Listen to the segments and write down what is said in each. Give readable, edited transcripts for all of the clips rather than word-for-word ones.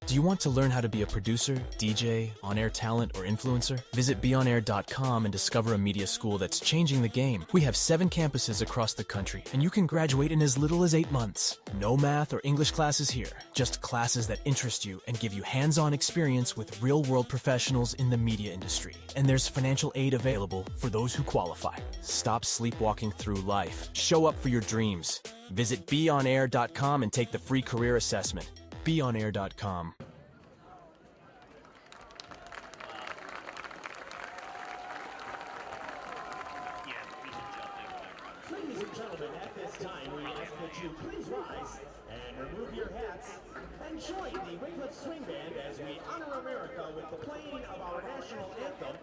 Do you want to learn how to be a producer, DJ, on-air talent, or influencer? Visit beonair.com and discover a media school that's changing the game. We have 7 campuses across the country, and you can graduate in as little as 8 months. No math or English classes here, just classes that interest you and give you hands-on experience with real-world professionals in the media industry. And there's financial aid available for those who qualify. Stop sleepwalking through life. Show up for your dreams. Visit beonair.com and take the free career assessment. beonair.com. Ladies and gentlemen, at this time we ask that you please rise and remove your hats and join the Wickliffe Swing Band as we honor America with the playing of our national anthem,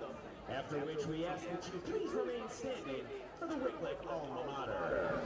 after which we ask that you please remain standing for the Wickliffe alma mater.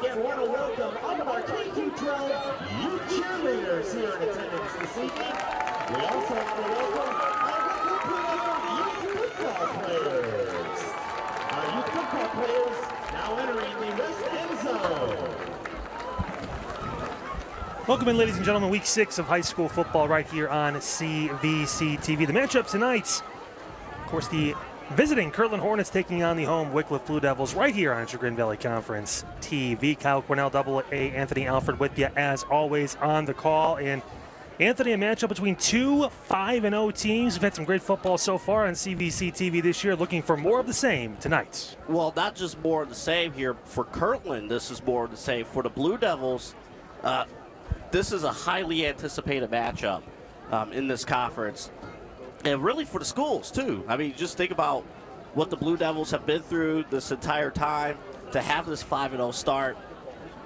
again want to welcome all of our K-12 youth cheerleaders here in attendance this evening. We also want to welcome our youth football players. Our youth football players now entering the west end zone. Welcome in, ladies and gentlemen, week 6 of high school football right here on CVC TV. The matchup tonight, of course, the visiting Kirtland Hornets taking on the home Wickliffe Blue Devils right here on Chagrin Valley Conference TV. Kyle Cornell, AA, Anthony Alfred with you as always on the call. And Anthony, a matchup between two 5-0 teams. We've had some great football so far on CVC TV this year. Looking for more of the same tonight. Well, not just more of the same here for Kirtland. This is more of the same for the Blue Devils. This is a highly anticipated matchup in this conference. And really for the schools, too. I mean, just think about what the Blue Devils have been through this entire time to have this 5-0 start.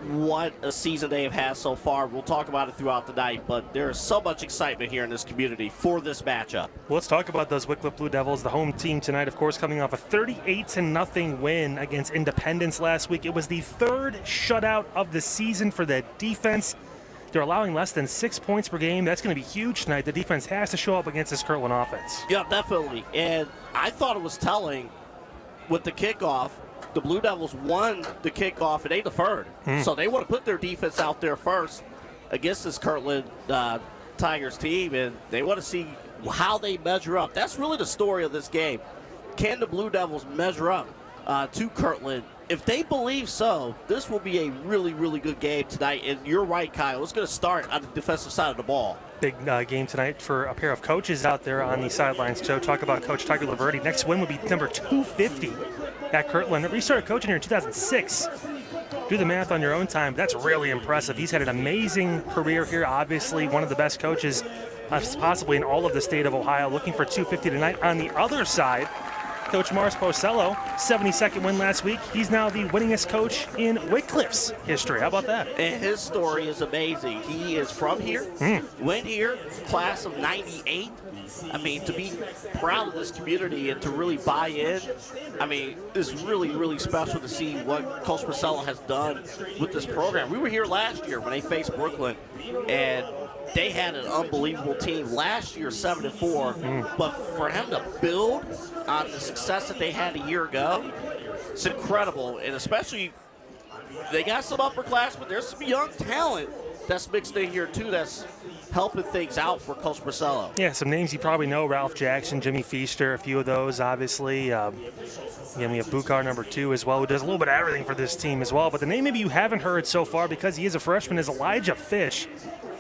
What a season they have had so far. We'll talk about it throughout the night, but there is so much excitement here in this community for this matchup. Well, let's talk about those Wickliffe Blue Devils, the home team tonight, of course, coming off a 38-0 win against Independence last week. It was the third shutout of the season for the defense. They're allowing less than 6 points per game. That's going to be huge tonight. The defense has to show up against this Kirtland offense. Yeah, definitely. And I thought it was telling with the kickoff. The Blue Devils won the kickoff and they deferred. So they want to put their defense out there first against this Kirtland Tigers team, and they want to see how they measure up. That's really the story of this game. Can the Blue Devils measure up to Kirtland? If they believe so, this will be a really, really good game tonight. And you're right, Kyle. It's going to start on the defensive side of the ball. Big game tonight for a pair of coaches out there on the sidelines. So talk about Coach Tiger Laverty. Next win would be number 250 at Kirtland. He started coaching here in 2006. Do the math on your own time. That's really impressive. He's had an amazing career here. Obviously, one of the best coaches possibly in all of the state of Ohio. Looking for 250 tonight. On the other side, Coach Mars Posello, 72nd win last week. He's now the winningest coach in Wickliffe's history. How about that? And his story is amazing. He is from here, went here, class of 98. I mean, to be proud of this community and to really buy in, I mean, it's really, really special to see what Coach Posello has done with this program. We were here last year when they faced Brooklyn, and they had an unbelievable team last year, 7-4. But for him to build on the success that they had a year ago, it's incredible. And especially, they got some upperclassmen. There's some young talent that's mixed in here, too, that's helping things out for Coach Posello. Yeah, some names you probably know: Ralph Jackson, Jimmy Feaster, a few of those, obviously. We have Bukar, number 2, as well, who does a little bit of everything for this team as well. But the name maybe you haven't heard so far, because he is a freshman, is Elijah Fish.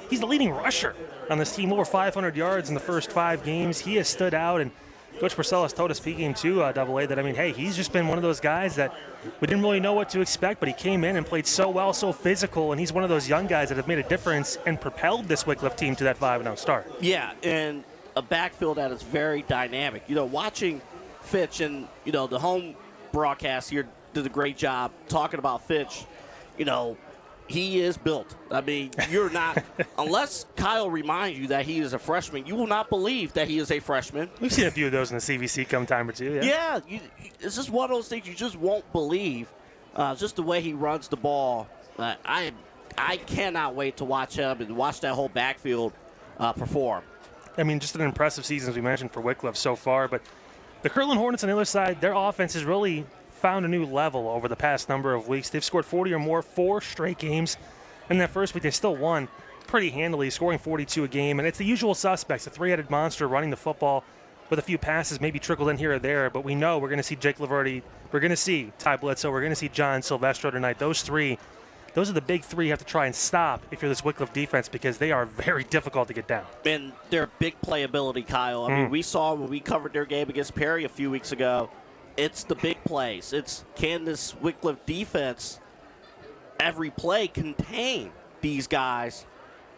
He's the leading rusher on this team, over 500 yards in the first 5 games. He has stood out, and Coach Purcell has told us, speaking to AA, that, I mean, hey, he's just been one of those guys that we didn't really know what to expect, but he came in and played so well, so physical, and he's one of those young guys that have made a difference and propelled this Wickliffe team to that 5-0 start. Yeah, and a backfield that is very dynamic. You know, watching Fitch and, the home broadcast here did a great job talking about Fitch. He is built. I mean, you're not, unless Kyle reminds you that he is a freshman, you will not believe that he is a freshman. We've seen a few of those in the CVC come time or two. Yeah, it's just one of those things you just won't believe. Just the way he runs the ball. I cannot wait to watch him and watch that whole backfield perform. I mean, just an impressive season, as we mentioned, for Wickliffe so far. But the Kirtland Hornets on the other side, their offense has really found a new level over the past number of weeks. They've scored 40 or more 4 straight games. In that first week, they still won pretty handily, scoring 42 a game. And it's the usual suspects, a 3-headed monster running the football with a few passes maybe trickled in here or there. But we know we're going to see Jake Laverty. We're going to see Ty Bledsoe. We're going to see John Silvestro tonight. Those are the big 3 you have to try and stop if you're this Wickliffe defense, because they are very difficult to get down. And their big playability, Kyle. I mean, we saw when we covered their game against Perry a few weeks ago, it's the big plays. It's, can this Wickliffe defense every play contain these guys,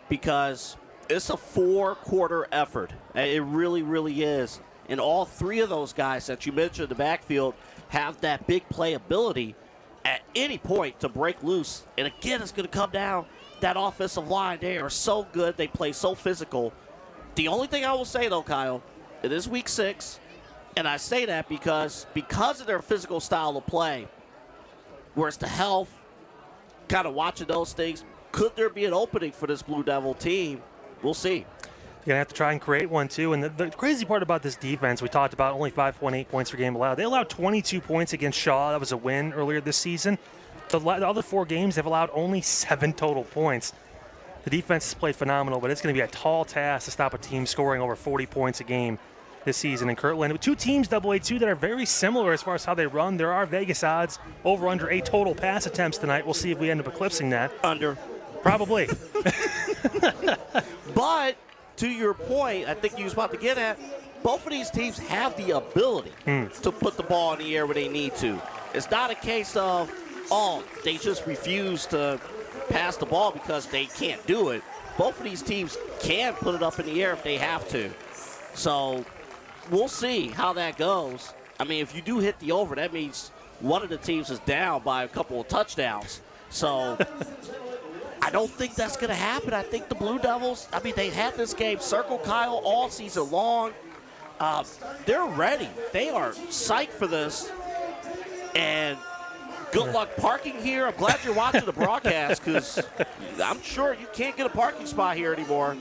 because it's a 4-quarter effort. It really, really is. And all 3 of those guys that you mentioned in the backfield have that big playability at any point to break loose. And again, it's going to come down that offensive line. They are so good. They play so physical. The only thing I will say, though, Kyle, it is week 6. And I say that because of their physical style of play, where it's the health kind of watching those things. Could there be an opening for this Blue Devil team? We'll see. You're going to have to try and create one, too. And the crazy part about this defense, we talked about only 5.8 points per game allowed. They allowed 22 points against Shaw. That was a win earlier this season. The other 4 games, they've allowed only 7 total points. The defense has played phenomenal, but it's going to be a tall task to stop a team scoring over 40 points a game this season in Kirtland. With 2 teams, AA2, that are very similar as far as how they run. There are Vegas odds over under 8 total pass attempts tonight. We'll see if we end up eclipsing that. Under. Probably. But to your point, I think you was about to get at, both of these teams have the ability to put the ball in the air where they need to. It's not a case of, they just refuse to pass the ball because they can't do it. Both of these teams can put it up in the air if they have to. So we'll see how that goes. I mean, if you do hit the over, that means one of the teams is down by a couple of touchdowns. So I don't think that's going to happen. I think the Blue Devils, I mean, they had this game circle, Kyle, all season long. They're ready. They are psyched for this. And good luck parking here. I'm glad you're watching the broadcast because I'm sure you can't get a parking spot here anymore.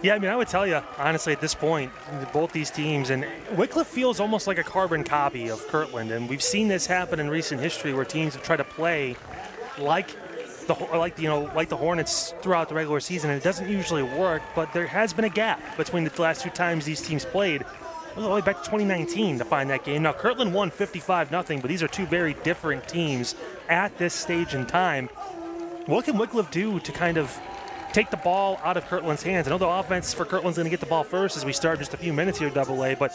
Yeah, I mean, I would tell you, honestly, at this point, both these teams, and Wickliffe feels almost like a carbon copy of Kirtland, and we've seen this happen in recent history where teams have tried to play like the Hornets throughout the regular season, and it doesn't usually work, but there has been a gap between the last 2 times these teams played. All the way back to 2019 to find that game. Now, Kirtland won 55-0, but these are 2 very different teams at this stage in time. What can Wickliffe do to kind of take the ball out of Kirtland's hands? I know the offense for Kirtland's going to get the ball first as we start just a few minutes here, AA, but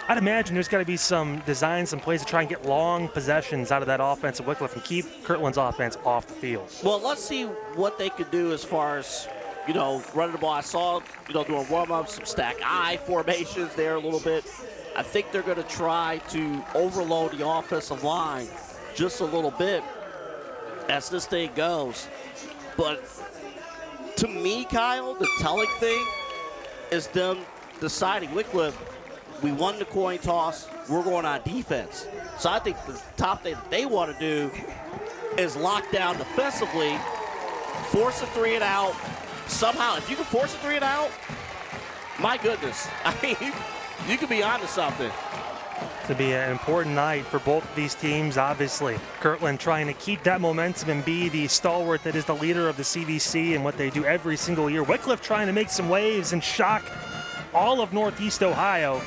I'd imagine there's got to be some designs, some plays to try and get long possessions out of that offense of Wickliffe and keep Kirtland's offense off the field. Well, let's see what they could do as far as, running the ball. I saw, doing warm-ups, some stack eye formations there a little bit. I think they're going to try to overload the offensive line just a little bit as this thing goes. But to me, Kyle, the telling thing is them deciding, Wickliffe, we won the coin toss, we're going on defense. So I think the top thing that they want to do is lock down defensively, force a 3 and out. Somehow, if you can force a 3 and out, my goodness. I mean, you could be onto something. To be an important night for both of these teams, obviously. Kirtland trying to keep that momentum and be the stalwart that is the leader of the CVC and what they do every single year. Wickliffe trying to make some waves and shock all of Northeast Ohio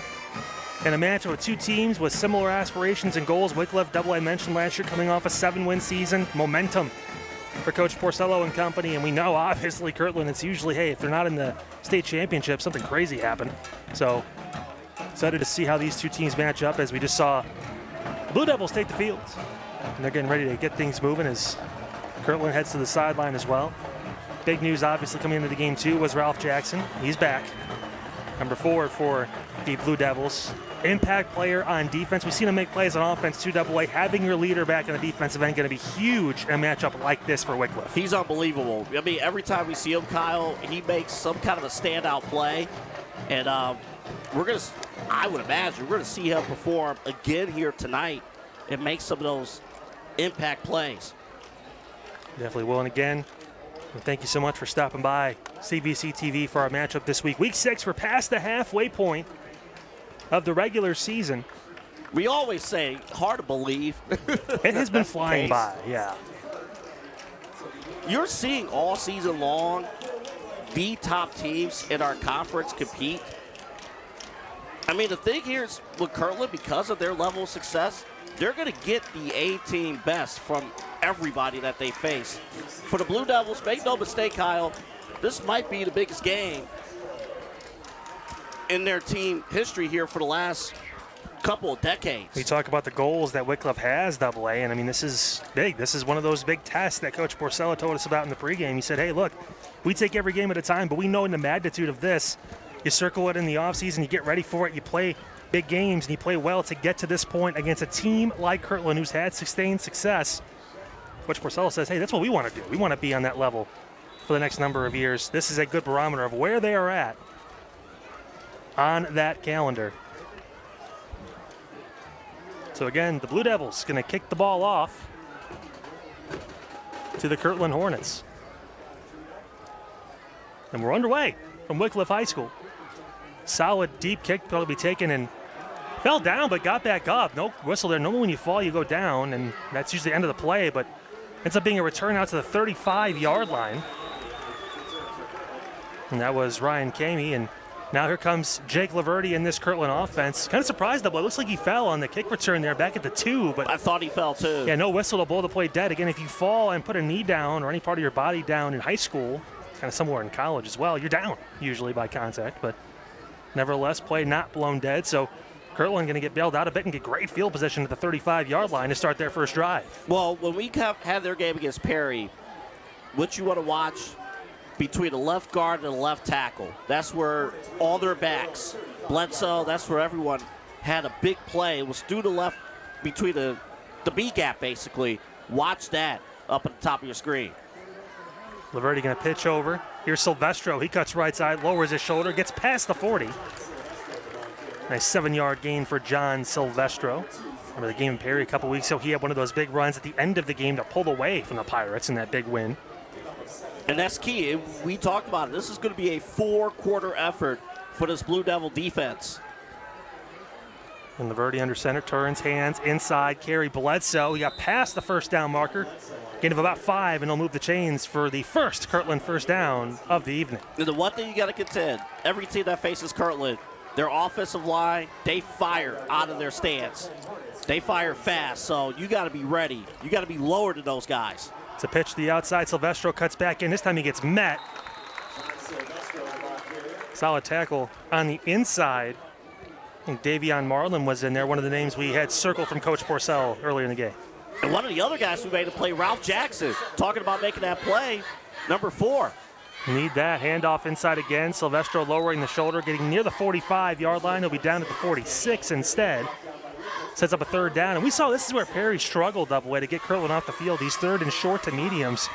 in a matchup with 2 teams with similar aspirations and goals. Wickliffe, I mentioned last year, coming off a 7-win season. Momentum for Coach Porcello and company, and we know, obviously, Kirtland, it's usually, hey, if they're not in the state championship, something crazy happened. So excited to see how these 2 teams match up as we just saw the Blue Devils take the field. And they're getting ready to get things moving as Kirtland heads to the sideline as well. Big news, obviously, coming into the game, too, was Ralph Jackson. He's back. Number 4 for the Blue Devils. Impact player on defense. We've seen him make plays on offense, too, AA. Having your leader back in the defensive end going to be huge in a matchup like this for Wickliffe. He's unbelievable. I mean, every time we see him, Kyle, he makes some kind of a standout play. And I would imagine, we're going to see him perform again here tonight and make some of those impact plays. Definitely will. And again, thank you so much for stopping by CVC TV for our matchup this week. Week 6, we're past the halfway point of the regular season. We always say, hard to believe. It has been flying by, yeah. You're seeing all season long the top teams in our conference compete. I mean, the thing here is with Kirtland, because of their level of success, they're going to get the A-team best from everybody that they face. For the Blue Devils, make no mistake, Kyle, this might be the biggest game in their team history here for the last couple of decades. We talk about the goals that Wickliffe has, AA, and I mean, this is big. This is one of those big tests that Coach Porcello told us about in the pregame. He said, hey, look, we take every game at a time, but we know in the magnitude of this, you circle it in the offseason, you get ready for it, you play big games, and you play well to get to this point against a team like Kirtland who's had sustained success. Coach Porcello says, hey, that's what we want to do. We want to be on that level for the next number of years. This is a good barometer of where they are at on that calendar. So again, the Blue Devils going to kick the ball off. to the Kirtland Hornets. And we're underway from Wickliffe High School. Solid deep kick, probably taken, and fell down but got back up. No whistle there. Normally when you fall, you go down, and that's usually the end of the play, but ends up being a return out to the 35-yard line. And that was Ryan Kamey, and now here comes Jake Laverty in this Kirtland offense. Kind of surprised though, but it looks like he fell on the kick return there back at the 2. But I thought he fell too. Yeah, no whistle to blow the play dead. Again, if you fall and put a knee down or any part of your body down in high school, kind of somewhere in college as well, you're down usually by contact. But nevertheless, play not blown dead. So Kirtland going to get bailed out a bit and get great field position at the 35-yard line to start their first drive. Well, when we had their game against Perry, what you want to watch between the left guard and the left tackle. That's where all their backs, Bledsoe, that's where everyone had a big play. It was through the left, between the B gap, basically. Watch that up at the top of your screen. Laverty going to pitch over. Here's Silvestro. He cuts right side, lowers his shoulder, gets past the 40. Nice 7-yard gain for John Silvestro. Remember the game in Perry a couple weeks ago, he had one of those big runs at the end of the game to pull away from the Pirates in that big win. And that's key. We talked about it. This is going to be a 4-quarter effort for this Blue Devil defense. And Laverty under center, turns hands inside, carry Bledsoe. He got past the first down marker. Gain of about 5, and he'll move the chains for the first Kirtland first down of the evening. And the one thing you got to contend, every team that faces Kirtland, their offensive line, they fire out of their stance. They fire fast, so you got to be ready. You got to be lower than those guys. It's a pitch to the outside. Silvestro cuts back in. This time he gets met. Solid tackle on the inside. I think Davion Marlin was in there, one of the names we had circled from Coach Porcel earlier in the game. And one of the other guys who made a play, Ralph Jackson, talking about making that play, number 4. Need that. Handoff inside again. Silvestro lowering the shoulder, getting near the 45-yard line. He'll be down at the 46 instead. Sets up a third down. And we saw this is where Perry struggled double way to get Kirtland off the field. These third and short to mediums.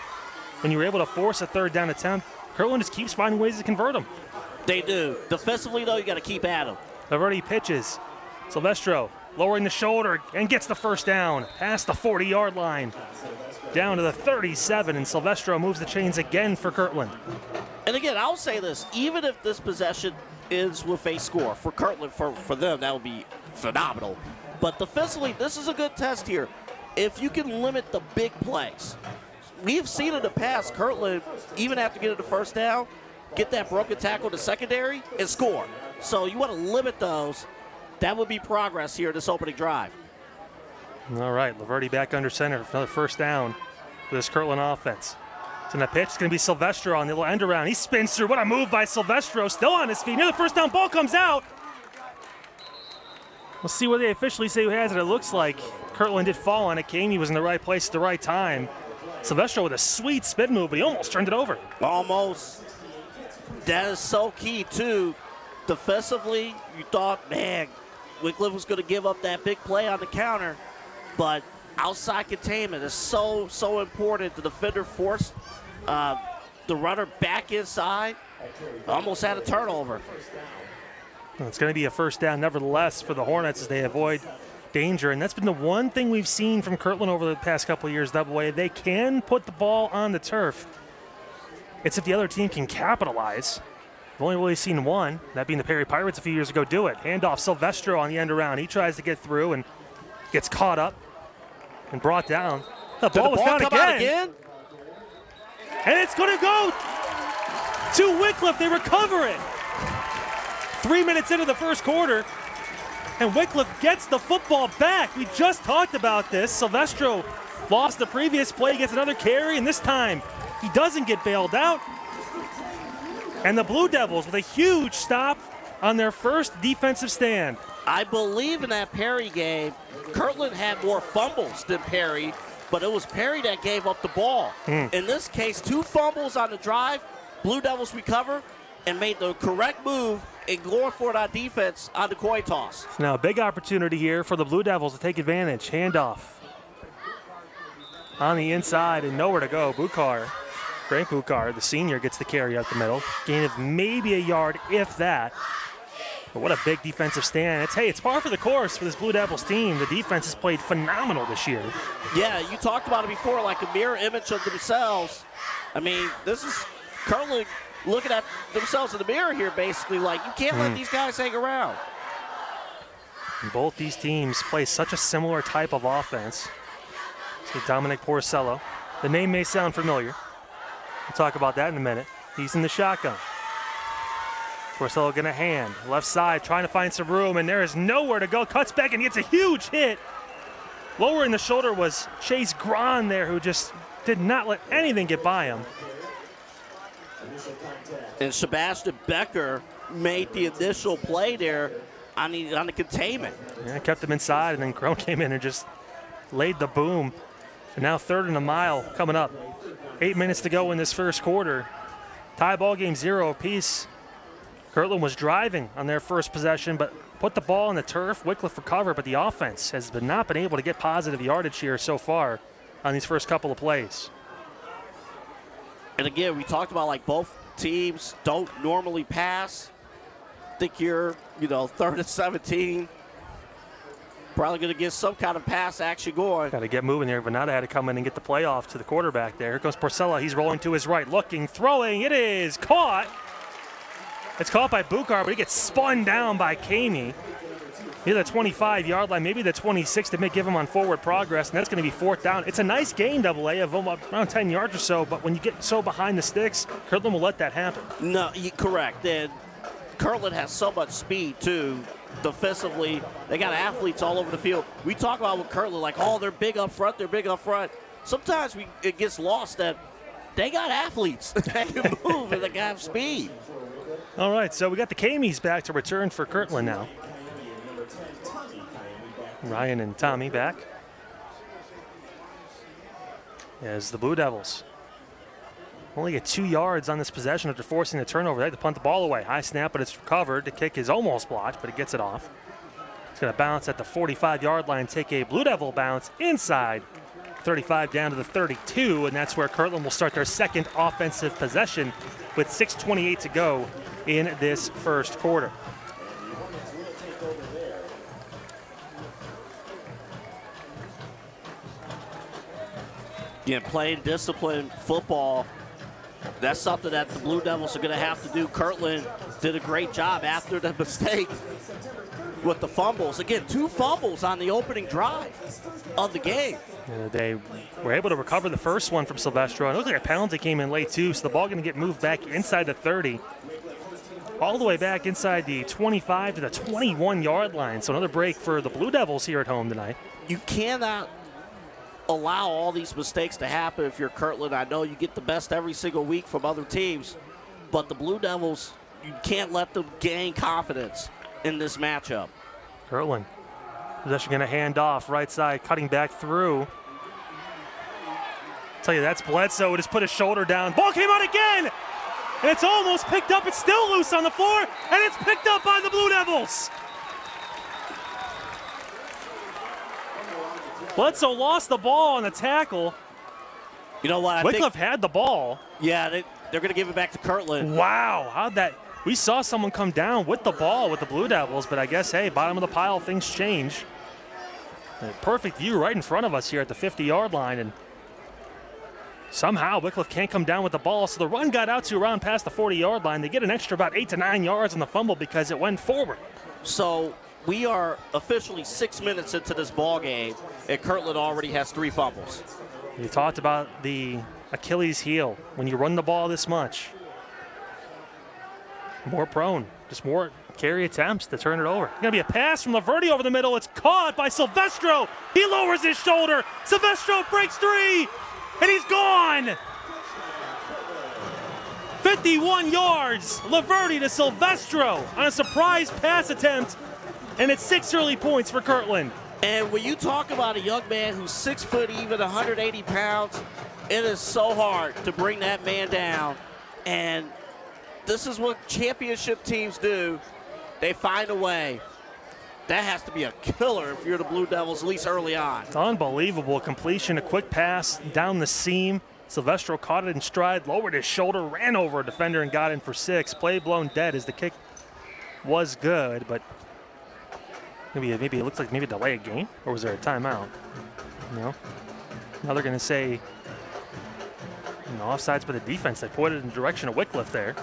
When you were able to force a third down attempt, Kirtland just keeps finding ways to convert them. They do. Defensively, though, you got to keep at them. Laverty pitches. Silvestro lowering the shoulder and gets the first down past the 40-yard line. Down to the 37, and Silvestro moves the chains again for Kirtland. And again, I'll say this. Even if this possession ends with a score, for Kirtland, for them, that would be phenomenal. But defensively, this is a good test here. If you can limit the big plays. We've seen in the past, Kirtland, even after getting the first down, get that broken tackle to secondary and score. So you want to limit those. That would be progress here in this opening drive. All right, Laverty back under center for another first down for this Kirtland offense. It's in the pitch. It's going to be Silvestro on the little end around. He spins through. What a move by Silvestro. Still on his feet. Near the first down. Ball comes out. We'll see what they officially say who has it. It looks like Kirtland did fall on it. Kamey was in the right place at the right time. Silvestro with a sweet spin move, but he almost turned it over. Almost. That is so key, too. Defensively, you thought, man, Wickliffe was going to give up that big play on the counter. But outside containment is so, so important. The defender forced the runner back inside. Almost had a turnover. Well, it's going to be a first down nevertheless for the Hornets as they avoid danger. And that's been the one thing we've seen from Kirtland over the past couple of years. That way they can put the ball on the turf. It's if the other team can capitalize. We've only really seen one, that being the Perry Pirates a few years ago, do it. Handoff Silvestro on the end around. He tries to get through and gets caught up and brought down. The ball was down again. And it's going to go to Wickliffe. They recover it. 3 minutes into the first quarter, and Wickliffe gets the football back. We just talked about this. Silvestro lost the previous play, gets another carry, and this time he doesn't get bailed out. And the Blue Devils with a huge stop on their first defensive stand. I believe in that Perry game, Kirtland had more fumbles than Perry, but it was Perry that gave up the ball. In this case, 2 fumbles on the drive. Blue Devils recover and made the correct move and going for it on defense on the coin toss. Now a big opportunity here for the Blue Devils to take advantage. Handoff on the inside and nowhere to go. Frank Bukar, the senior, gets the carry out the middle. Gain of maybe a yard, if that. But what a big defensive stand. It's par for the course for this Blue Devils team. The defense has played phenomenal this year. Yeah, you talked about it before, like a mirror image of themselves. I mean, this is Kirtland looking at themselves in the mirror here, basically. Like, you can't let these guys hang around. And both these teams play such a similar type of offense. See Dominic Porcello. The name may sound familiar. We'll talk about that in a minute. He's in the shotgun. Porcello going to hand. Left side, trying to find some room, and there is nowhere to go. Cuts back and gets a huge hit. Lowering the shoulder was Chase Grahn there, who just did not let anything get by him. And Sebastian Becker made the initial play there on the containment. Yeah, kept him inside, and then Grahn came in and just laid the boom. And now 3rd and a mile coming up. 8 minutes to go in this first quarter. Tie ball game 0 apiece. Kirtland was driving on their first possession, but put the ball on the turf. Wickliffe recovered, but the offense has not been able to get positive yardage here so far on these first couple of plays. And again, we talked about like both teams don't normally pass. I think you're, 3rd and 17. Probably going to get some kind of pass action going. Got to get moving here. Venata had to come in and get the playoff to the quarterback there. Here comes Porcella. He's rolling to his right, looking, throwing. It is caught. It's caught by Bukar, but he gets spun down by Kamey. Near the 25-yard line, maybe the 26. They may give him on forward progress, and that's going to be 4th down. It's a nice gain, Double-A, of around 10 yards or so, but when you get so behind the sticks, Kirtland will let that happen. No, correct. And Kirtland has so much speed, too. Defensively, they got athletes all over the field. We talk about with Kirtland, like, they're big up front, Sometimes it gets lost that they got athletes. They can move and they have speed. All right, so we got the Kameys back to return for Kirtland now. Ryan and Tommy back. As the Blue Devils only get 2 yards on this possession after forcing the turnover. They had to punt the ball away. High snap, but it's recovered. The kick is almost blocked, but it gets it off. It's going to bounce at the 45-yard line, take a Blue Devil bounce inside 35 down to the 32, and that's where Kirtland will start their second offensive possession with 6:28 to go in this first quarter. Yeah, playing disciplined football, that's something that the Blue Devils are going to have to do. Kirtland did a great job after the mistake with the fumbles. Again, 2 fumbles on the opening drive of the game. They were able to recover the first one from Silvestro. It looked like a penalty came in late, too, so the ball going to get moved back inside the 30, all the way back inside the 25 to the 21-yard line. So another break for the Blue Devils here at home tonight. You cannot allow all these mistakes to happen if you're Kirtland. I know you get the best every single week from other teams, but the Blue Devils, you can't let them gain confidence in this matchup. Kirtland, possession going to hand off, right side, cutting back through. Tell you, that's Bledsoe. Just put his shoulder down. Ball came out again, and it's almost picked up. It's still loose on the floor, and it's picked up by the Blue Devils. Bledsoe lost the ball on the tackle. You know what? Wickliffe had the ball. Yeah, they're going to give it back to Kirtland. Wow, how'd that? We saw someone come down with the ball with the Blue Devils, but I guess, hey, bottom of the pile, things change. A perfect view right in front of us here at the 50-yard line, and somehow Wickliffe can't come down with the ball, so the run got out to around past the 40-yard line. They get an extra about 8 to 9 yards on the fumble because it went forward. So we are officially 6 minutes into this ball game, and Kirtland already has 3 fumbles. You talked about the Achilles heel. When you run the ball this much, more prone, just more carry attempts to turn it over. Going to be a pass from Laverty over the middle. It's caught by Silvestro. He lowers his shoulder. Silvestro breaks 3, and he's gone. 51 yards. Laverty to Silvestro on a surprise pass attempt, and it's 6 early points for Kirtland. And when you talk about a young man who's 6 foot, even 180 pounds, it is so hard to bring that man down. And this is what championship teams do. They find a way. That has to be a killer if you're the Blue Devils, at least early on. Unbelievable completion, a quick pass down the seam. Silvestro caught it in stride, lowered his shoulder, ran over a defender and got in for 6. Play blown dead as the kick was good, but maybe it looks like maybe a delay a game, or was there a timeout? No. Now they're going to say offsides by the defense. They pointed in the direction of Wickliffe there.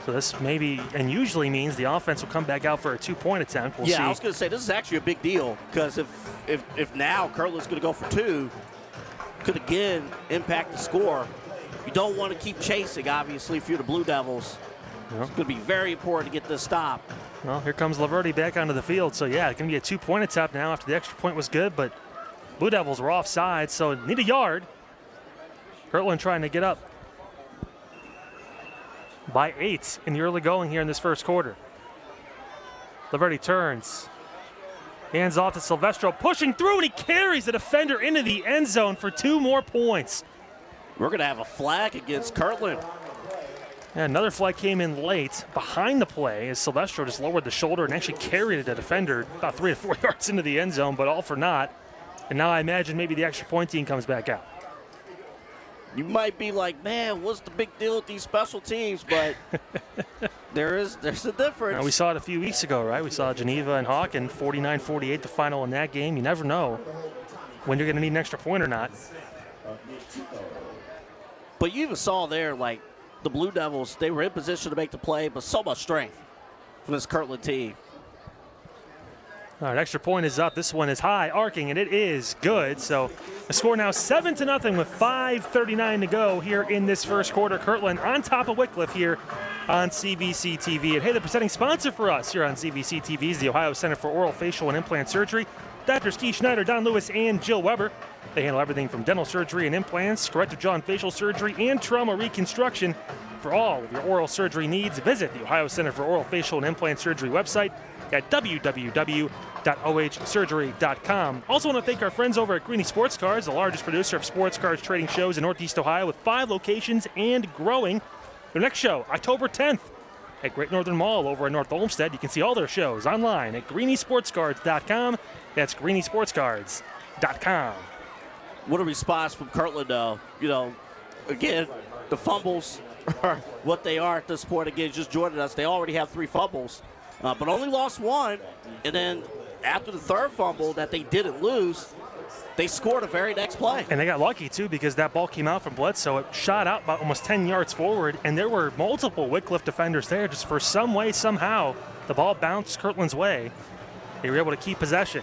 So this maybe, and usually means the offense will come back out for a 2-point attempt. We'll see. I was going to say, this is actually a big deal because if now Kirtland's going to go for 2, could again impact the score. You don't want to keep chasing, obviously, if you're the Blue Devils. It's going to be very important to get this stop. Well, here comes Laverty back onto the field. So, yeah, it's going to be a 2-point attempt now after the extra point was good, but Blue Devils were offside, so need a yard. Kirtland trying to get up by 8 in the early going here in this first quarter. Laverty turns. Hands off to Silvestro, pushing through, and he carries the defender into the end zone for 2 more points. We're going to have a flag against Kirtland. And another flag came in late behind the play as Silvestro just lowered the shoulder and actually carried the defender about 3 to 4 yards into the end zone, but all for naught. And now I imagine maybe the extra point team comes back out. You might be like, man, what's the big deal with these special teams? But there's a difference. Now, we saw it a few weeks ago, right? We saw Geneva and Hawk and 49-48 the final in that game. You never know when you're going to need an extra point or not. But you even saw there, like, the Blue Devils, they were in position to make the play, but so much strength from this Kirtland team. All right, extra point is up. This one is high, arcing, and it is good. So the score now 7-0 with 5:39 to go here in this first quarter. Kirtland on top of Wickliffe here on CBC TV. And hey, the presenting sponsor for us here on CBC TV is the Ohio Center for Oral, Facial, and Implant Surgery. Doctors Keith Schneider, Don Lewis, and Jill Weber. They handle everything from dental surgery and implants, corrective jaw and facial surgery, and trauma reconstruction. For all of your oral surgery needs, visit the Ohio Center for Oral, Facial, and Implant Surgery website at www.ohsurgery.com. Also want to thank our friends over at Greeny Sports Cars, the largest producer of sports cars trading shows in Northeast Ohio with 5 locations and growing. Their next show, October 10th at Great Northern Mall over in North Olmsted. You can see all their shows online at greenysportscards.com. That's greenysportscards.com. What a response from Kirtland, though. You know, again, the fumbles are what they are at this point. Again, just joining us, they already have 3 fumbles, but only lost 1. And then after the 3rd fumble that they didn't lose, they scored a very next play. And they got lucky, too, because that ball came out from Bledsoe. It shot out about almost 10 yards forward, and there were multiple Wickliffe defenders there. Just for some way, somehow, the ball bounced Kirtland's way. They were able to keep possession.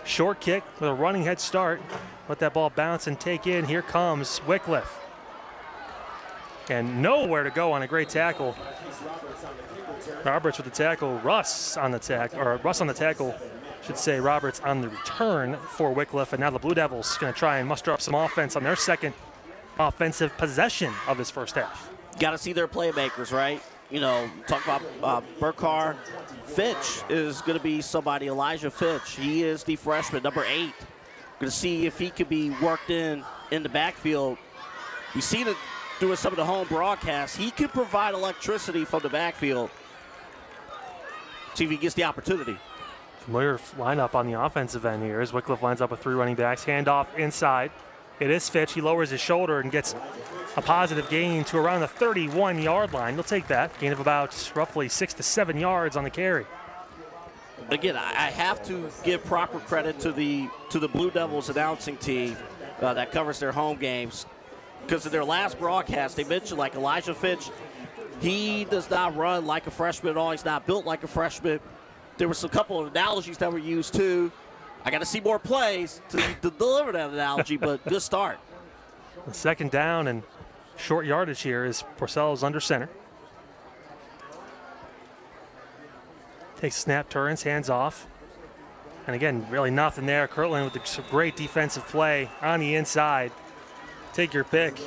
Short kick with a running head start. Let that ball bounce and take in. Here comes Wickliffe. And nowhere to go on a great tackle. Roberts with the tackle. Russ on the tackle. Should say Roberts on the return for Wickliffe. And now the Blue Devils going to try and muster up some offense on their second offensive possession of this first half. Got to see their playmakers, right? You know, talk about Burkhart. Fitch is going to be somebody, Elijah Fitch. He is the freshman, number 8. Going to see if he could be worked in the backfield. We've seen it doing some of the home broadcasts. He could provide electricity from the backfield. See if he gets the opportunity. Familiar lineup on the offensive end here as Wickliffe lines up with 3 running backs. Handoff inside. It is Fitch. He lowers his shoulder and gets a positive gain to around the 31-yard line. He'll take that. Gain of about roughly 6 to 7 yards on the carry. Again, I have to give proper credit to the Blue Devils announcing team that covers their home games. Because in their last broadcast, they mentioned like Elijah Fitch, he does not run like a freshman at all. He's not built like a freshman. There were some couple of analogies that were used too. I got to see more plays to deliver that analogy, but good start. The second down and short yardage here is Porcello's under center. Takes a snap, turns, hands off. And again, really nothing there. Kirtland with some great defensive play on the inside. Take your pick.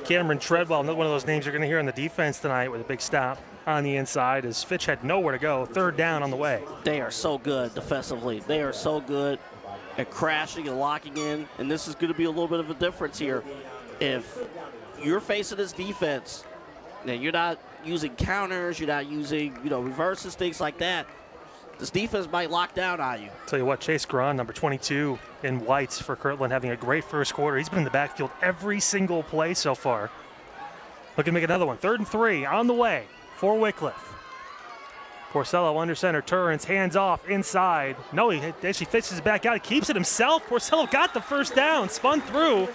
Cameron Treadwell, another one of those names you're going to hear on the defense tonight with a big stop on the inside as Fitch had nowhere to go. 3rd down on the way. They are so good defensively. They are so good at crashing and locking in, and this is going to be a little bit of a difference here. If you're facing this defense, and you're not using counters, you're not using, reverses, things like that, this defense might lock down on you. Tell you what, Chase Gron, number 22 in whites for Kirtland, having a great first quarter. He's been in the backfield every single play so far. Looking to make another one. 3rd and 3 on the way for Wickliffe. Porcello under center, turns, hands off, inside. No, he actually fishes it back out. He keeps it himself. Porcello got the first down, spun through.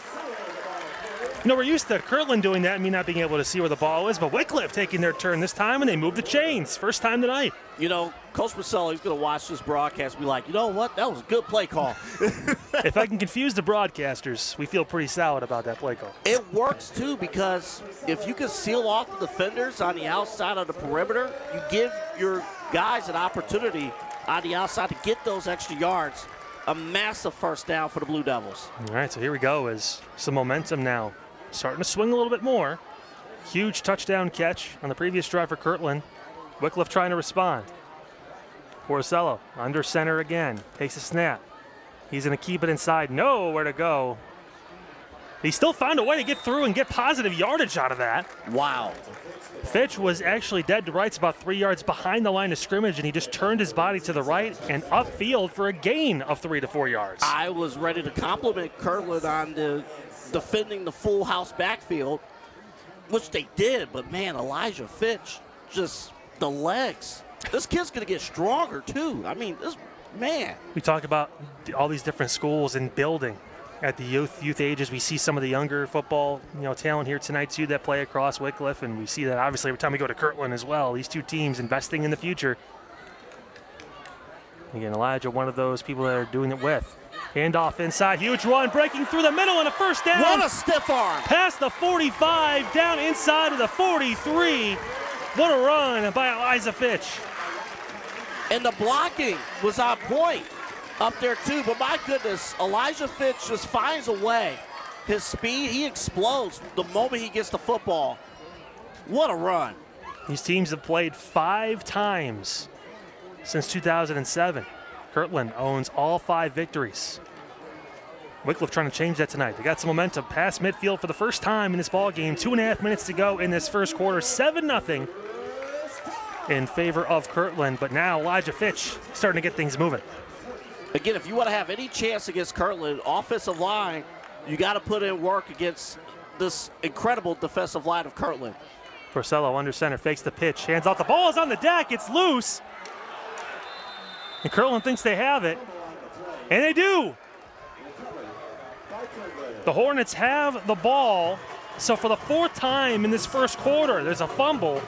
You know, we're used to Kirtland doing that and me not being able to see where the ball is, but Wickliffe taking their turn this time, and they move the chains. First time tonight. You know, Coach Porcello, he's going to watch this broadcast and be like, you know what, that was a good play call. If I can confuse the broadcasters, we feel pretty solid about that play call. It works, too, because if you can seal off the defenders on the outside of the perimeter, you give your guys an opportunity on the outside to get those extra yards. A massive first down for the Blue Devils. All right, so here we go is some momentum now. Starting to swing a little bit more. Huge touchdown catch on the previous drive for Kirtland. Wickliffe trying to respond. Porcello under center again. Takes a snap. He's going to keep it inside. Nowhere to go. He still found a way to get through and get positive yardage out of that. Wow. Fitch was actually dead to rights about 3 yards behind the line of scrimmage, and he just turned his body to the right and upfield for a gain of 3 to 4 yards. I was ready to compliment Kirtland on the defending the full house backfield, which they did, but man, Elijah Fitch, just the legs. This kid's going to get stronger, too. I mean, this man. We talk about all these different schools and building at the youth ages. We see some of the younger football, talent here tonight too that play across Wickliffe, and we see that obviously every time we go to Kirtland as well. These two teams investing in the future. Again, Elijah, one of those people that are doing it with. Handoff inside, huge run, breaking through the middle and a first down. What a stiff arm. Past the 45, down inside of the 43. What a run by Elijah Fitch. And the blocking was on point up there too, but my goodness, Elijah Fitch just finds a way. His speed, he explodes the moment he gets the football. What a run. These teams have played 5 times since 2007. Kirtland owns all 5 victories. Wickliffe trying to change that tonight. They got some momentum past midfield for the first time in this ball game. 2.5 minutes to go in this first quarter. 7-0 in favor of Kirtland, but now Elijah Fitch starting to get things moving. Again, if you want to have any chance against Kirtland, offensive line, you got to put in work against this incredible defensive line of Kirtland. Porcello under center, fakes the pitch, hands off. The ball is on the deck. It's loose. And Kirtland thinks they have it, and they do. The Hornets have the ball. So for the 4th time in this first quarter, there's a fumble.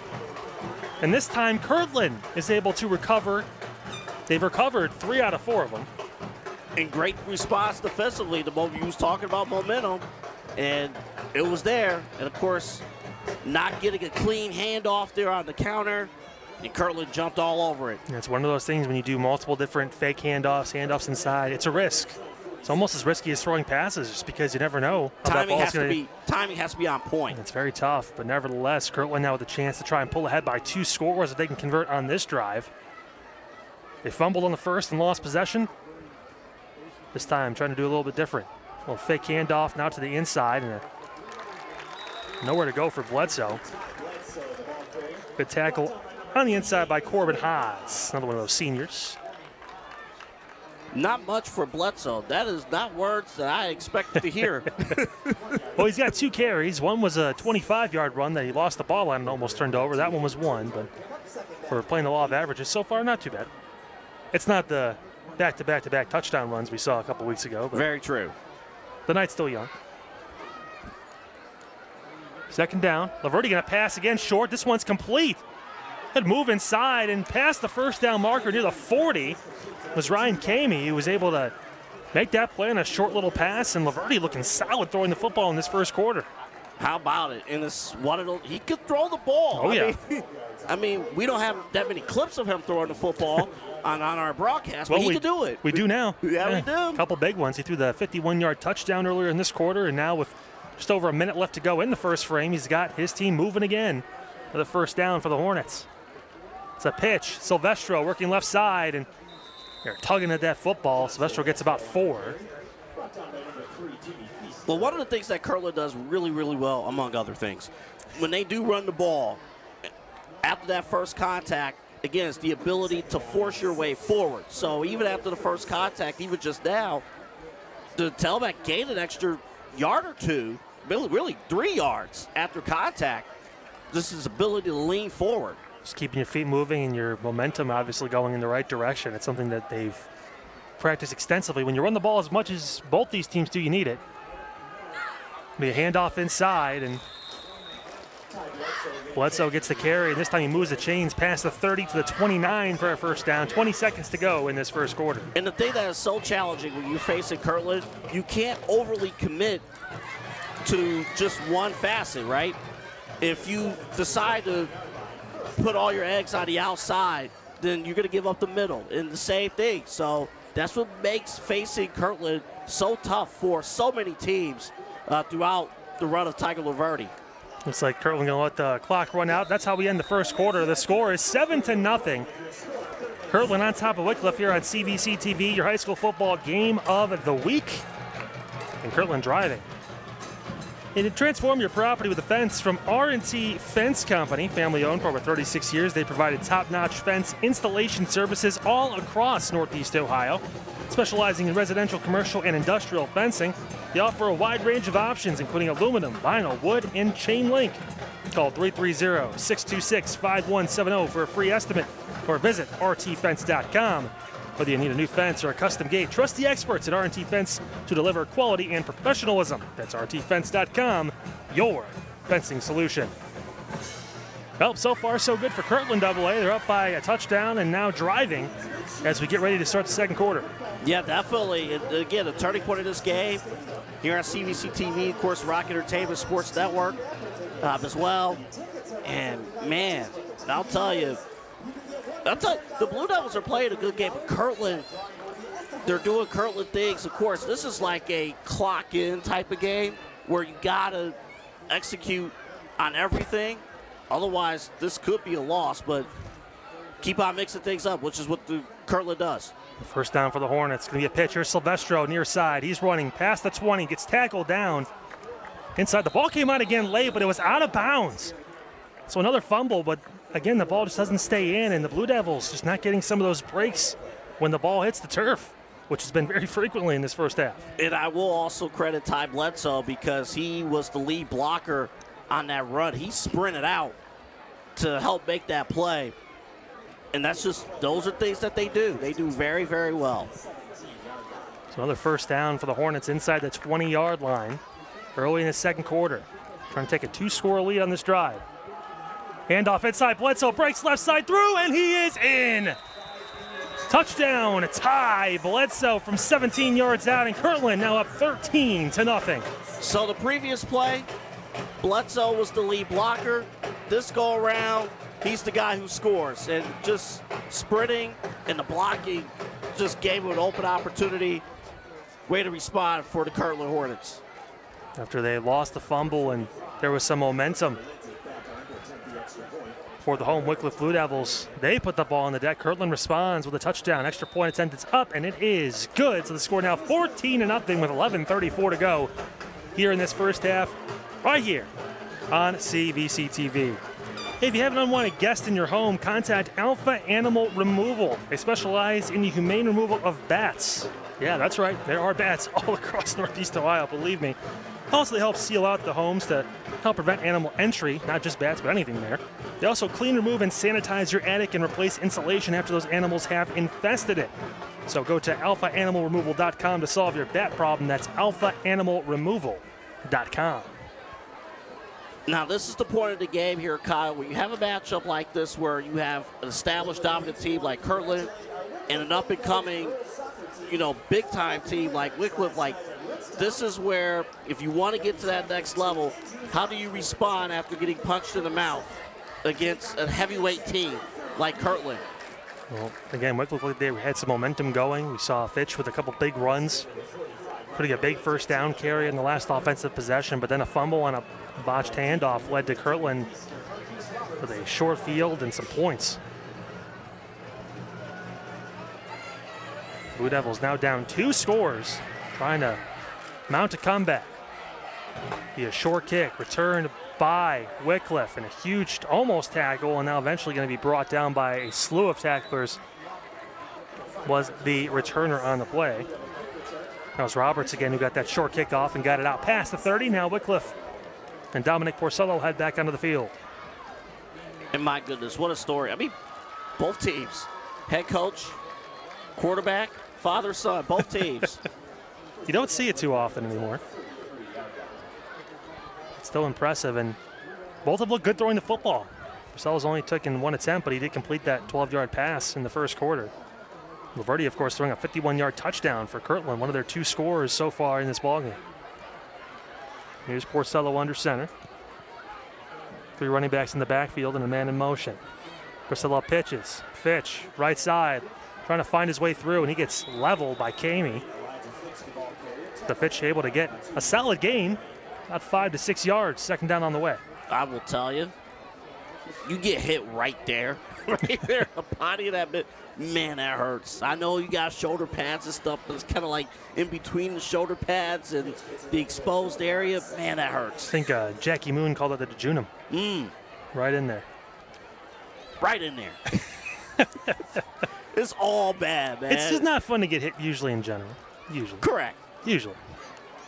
And this time, Kirtland is able to recover. They've recovered 3 out of 4 of them. And great response defensively. The moment you was talking about momentum, and it was there. And of course, not getting a clean handoff there on the counter, and Kirtland jumped all over it. And it's one of those things when you do multiple different fake handoffs inside. It's a risk. It's almost as risky as throwing passes, just because you never know. Timing has to be on point. It's very tough, but nevertheless, Kirtland now with a chance to try and pull ahead by 2 scores if they can convert on this drive. They fumbled on the first and lost possession. This time, trying to do a little bit different. A little fake handoff now to the inside, and nowhere to go for Bledsoe. Good tackle on the inside by Corbin Haas, another one of those seniors. Not much for Bledsoe. That is not words that I expected to hear. Well, he's got 2 carries. One was a 25-yard run that he lost the ball on and almost turned over. That one was 1, but for playing the law of averages, so far, not too bad. It's not the back-to-back-to-back touchdown runs we saw a couple weeks ago. But very true. The night's still young. 2nd down. Laverty going to pass again short. This one's complete. Had move inside and past the first down marker near the 40 was Ryan Kamey, who was able to make that play on a short little pass, and Laverty looking solid throwing the football in this first quarter. How about it? And this he could throw the ball. I mean, we don't have that many clips of him throwing the football on our broadcast, but he could do it. We do now. Yeah, we do. A couple big ones. He threw the 51-yard touchdown earlier in this quarter, and now with just over a minute left to go in the first frame, he's got his team moving again for the first down for the Hornets. It's a pitch. Silvestro working left side, and they're tugging at that football. Silvestro gets about 4. Well, one of the things that Kirtland does really, really well, among other things, when they do run the ball, after that first contact, again, it's the ability to force your way forward. So even after the first contact, even just now, the tailback gained an extra yard or 2, really 3 yards after contact. This is ability to lean forward. Just keeping your feet moving and your momentum obviously going in the right direction. It's something that they've practiced extensively. When you run the ball as much as both these teams do, you need it. Be a handoff inside, and Bledsoe gets the carry, and this time he moves the chains past the 30 to the 29 for a first down. 20 seconds to go in this first quarter. And the thing that is so challenging when you're facing Kirtland, you can't overly commit to just one facet, right? If you decide to put all your eggs on the outside, then you're going to give up the middle, and the same thing. So that's what makes facing Kirtland so tough for so many teams throughout the run of Tiger Laverty. Looks like Kirtland going to let the clock run out. That's how we end the first quarter. The score is 7-0. Kirtland on top of Wickliffe here on CVC TV, your high school football game of the week. And Kirtland driving. And to transform your property with a fence from R&T Fence Company, family owned for over 36 years, they provided top-notch fence installation services all across Northeast Ohio. Specializing in residential, commercial, and industrial fencing, they offer a wide range of options, including aluminum, vinyl, wood, and chain link. Call 330-626-5170 for a free estimate, or visit rtfence.com. Whether you need a new fence or a custom gate, trust the experts at R&T Fence to deliver quality and professionalism. That's rtfence.com, your fencing solution. Well, so far so good for Kirtland AA. They're up by a touchdown and now driving as we get ready to start the second quarter. Yeah, definitely. And again, the turning point of this game here on CVC TV, of course, Rock Entertainment Sports Network as well. And, man, I'll tell you, the Blue Devils are playing a good game, but Kirtland, they're doing Kirtland things. Of course, this is like a clock-in type of game where you got to execute on everything. Otherwise, this could be a loss, but keep on mixing things up, which is what the Kirtland does. First down for the Hornets. Going to be a pitch here. Silvestro near side. He's running past the 20, gets tackled down inside. The ball came out again late, but it was out of bounds. So another fumble, but again, the ball just doesn't stay in, and the Blue Devils just not getting some of those breaks when the ball hits the turf, which has been very frequently in this first half. And I will also credit Ty Bledsoe because he was the lead blocker on that run. He sprinted out to help make that play. And that's just, those are things that they do. They do very, very well. So another first down for the Hornets inside the 20-yard line early in the second quarter. Trying to take a 2-score lead on this drive. Handoff inside, Bledsoe breaks left side through, and he is in. Touchdown, Ty Bledsoe from 17 yards out, and Kirtland now up 13-0. So the previous play, Bledsoe was the lead blocker. This go around, he's the guy who scores. And just sprinting and the blocking just gave him an open opportunity. Way to respond for the Kirtland Hornets. After they lost the fumble and there was some momentum for the home Wickliffe Blue Devils, they put the ball on the deck. Kirtland responds with a touchdown. Extra point attempt, it's up, and it is good. So the score now 14-0 with 11:34 to go here in this first half, right here on CVC TV. Hey, if you have an unwanted guest in your home, contact Alpha Animal Removal. They specialize in the humane removal of bats. Yeah, that's right. There are bats all across Northeast Ohio, believe me. Also, they help seal out the homes to help prevent animal entry, not just bats, but anything there. They also clean, remove, and sanitize your attic and replace insulation after those animals have infested it. So go to alphaanimalremoval.com to solve your bat problem. That's alphaanimalremoval.com. Now, this is the point of the game here, Kyle, where you have a matchup like this where you have an established dominant team like Kirtland and an up-and-coming, big-time team like Wickliffe. Like, this is where, if you want to get to that next level, how do you respond after getting punched in the mouth against a heavyweight team like Kirtland? Well, again, Wickliffe, they had some momentum going. We saw Fitch with a couple big runs, putting a big first down carry in the last offensive possession, but then a fumble on a botched handoff led to Kirtland with a short field and some points. Blue Devils now down 2 scores, trying to mount a comeback. Be a short kick returned by Wickliffe, and a huge almost tackle, and now eventually going to be brought down by a slew of tacklers, was the returner on the play. That was Roberts again who got that short kick off and got it out past the 30. Now Wickliffe and Dominic Porcello head back onto the field. And my goodness, what a story. I mean, both teams, head coach, quarterback, father, son, both teams. You don't see it too often anymore. It's still impressive, and both have looked good throwing the football. Purcell's only took in one attempt, but he did complete that 12-yard pass in the first quarter. Laverty, of course, throwing a 51-yard touchdown for Kirtland, one of their 2 scores so far in this ballgame. Here's Porcello under center. 3 running backs in the backfield and a man in motion. Porcello pitches. Fitch, right side, trying to find his way through, and he gets leveled by Kamey. The Fitch able to get a solid gain, about 5 to 6 yards, second down on the way. I will tell you, you get hit right there, the body of that bit. Man, that hurts. I know you got shoulder pads and stuff, but it's kind of like in between the shoulder pads and the exposed area. Man, that hurts. I think Jackie Moon called it the jejunum. Right in there. Right in there. It's all bad, man. It's just not fun to get hit usually in general. Usually. Correct. Usually.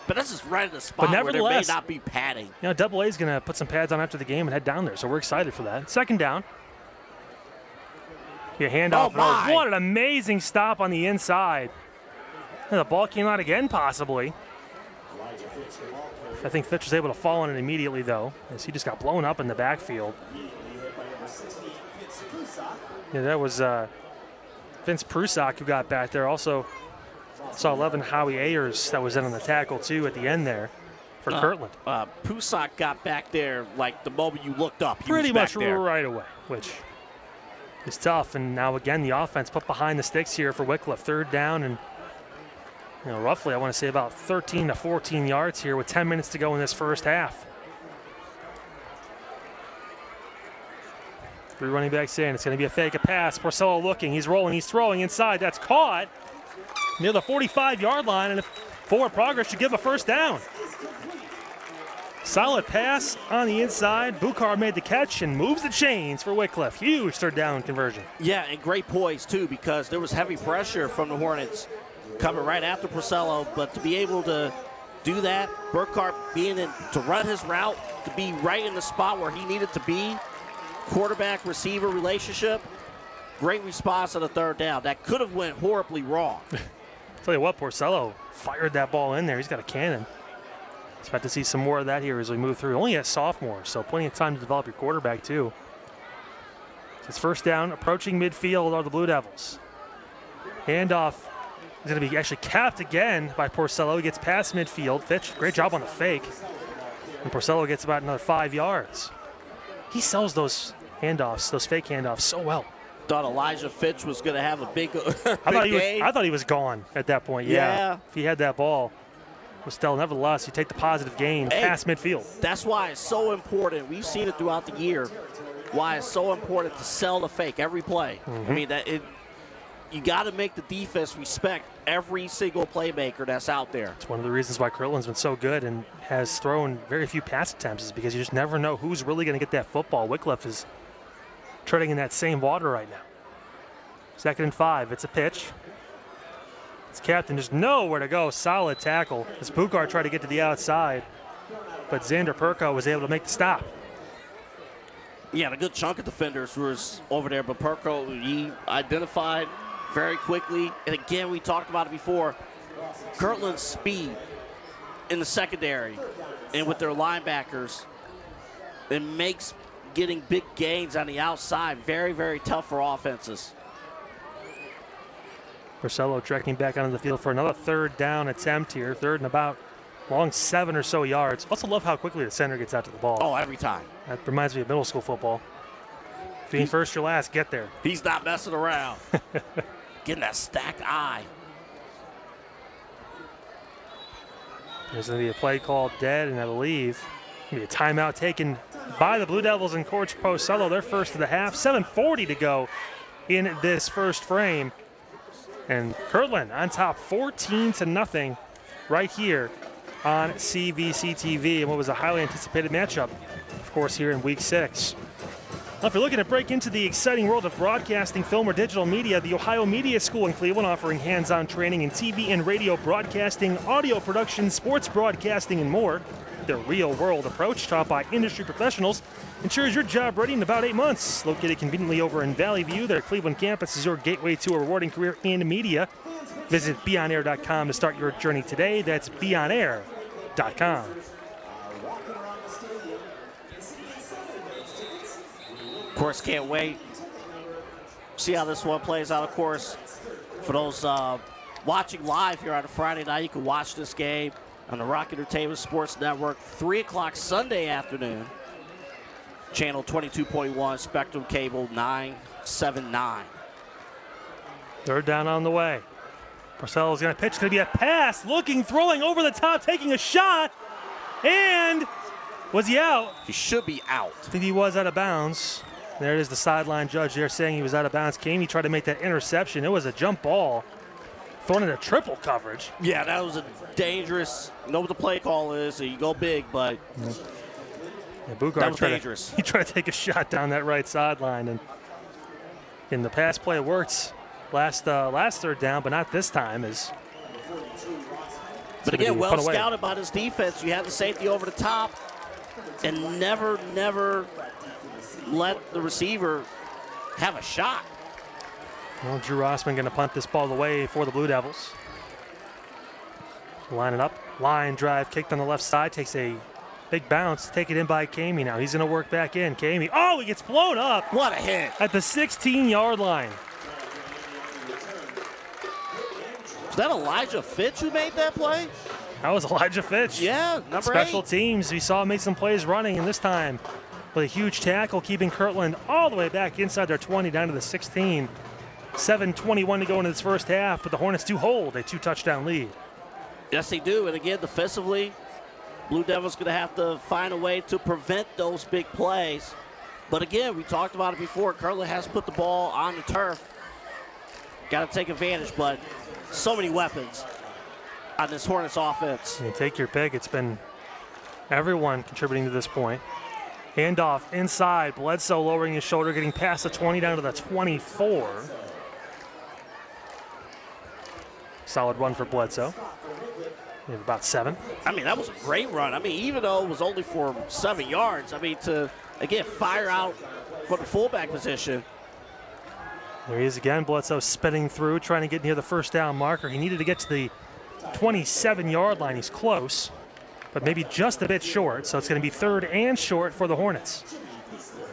But that's just right in the spot where there may not be padding. You know, Double A is going to put some pads on after the game and head down there, so we're excited for that. Second down. Your handoff. Oh, my. What an amazing stop on the inside. And the ball came out again, possibly. I think Fitch was able to fall on it immediately, though, as he just got blown up in the backfield. Yeah, that was Vince Prusak who got back there. Also saw 11 Howie Ayers that was in on the tackle, too, at the end there for Kirtland. Prusak got back there like the moment you looked up. Pretty much right away, which is tough. And now, again, the offense put behind the sticks here for Wickliffe. Third down and, you know, roughly, I want to say about 13 to 14 yards here with 10 minutes to go in this first half. 3 running backs in. It's going to be a fake, a pass. Porcello looking. He's rolling. He's throwing inside. That's caught near the 45-yard line. And if forward progress should give a first down. Solid pass on the inside. Buchar made the catch and moves the chains for Wickliffe. Huge third down conversion. Yeah, and great poise, too, because there was heavy pressure from the Hornets coming right after Porcello. But to be able to do that, Burkhart being in to run his route, to be right in the spot where he needed to be, quarterback-receiver relationship, great response on the third down. That could have went horribly wrong. Tell you what, Porcello fired that ball in there. He's got a cannon. Expect to see some more of that here as we move through. Only a sophomore, so plenty of time to develop your quarterback, too. It's first down, approaching midfield are the Blue Devils. Handoff is going to be actually capped again by Porcello. He gets past midfield. Fitch, great job on the fake. And Porcello gets about another 5 yards. He sells those handoffs, those fake handoffs, so well. Thought Elijah Fitch was going to have a big, game. I thought he was gone at that point, yeah. If he had that ball. But still, nevertheless, you take the positive gain past midfield. That's why it's so important. We've seen it throughout the year. Why it's so important to sell the fake every play. I mean, you got to make the defense respect every single playmaker that's out there. It's one of the reasons why Kirtland's been so good and has thrown very few pass attempts, is because you just never know who's really going to get that football. Wickliffe is treading in that same water right now. 2nd and 5. It's a pitch. It's captain, just nowhere to go. Solid tackle as Buchar tried to get to the outside, but Xander Perko was able to make the stop. Yeah, a good chunk of defenders was over there, but Perko, he identified very quickly. And again, we talked about it before. Kirtland's speed in the secondary and with their linebackers, it makes getting big gains on the outside very, very tough for offenses. Porcello trekking back onto the field for another third down attempt here. 3rd and about long 7 or so yards. Also love how quickly the center gets out to the ball. Oh, every time. That reminds me of middle school football. If you ain't first or last, get there. He's not messing around. Getting that stacked eye. There's going to be a play called dead, and I believe going to be a timeout taken by the Blue Devils and Coach Porcello. Their first of the half. 7:40 to go in this first frame. And Kirtland on top 14-0 right here on CVC TV, and what was a highly anticipated matchup, of course, here in Week 6. Now, if you're looking to break into the exciting world of broadcasting, film, or digital media, the Ohio Media School in Cleveland, offering hands-on training in TV and radio broadcasting, audio production, sports broadcasting, and more. Their real-world approach, taught by industry professionals, ensures your job ready in about 8 months. Located conveniently over in Valley View, their Cleveland campus is your gateway to a rewarding career in media. Visit beonair.com to start your journey today. That's beonair.com. Of course, can't wait. See how this one plays out, of course. For those watching live here on a Friday night, you can watch this game on the Rock Entertainment Sports Network, 3 o'clock Sunday afternoon. Channel 22.1, Spectrum Cable 979. Third down on the way. Porcello's going to pitch. It's going to be a pass. Looking, throwing over the top, taking a shot. And was he out? He should be out. I think he was out of bounds. There it is, the sideline judge there saying he was out of bounds. He tried to make that interception. It was a jump ball thrown into triple coverage. Yeah, that was a dangerous. You know what the play call is. So you go big, but yeah, Bugard that was dangerous. He tried to take a shot down that right sideline, and in the pass play worked last third down, but not this time. But again, well scouted by this defense. You have the safety over the top, and never let the receiver have a shot. Well, Drew Rossman going to punt this ball away for the Blue Devils. Line it up. Line drive kicked on the left side. Takes a big bounce. Take it in by Kamey now. He's going to work back in. Kamey. Oh, he gets blown up. What a hit. At the 16-yard line. Is that Elijah Fitch who made that play? That was Elijah Fitch. Yeah, number Special 8. teams. We saw him make some plays running, and this time with a huge tackle, keeping Kirtland all the way back inside their 20 down to the 16. 7:21 to go into this first half, but the Hornets do hold a 2-touchdown lead. Yes, they do. And again, defensively, Blue Devils going to have to find a way to prevent those big plays. But again, we talked about it before. Kirtland has put the ball on the turf. Got to take advantage, but so many weapons on this Hornets offense. You take your pick. It's been everyone contributing to this point. Handoff inside. Bledsoe lowering his shoulder, getting past the 20 down to the 24. Solid run for Bledsoe. We have about 7. I mean, that was a great run. I mean, even though it was only for 7 yards, I mean, to, again, fire out from the fullback position. There he is again. Bledsoe spinning through, trying to get near the first down marker. He needed to get to the 27-yard line. He's close, but maybe just a bit short. So it's going to be third and short for the Hornets.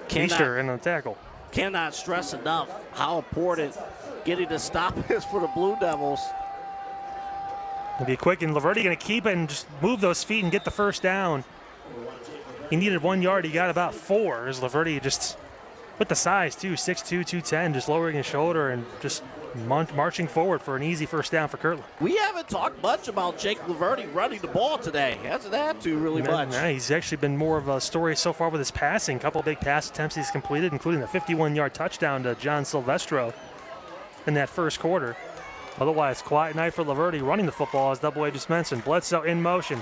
Keister in the tackle. Cannot stress enough how important getting the stop is for the Blue Devils. It'll be quick, and Laverty going to keep it and just move those feet and get the first down. He needed 1 yard. He got about 4. As Laverty just, with the size too, 6'2", 210, just lowering his shoulder and just marching forward for an easy first down for Kirtland. We haven't talked much about Jake Laverty running the ball today. Hasn't had to really much. Nah, he's actually been more of a story so far with his passing. A couple of big pass attempts he's completed, including the 51-yard touchdown to John Silvestro in that first quarter. Otherwise, quiet night for Laverty running the football, as Double A just mentioned. Bledsoe in motion.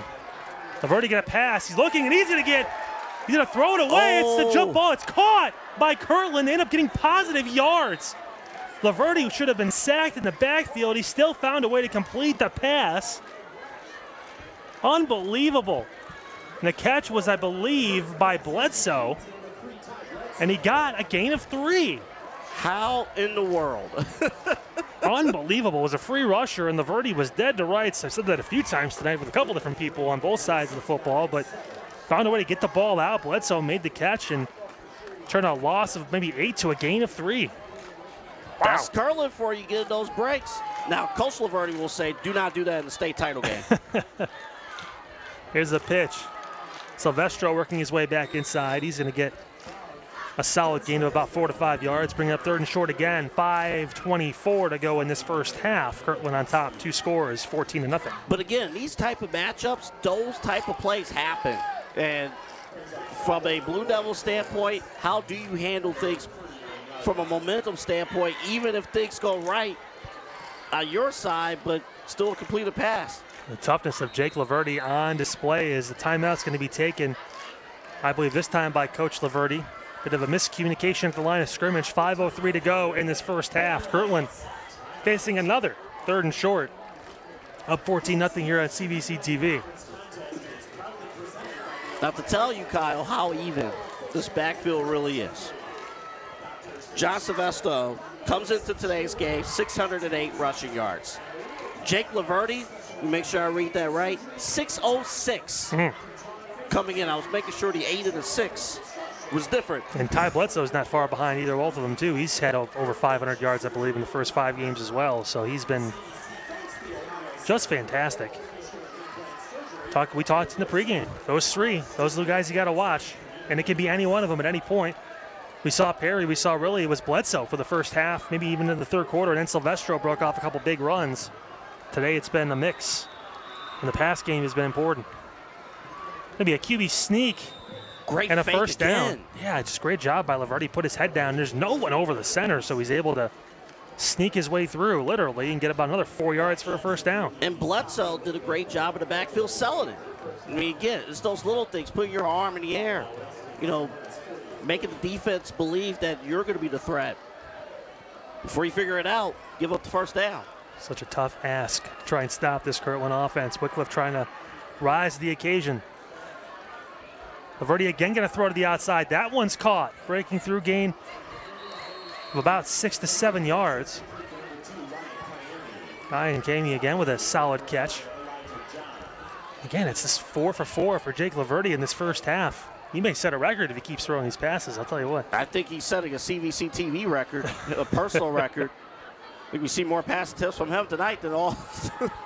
Laverty going to pass. He's looking, and he's going to throw it away. Oh. It's the jump ball. It's caught by Kirtland. They end up getting positive yards. Laverty should have been sacked in the backfield. He still found a way to complete the pass. Unbelievable. And the catch was, I believe, by Bledsoe. And he got a gain of 3. How in the world? Unbelievable. It was a free rusher, and Laverty was dead to rights. I've said that a few times tonight with a couple different people on both sides of the football, but found a way to get the ball out. Bledsoe made the catch and turned a loss of maybe 8 to a gain of 3. Wow. That's Kirtland for you getting those breaks. Now, Coach Laverty will say, do not do that in the state title game. Here's the pitch. Silvestro working his way back inside. He's going to get a solid gain of about 4 to 5 yards, bringing up third and short again. 5:24 to go in this first half. Kirtland on top, 2 scores, 14-0. But again, these type of matchups, those type of plays happen. And from a Blue Devil standpoint, how do you handle things from a momentum standpoint, even if things go right on your side, but still complete a pass? The toughness of Jake Laverty on display as the timeout's going to be taken, I believe this time by Coach Laverty. Bit of a miscommunication at the line of scrimmage. 5:03 to go in this first half. Kirtland facing another third and short. Up 14-0 here on CBC TV. Now, to tell you, Kyle, how even this backfield really is. John Silvestro comes into today's game, 608 rushing yards. Jake Laverty, make sure I read that right, 606 coming in. I was making sure the 8 and the 6 was different. And Ty Bledsoe's not far behind either, both of them, too. He's had over 500 yards, I believe, in the first 5 games as well. So he's been just fantastic. We talked in the pregame. Those three, those are the guys you got to watch. And it could be any one of them at any point. We saw Perry. We saw really it was Bledsoe for the first half, maybe even in the third quarter. And then Silvestro broke off a couple big runs. Today it's been a mix. And the pass game has been important. Maybe a QB sneak. Great and a fake first again. down. Yeah, just great job by Laverty. Put his head down. There's no one over the center, so he's able to sneak his way through, literally, and get about another 4 yards for a first down. And Bledsoe did a great job in the backfield selling it. I mean, again, it's those little things. Put your arm in the air. You know, making the defense believe that you're going to be the threat. Before you figure it out, give up the first down. Such a tough ask to try and stop this Kirtland offense. Wickliffe trying to rise to the occasion. Laverty again going to throw to the outside. That one's caught. Breaking through gain of about 6 to 7 yards. Ryan Kamey again with a solid catch. Again, it's just 4 for 4 for Jake Laverty in this first half. He may set a record if he keeps throwing these passes, I'll tell you what. I think he's setting a CVC TV record, a personal record. I think we see more pass attempts from him tonight than all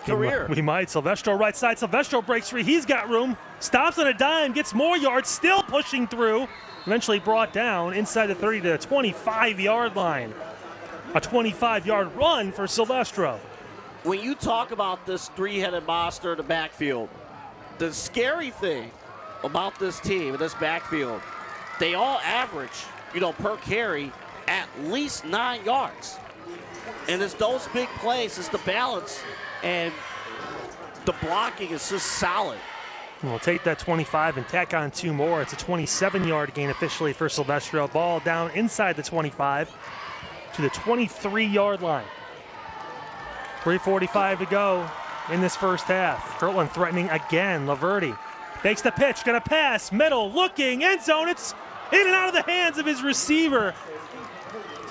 career. We might. Silvestro right side. Silvestro breaks free. He's got room. Stops on a dime. Gets more yards. Still pushing through. Eventually brought down inside the 30 to the 25-yard line. A 25-yard run for Silvestro. When you talk about this three-headed monster in the backfield, the scary thing about this team, this backfield, they all average, per carry at least 9 yards. And it's those big plays, it's the balance, and the blocking is just solid. We'll take that 25 and tack on 2 more. It's a 27-yard gain officially for Silvestro. Ball down inside the 25 to the 23-yard line. 3:45 to go in this first half. Kirtland threatening again. Laverty takes the pitch, gonna pass, middle, looking, end zone. It's in and out of the hands of his receiver.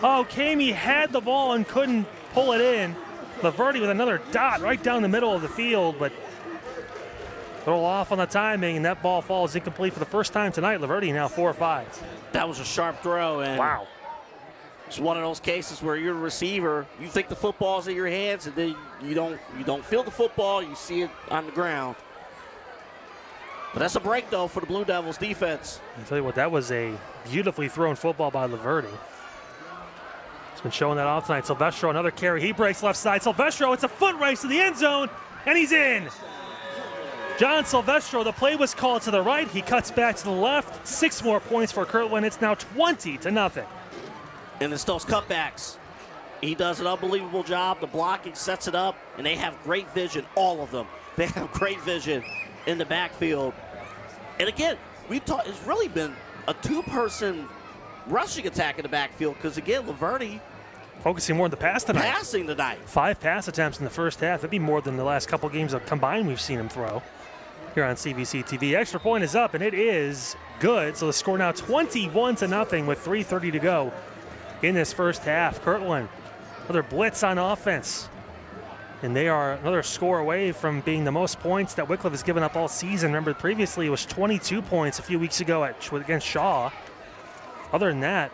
Oh, Kamey had the ball and couldn't pull it in. Laverty with another dot right down the middle of the field, but throw off on the timing, and that ball falls incomplete for the first time tonight. Laverty now 4 or 5. That was a sharp throw, and wow. It's one of those cases where you're a receiver, you think the football's in your hands, and then you don't feel the football, you see it on the ground. But that's a break, though, for the Blue Devils defense. I'll tell you what, that was a beautifully thrown football by Laverty. He's been showing that off tonight. Silvestro, another carry. He breaks left side. Silvestro, it's a foot race to the end zone, and he's in. John Silvestro, the play was called to the right. He cuts back to the left. 6 more points for Kirtland. It's now 20-0. And it's those cutbacks. He does an unbelievable job. The blocking sets it up, and they have great vision, all of them. They have great vision in the backfield. And again, it's really been a 2-person rushing attack in the backfield because, again, Laverty focusing more on the pass tonight. Passing tonight. 5 pass attempts in the first half. That'd be more than the last couple games of combined we've seen him throw here on CVC TV. Extra point is up, and it is good. So the score now 21-0 with 3:30 to go in this first half. Kirtland, another blitz on offense. And they are another score away from being the most points that Wickliffe has given up all season. Remember, previously it was 22 points a few weeks ago against Shaw. Other than that,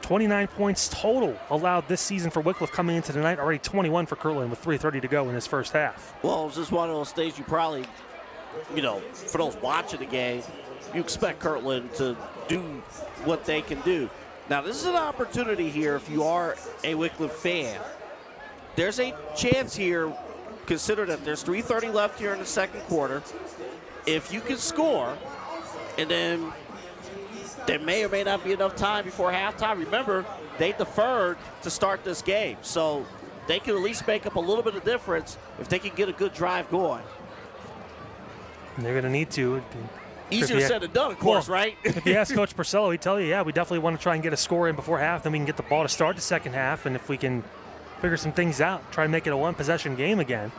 29 points total allowed this season for Wickliffe coming into tonight. Already 21 for Kirtland with 3:30 to go in this first half. Well, it's just one of those things you probably, for those watching the game, you expect Kirtland to do what they can do. Now, this is an opportunity here if you are a Wickliffe fan. There's a chance here, consider that there's 3:30 left here in the second quarter. If you can score, and then there may or may not be enough time before halftime. Remember, they deferred to start this game, so they can at least make up a little bit of difference if they can get a good drive going. And they're going to need to. Easier said than done, of course, right? If you ask Coach Purcello, he'd tell you, yeah, we definitely want to try and get a score in before half, then we can get the ball to start the second half, and if we can figure some things out, try and make it a one-possession game again.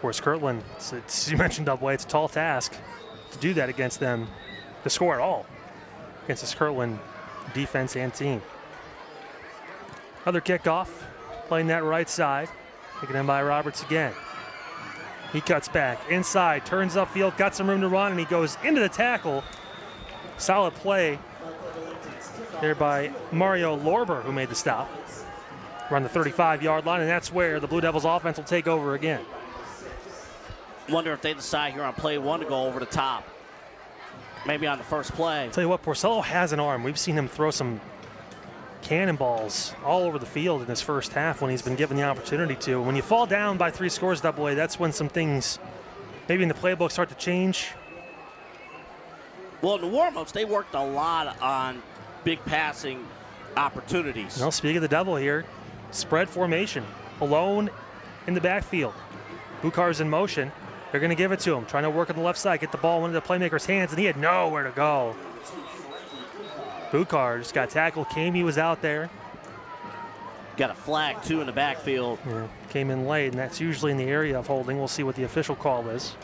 course, Kirtland, you mentioned Double-A, it's a tall task to do that against them, to score at all against this Kirtland defense and team. Another kickoff, playing that right side, taken in by Roberts again. He cuts back, inside, turns upfield, got some room to run, and he goes into the tackle. Solid play there by Mario Lorber, who made the stop. Around the 35-yard line, and that's where the Blue Devils offense will take over again. Wonder if they decide here on play one to go over the top. Maybe on the first play. Tell you what, Porcello has an arm. We've seen him throw some cannonballs all over the field in this first half when he's been given the opportunity to. When you fall down by 3 scores, Double-A, that's when some things maybe in the playbook start to change. Well, in the warm-ups, they worked a lot on big passing opportunities. Well, speaking of the Devil here, spread formation, alone in the backfield. Bukar's in motion. They're going to give it to him, trying to work on the left side, get the ball into the playmaker's hands, and he had nowhere to go. Bukar just got tackled. Kamey was out there. Got a flag, too, in the backfield. Yeah, came in late, and that's usually in the area of holding. We'll see what the official call is.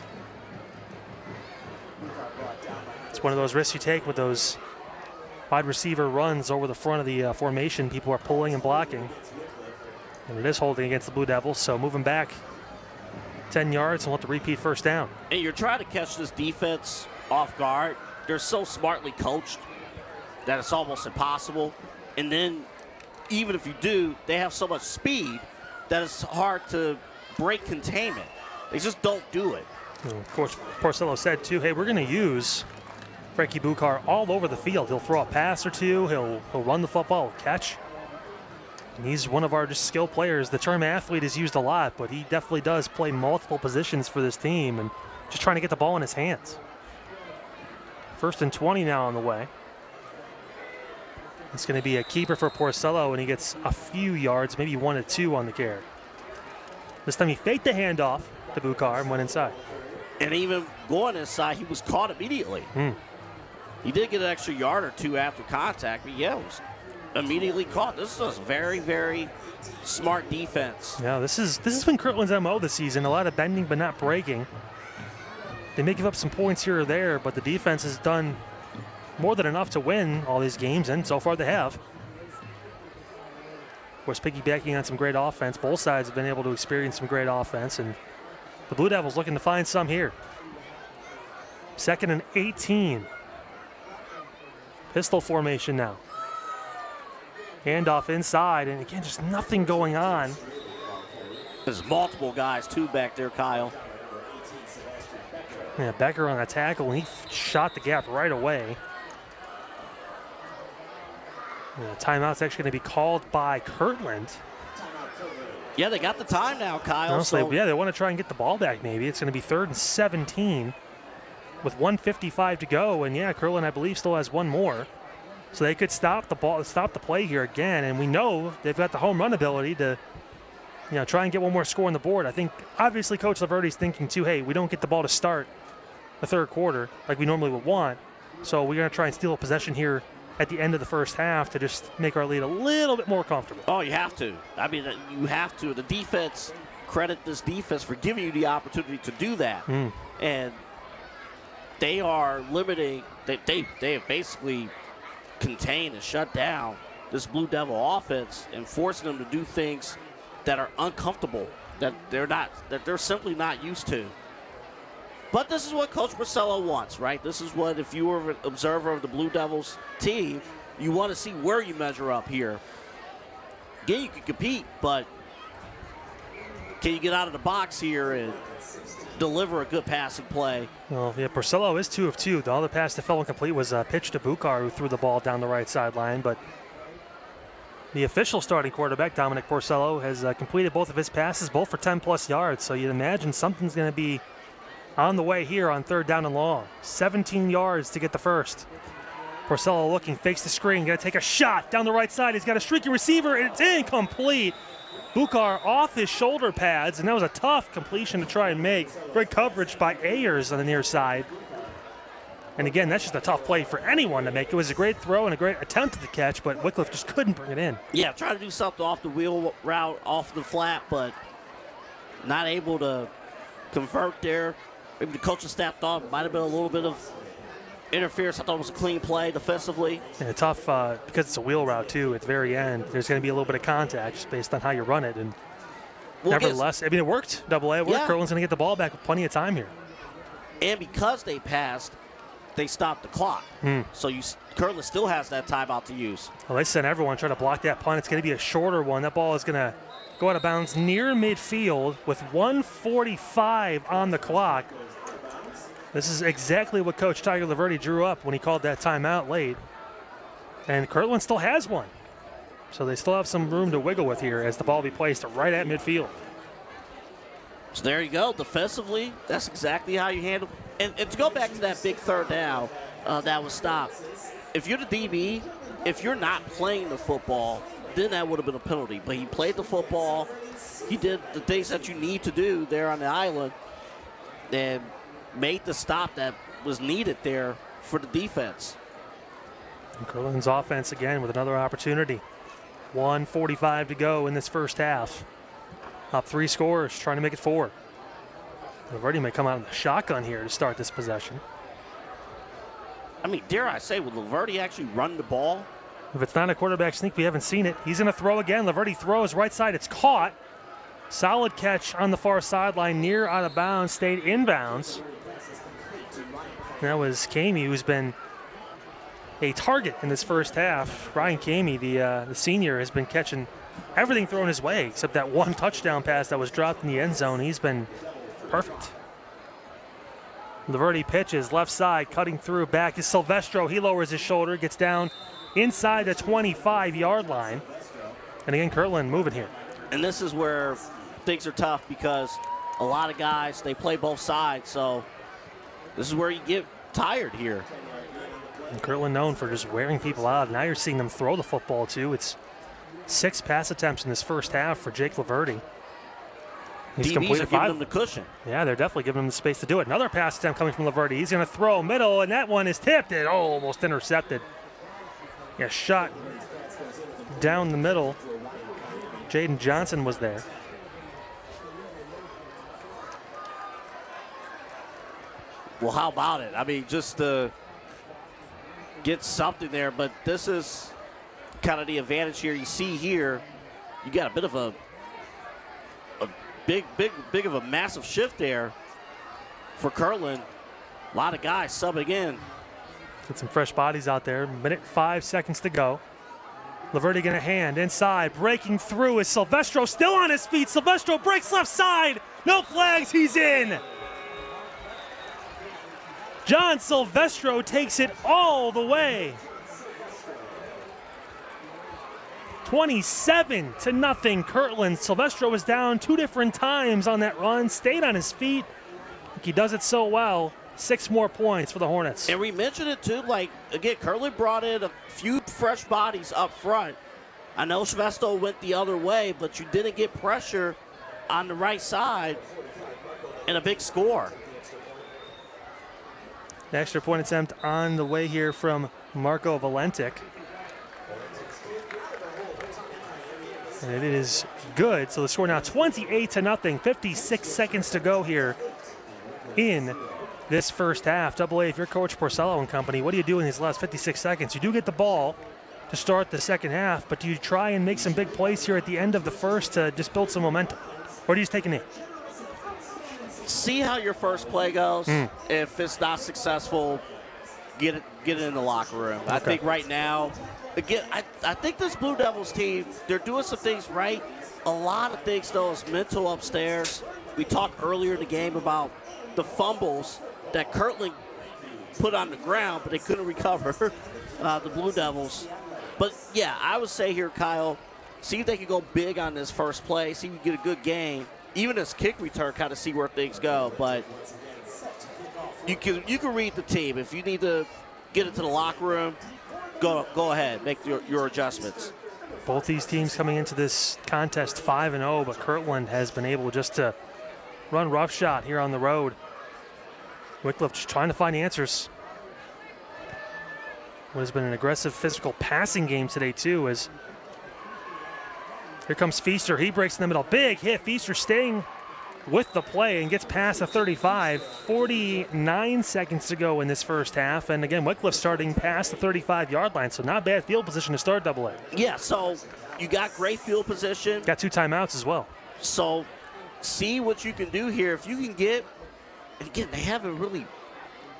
It's one of those risks you take with those wide receiver runs over the front of the formation. People are pulling and blocking. And it is holding against the Blue Devils, so moving back 10 yards and we'll have to repeat first down. And you're trying to catch this defense off guard. They're so smartly coached that it's almost impossible. And then even if you do, they have so much speed that it's hard to break containment. They just don't do it. Coach Porcello said, too, hey, we're going to use Frankie Bukar all over the field. He'll throw a pass or two. He'll run the football, catch. And he's one of our just skilled players. The term athlete is used a lot, but he definitely does play multiple positions for this team and just trying to get the ball in his hands. 1st and 20 now on the way. It's going to be a keeper for Porcello, and he gets a few yards, maybe 1 or 2 on the carry. This time he faked the handoff to Bukar and went inside. And even going inside, he was caught immediately. He did get an extra yard or 2 after contact, but yeah, was immediately caught. This is a very, very smart defense. Yeah, this has been Kirtland's MO this season. A lot of bending but not breaking. They may give up some points here or there, but the defense has done more than enough to win all these games, and so far they have. Of course, piggybacking on some great offense. Both sides have been able to experience some great offense, and the Blue Devils looking to find some here. 2nd and 18. Pistol formation now. Handoff inside, and again, just nothing going on. There's multiple guys, too, back there, Kyle. Yeah, Becker on a tackle, and he shot the gap right away. Yeah, timeout's actually going to be called by Kirtland. Yeah, they got the time now, Kyle. Yeah, they want to try and get the ball back maybe. It's going to be 3rd and 17 with 1:55 to go, and yeah, Kirtland, I believe, still has one more. So they could stop the play here again, and we know they've got the home run ability to, try and get one more score on the board. I think, obviously, Coach Laverty's thinking, too, hey, we don't get the ball to start the 3rd quarter like we normally would want, so we're going to try and steal a possession here at the end of the first half to just make our lead a little bit more comfortable. Oh, you have to. I mean, you have to. The defense, credit this defense for giving you the opportunity to do that. And they are limiting, they have basically contained and shut down this Blue Devil offense and forcing them to do things that are uncomfortable, that they're simply not used to. But this is what Coach Porcello wants, right? This is what, if you were an observer of the Blue Devils team, you want to see where you measure up here. Again, you can compete, but can you get out of the box here and deliver a good passing play? Well, yeah, Porcello is 2 of 2. The other pass that fell incomplete was a pitch to Bukar, who threw the ball down the right sideline. But the official starting quarterback, Dominic Porcello, has completed both of his passes, both for 10-plus yards. So you'd imagine something's going to be on the way here on 3rd down and long. 17 yards to get the first. Porcello looking, fakes the screen, going to take a shot down the right side. He's got a streaky receiver, and it's incomplete. Bukar off his shoulder pads, and that was a tough completion to try and make. Great coverage by Ayers on the near side. And again, that's just a tough play for anyone to make. It was a great throw and a great attempt at the catch, but Wickliffe just couldn't bring it in. Yeah, trying to do something off the wheel route, off the flat, but not able to convert there. Maybe the coaching staff thought it might have been a little bit of interference. I thought it was a clean play defensively. Yeah, tough because it's a wheel route, too. At the very end, there's going to be a little bit of contact just based on how you run it. And nevertheless, I mean, it worked. Double A, it worked. Yeah. Kirtland's going to get the ball back with plenty of time here. And because they passed, they stopped the clock. So Kirtland still has that timeout to use. Well, they sent everyone trying to block that punt. It's going to be a shorter one. That ball is going to go out of bounds near midfield with 1:45 on the clock. This is exactly what Coach Tiger Laverty drew up when he called that timeout late. And Kirtland still has one. So they still have some room to wiggle with here as the ball will be placed right at midfield. So there you go. Defensively, that's exactly how you handle. And to go back to that big third down that was stopped, if you're the DB, if you're not playing the football, then that would have been a penalty. But he played the football. He did the things that you need to do there on the island and made the stop that was needed there for the defense. And Kirtland's offense again with another opportunity. 1:45 to go in this first half. Up 3 scores, trying to make it 4. Laverty may come out in the shotgun here to start this possession. I mean, dare I say, will Laverty actually run the ball? If it's not a quarterback sneak, we haven't seen it. He's going to throw again. Laverty throws right side. It's caught. Solid catch on the far sideline, near out of bounds, stayed inbounds. That was Kamey, who's been a target in this first half. Ryan Kamey, the senior, has been catching everything thrown his way except that one touchdown pass that was dropped in the end zone. He's been perfect. Laverty pitches left side, cutting through back is Silvestro. He lowers his shoulder, gets down inside the 25-yard line. And again, Kirtland moving here. And this is where things are tough because a lot of guys, they play both sides. So this is where you get tired here. And Kirtland known for just wearing people out. Now you're seeing them throw the football too. It's 6 pass attempts in this first half for Jake Laverty. He's DBs completed are 5. giving them the cushion. Yeah, they're definitely giving him the space to do it. Another pass attempt coming from Laverty. He's going to throw middle, and that one is tipped. And almost intercepted. Yeah, shot down the middle. Jaden Johnson was there. Well, how about it? I mean, just to get something there, but this is kind of the advantage here. You see here, you got a bit of a big of a massive shift there for Kirtland. A lot of guys subbing in. Get some fresh bodies out there. 1:05 to go. Laverty going to hand inside, breaking through is Silvestro, still on his feet. Silvestro breaks left side. No flags, he's in. John Silvestro takes it all the way. 27-0 Kirtland. Silvestro was down 2 different times on that run, stayed on his feet. He does it so well. 6 more points for the Hornets. And we mentioned it too, like, again, Kirtland brought in a few fresh bodies up front. I know Silvestro went the other way, but you didn't get pressure on the right side and a big score. The extra point attempt on the way here from Marco Valentic. And it is good. So the score now 28-0. 56 seconds to go here in this first half. Double A, if you're Coach Porcello and company, what do you do in these last 56 seconds? You do get the ball to start the second half, but do you try and make some big plays here at the end of the first to just build some momentum? Or do you just take a knee? See how your first play goes. If it's not successful, get it in the locker room. Okay. I think right now, again, I think this Blue Devils team, they're doing some things right. A lot of things, though, is mental upstairs. We talked earlier in the game about the fumbles that Kirtland put on the ground, but they couldn't recover, the Blue Devils. But, yeah, I would say here, Kyle, see if they can go big on this first play, see if you can get a good game. Even this kick return, kind of see where things go. But you can read the team. If you need to get into the locker room, go ahead, make your adjustments. Both these teams coming into this contest 5-0, but Kirtland has been able just to run roughshod here on the road. Wickliffe just trying to find answers. What has been an aggressive physical passing game today too, as here comes Feaster. He breaks in the middle. Big hit. Feaster staying with the play and gets past the 35. 49 seconds to go in this first half. And again, Wickliffe starting past the 35-yard line, so not bad field position to start AA. Yeah, so you got great field position. Got 2 timeouts as well. So see what you can do here. If you can get, and again,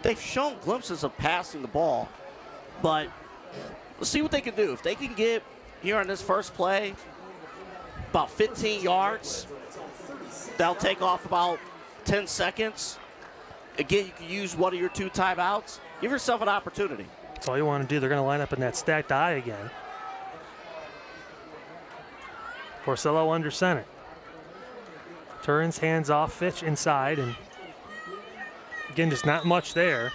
they've shown glimpses of passing the ball, but let's see what they can do. If they can get here on this first play about 15 yards, that'll take off about 10 seconds. Again, you can use one of your 2 timeouts. Give yourself an opportunity. That's all you want to do. They're going to line up in that stacked I again. Porcello under center. Turns, hands off, Fitch inside, and again, just not much there.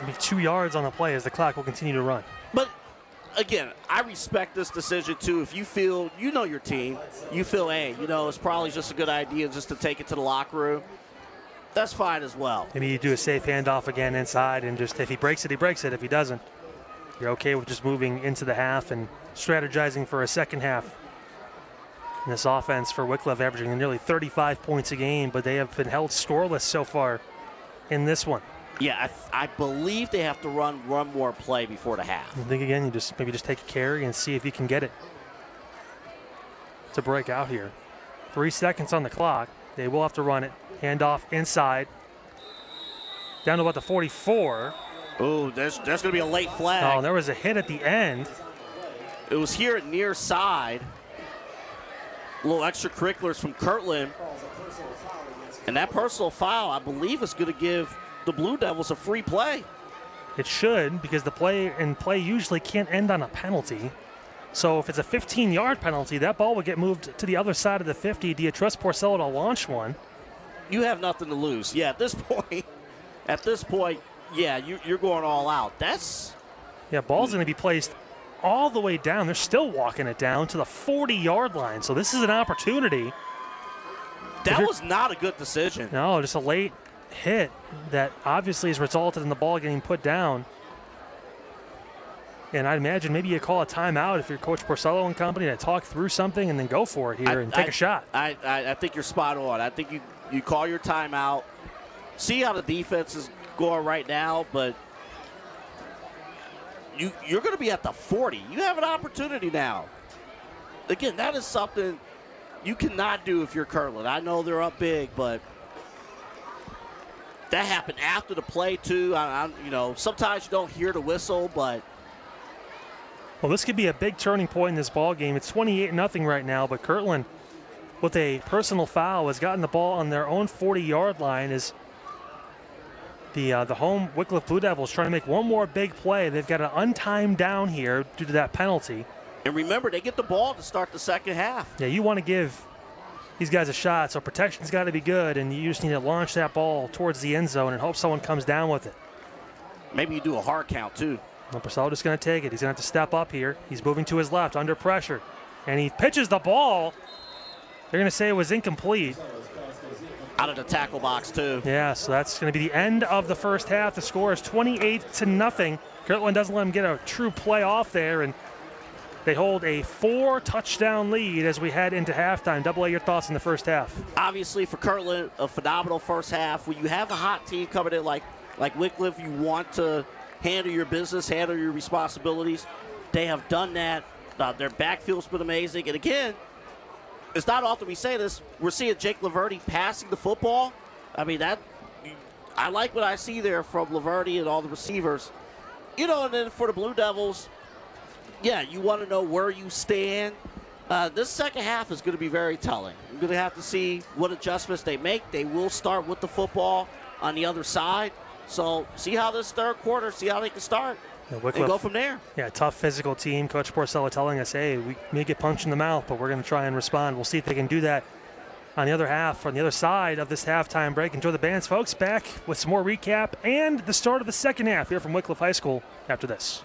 Maybe 2 yards on the play as the clock will continue to run. But again, I respect this decision too. If you feel, you know your team, you feel, hey, it's probably just a good idea just to take it to the locker room, that's fine as well. Maybe you do a safe handoff again inside, and just if he breaks it, he breaks it. If he doesn't, you're okay with just moving into the half and strategizing for a second half. And this offense for Wickliffe averaging nearly 35 points a game, but they have been held scoreless so far in this one. Yeah, I believe they have to run one more play before the half. I think, again, you maybe just take a carry and see if you can get it to break out here. 3 seconds on the clock. They will have to run it. Handoff inside. Down to about the 44. Oh, there's going to be a late flag. Oh, there was a hit at the end. It was here at near side. A little extracurriculars from Kirtland. And that personal foul, I believe, is going to give the Blue Devils a free play. It should, because the play usually can't end on a penalty. So if it's a 15-yard penalty, that ball would get moved to the other side of the 50. Do you trust Porcello to launch one? You have nothing to lose. Yeah, at this point, yeah, you're going all out. Ball's going to be placed all the way down. They're still walking it down to the 40-yard line. So this is an opportunity. That was not a good decision. No, just a late hit that obviously has resulted in the ball getting put down. And I'd imagine maybe you call a timeout if you're Coach Porcello and company to talk through something and then go for it here and take a shot. I think you're spot on. I think you call your timeout, see how the defense is going right now, but you're going to be at the 40. You have an opportunity now. Again, that is something you cannot do if you're Kirtland. I know they're up big, but that happened after the play too. Sometimes you don't hear the whistle, but well, this could be a big turning point in this ball game. It's 28-0 right now, but Kirtland, with a personal foul, has gotten the ball on their own 40-yard line. As the home Wickliffe Blue Devils trying to make one more big play. They've got an untimed down here due to that penalty. And remember, they get the ball to start the second half. Yeah, you want to give these guys a shot, so protection's got to be good, and you just need to launch that ball towards the end zone and hope someone comes down with it. Maybe you do a hard count, too. Well, Porcello just going to take it. He's going to have to step up here. He's moving to his left, under pressure, and he pitches the ball. They're going to say it was incomplete. Out of the tackle box, too. Yeah, so that's going to be the end of the first half. The score is 28-0. Kirtland doesn't let him get a true play off there, and they hold a 4-touchdown lead as we head into halftime. Double A, your thoughts in the first half? Obviously, for Kirtland, a phenomenal first half. When you have a hot team coming in like Wickliffe, you want to handle your business, handle your responsibilities. They have done that. Their backfield's been amazing. And again, it's not often we say this. We're seeing Jake Laverty passing the football. I mean, I like what I see there from Laverty and all the receivers. And then for the Blue Devils, yeah, you want to know where you stand. This second half is going to be very telling. You're going to have to see what adjustments they make. They will start with the football on the other side. So see how this third quarter, see how they can start and go from there. Yeah, tough physical team. Coach Porcello telling us, hey, we may get punched in the mouth, but we're going to try and respond. We'll see if they can do that on the other half, on the other side of this halftime break. Enjoy the bands, folks. Back with some more recap and the start of the second half here from Wickliffe High School after this.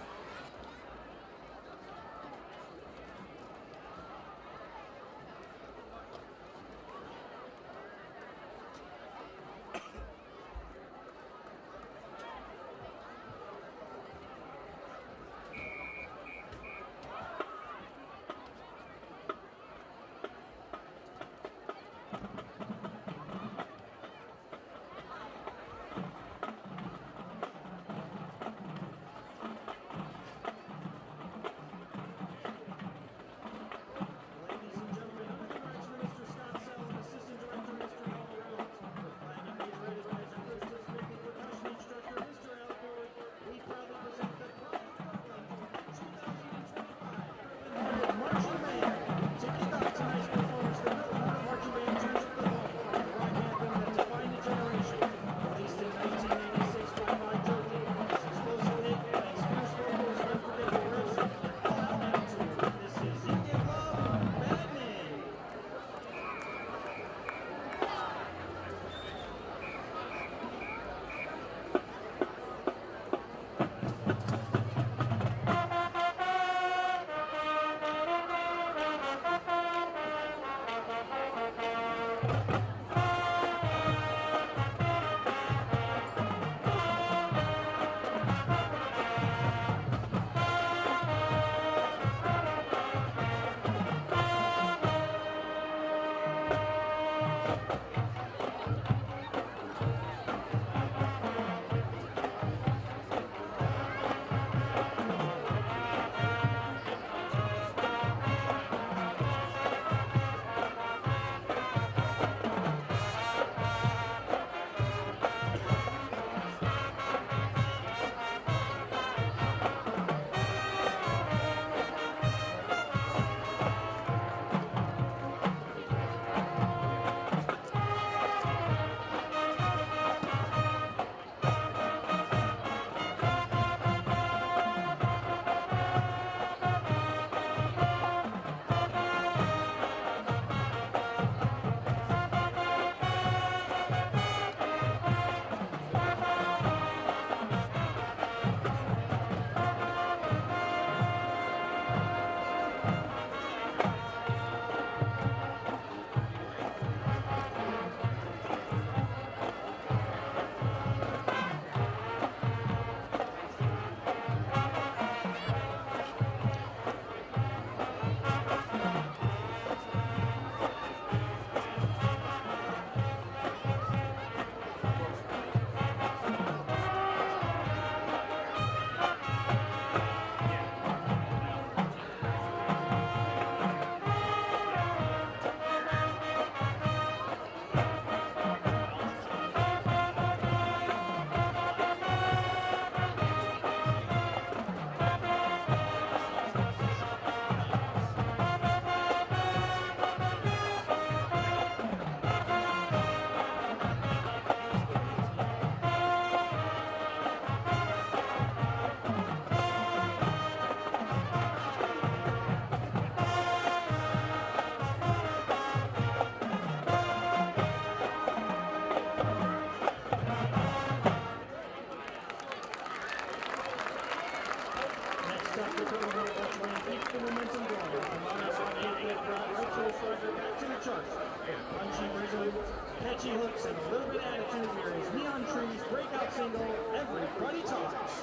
Catchy hooks and a little bit of attitude here is Neon Trees breakout single, Everybody Talks.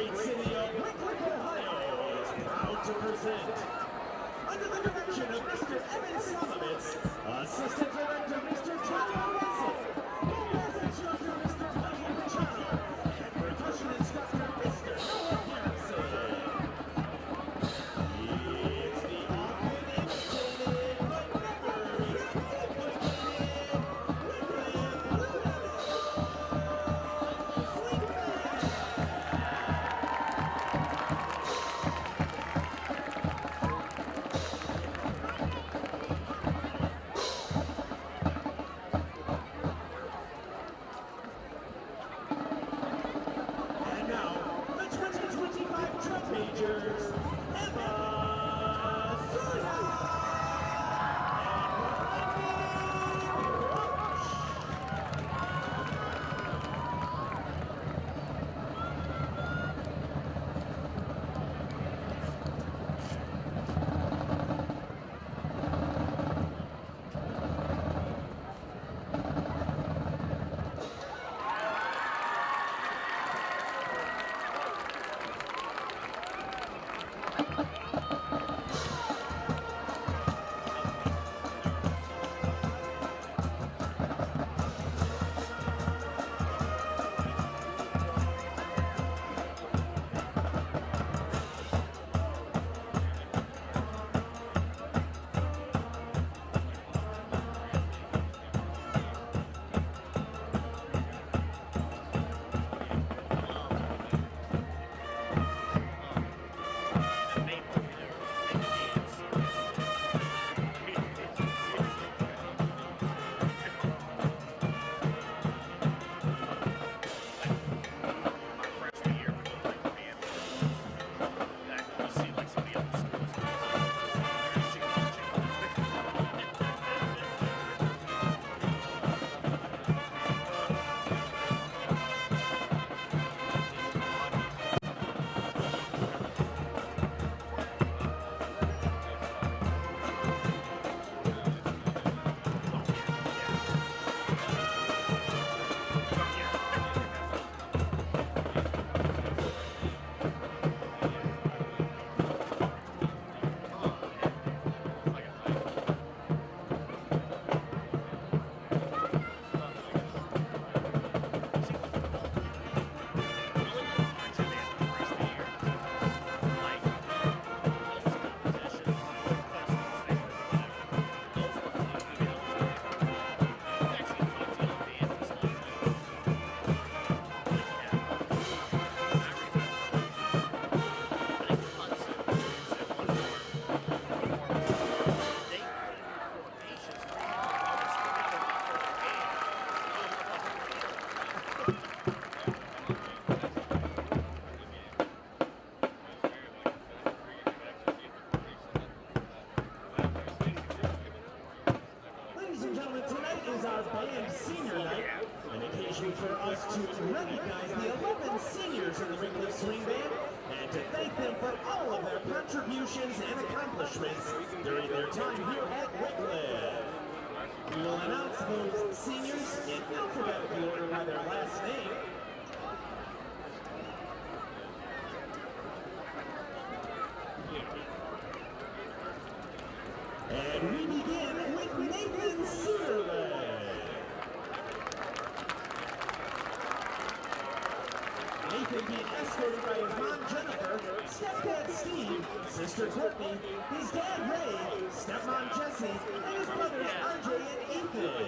great city of Wickliffe, Ohio is proud to present, under the direction of Mr. Evan Solomitz, Assistant Director Mr. Tyler Russell, Bass Instructor Mr. Michael Machado, and Percussion Instructor Mr. Noah Garrison. It's the often imitated but never duplicated Wickliffe Swing Band. And now, the 2025 Truck Majors, Emma Suya and Randy Roach. Ladies and gentlemen, tonight is our band senior night, an occasion for us to recognize the 11 seniors in the Wickliffe Swing Band and to thank them for all of their contributions and accomplishments during their time here at Wickliffe. We will announce those seniors in alphabetical order by their last name. And we begin with Nathan Searle. Nathan being escorted by his mom Jennifer, stepdad Steve, sister Courtney, his dad Ray, stepmom Jessie, and his brothers RJ and Ethan.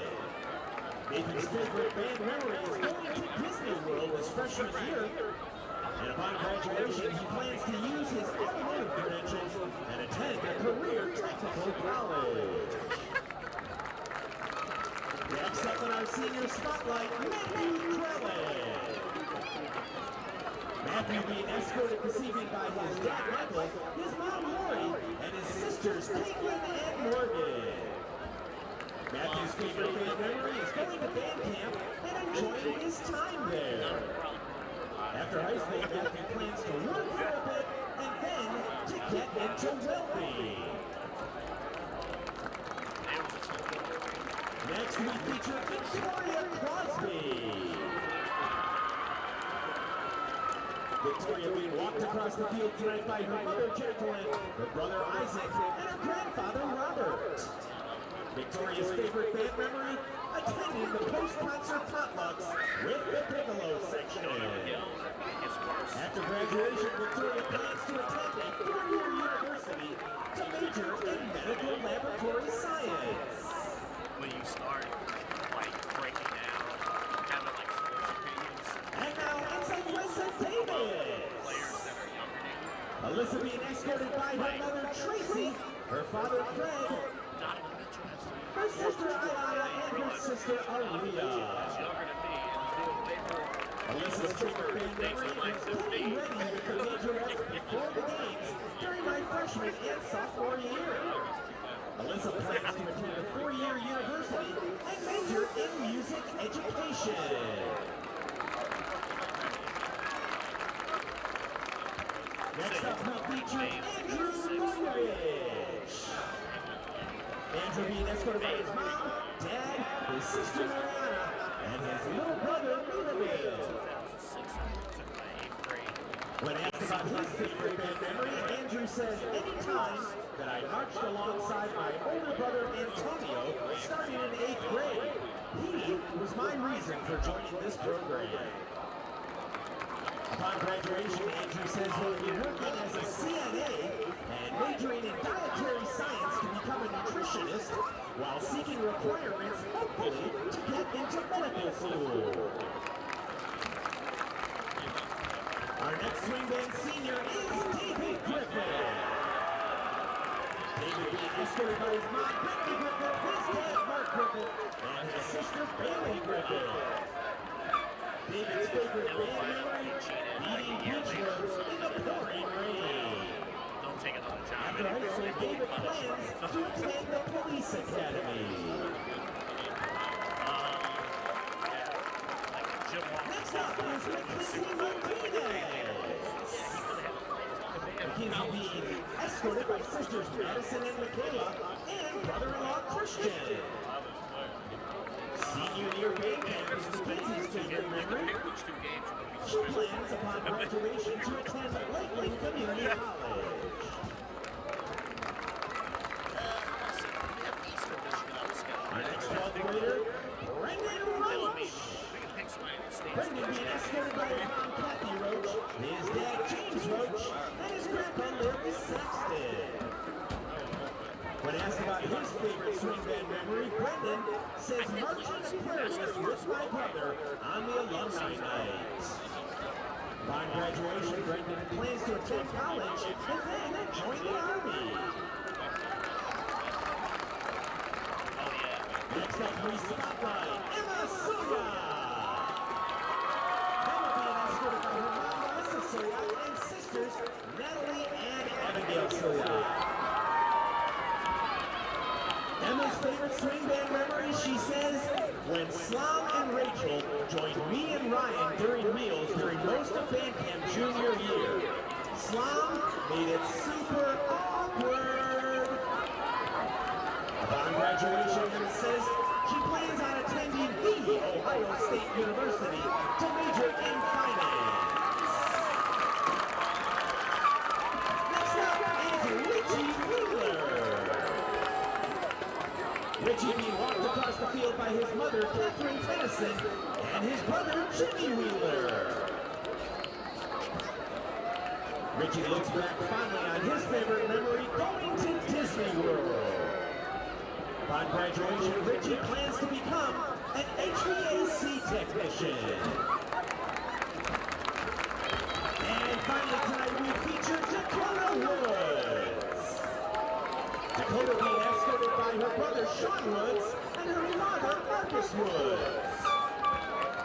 Nathan's favorite band memory is going to Disney World his freshman year. And upon graduation, he plans to use his automotive credentials and attend a career technical college. Next up in our senior spotlight, Matthew Kirtland. Matthew being escorted this evening by his dad Michael, his mom Lori, and his sisters Caitlin and Morgan. Matthew's favorite band memory is going to band camp and enjoying his time there. After high school, Matthew plans to work for a bit and then to get into welding. Next, we feature Victoria Crosby. Victoria being walked across the field tonight by her mother, Kirtland, her brother, Isaac, and her grandfather, Robert. Victoria's favorite band memory, attending the post-concert potlucks with the Piccolo section. After graduation, Victoria plans to attend a four-year university to major in medical laboratory science. When you start, like, breaking down, kind of like sports opinions. And now it's Alyssa Davis. Players that are younger than you. Alyssa being escorted by her mother, Tracy, her father, Fred, Not even interested. her sister, Ayana, and her sister, Aria. Younger than me and is doing way more. Alyssa's favorite band memory is getting ready with the majorettes before the games during my freshman and sophomore year. Alyssa plans to attend a four-year university and major in music education. Next up, we feature Andrew Boyovich. Andrew being escorted by his mom, dad, his sister Mariana, and his little brother Milovich. When asked about his favorite band memory, Andrew says, anytime that I marched alongside my older brother Antonio, starting in 8th grade, he was my reason for joining this program. Upon graduation, Andrew says he'll be working as a CNA and majoring in dietary science to become a nutritionist while seeking requirements, hopefully, to get into medical school. Our next swing band senior is David Griffin. David being escorted by his mom, Brittany Griffin, his dad, Mark Griffin, and his sister, Bailey Griffin. David's favorite band memory, eating peach rose in the pouring rain. Don't take another job. After high school, David plans to attend the police academy. Next up is Mackenzie Martinez. Mackenzie being escorted by sisters Madison and Michaela and brother-in-law Christian. Senior year band camp is Mackenzie's favorite memory. She plans upon graduation to attend Lakeland Community College. Our next 12th grader, Brendan Roach. Brendan being escorted by his mom, Kathy Roach, his dad, James Roach, and his grandpa, Larry Saxton. When asked about his favorite swing band memory, Brendan says marching Aquarius with my brother on the alumni night. Upon graduation, Brendan plans to attend college and then join the Army. Next up, we spotlight Emma Soya. Emma being escorted by her mom, Melissa Soya, and sisters Natalie and Abigail Soya. Emma's favorite swing band memory, she says, when Slom and Rachel joined me and Ryan during meals during most of band camp junior year. Slom made it super awkward. Upon graduation, Emma says she plans on attending the Ohio State University to major in finance. Next up is Richie Wheeler. Richie being walked across the field by his mother, Catherine Tennyson, and his brother, Jimmy Wheeler. Richie looks back fondly on his favorite memory, going to Disney World. Upon graduation, Richie plans to become an HVAC technician. And finally tonight we feature Dakota Woods. Dakota being escorted by her brother Sean Woods and her father Marcus Woods.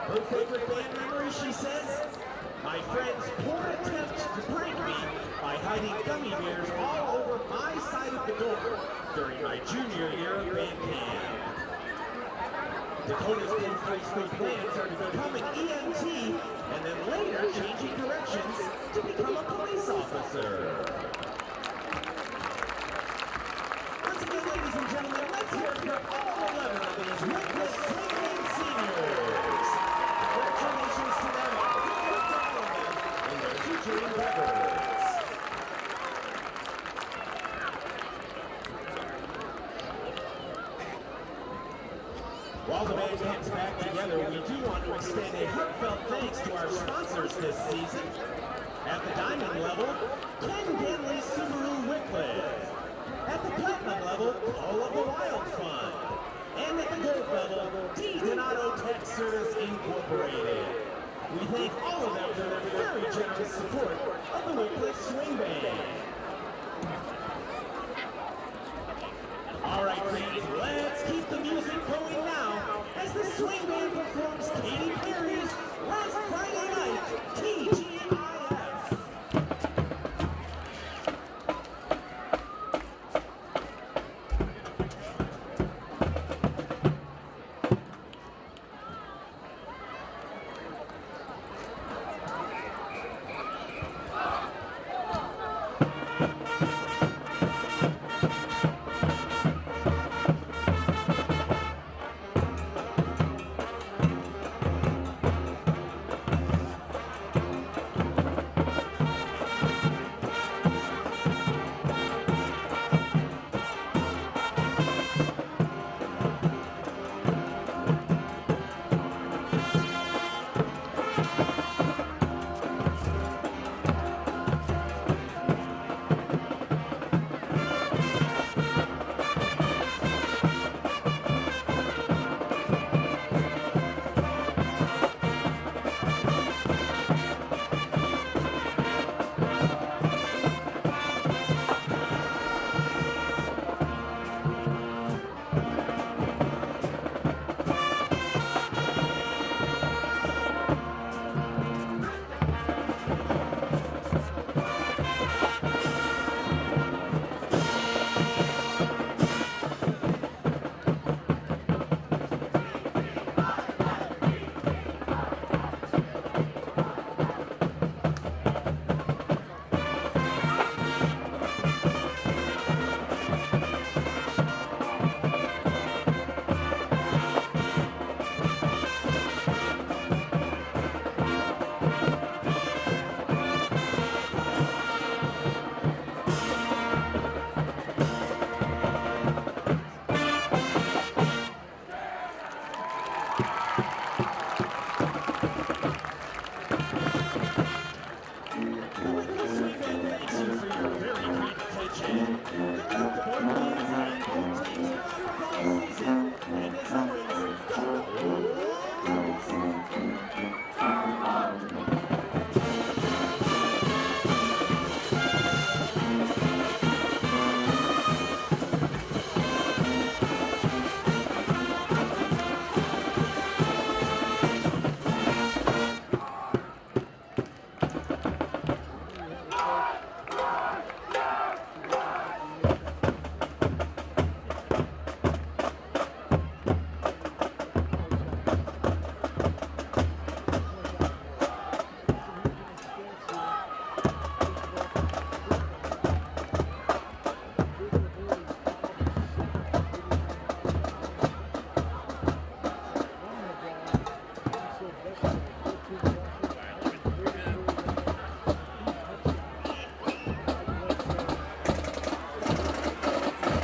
Her favorite band memory, she says, my friend's poor attempt to prank me by hiding gummy bears all over my side of the door during my junior year of band camp. Dakota's high school plans are to become an EMT and then later changing directions to become a police officer. Once again, ladies and gentlemen, let's hear it for all 11 of these Wickliffe Swing Band seniors. Congratulations to them. Good work to all of them in their featuring beggars. While the band gets back together, we do want to extend a heartfelt thanks to our sponsors this season. At the diamond level, Ken Ganley Subaru Wickliffe. At the platinum level, Call of the Wild Fund. And at the gold level, D. Donato Tech Service Incorporated. We thank all of them for their very generous support of the Wickliffe Swing Band. All right, friends, let's keep the music going now as the Swing Band performs Katy Perry's Last Friday Night, TGIF.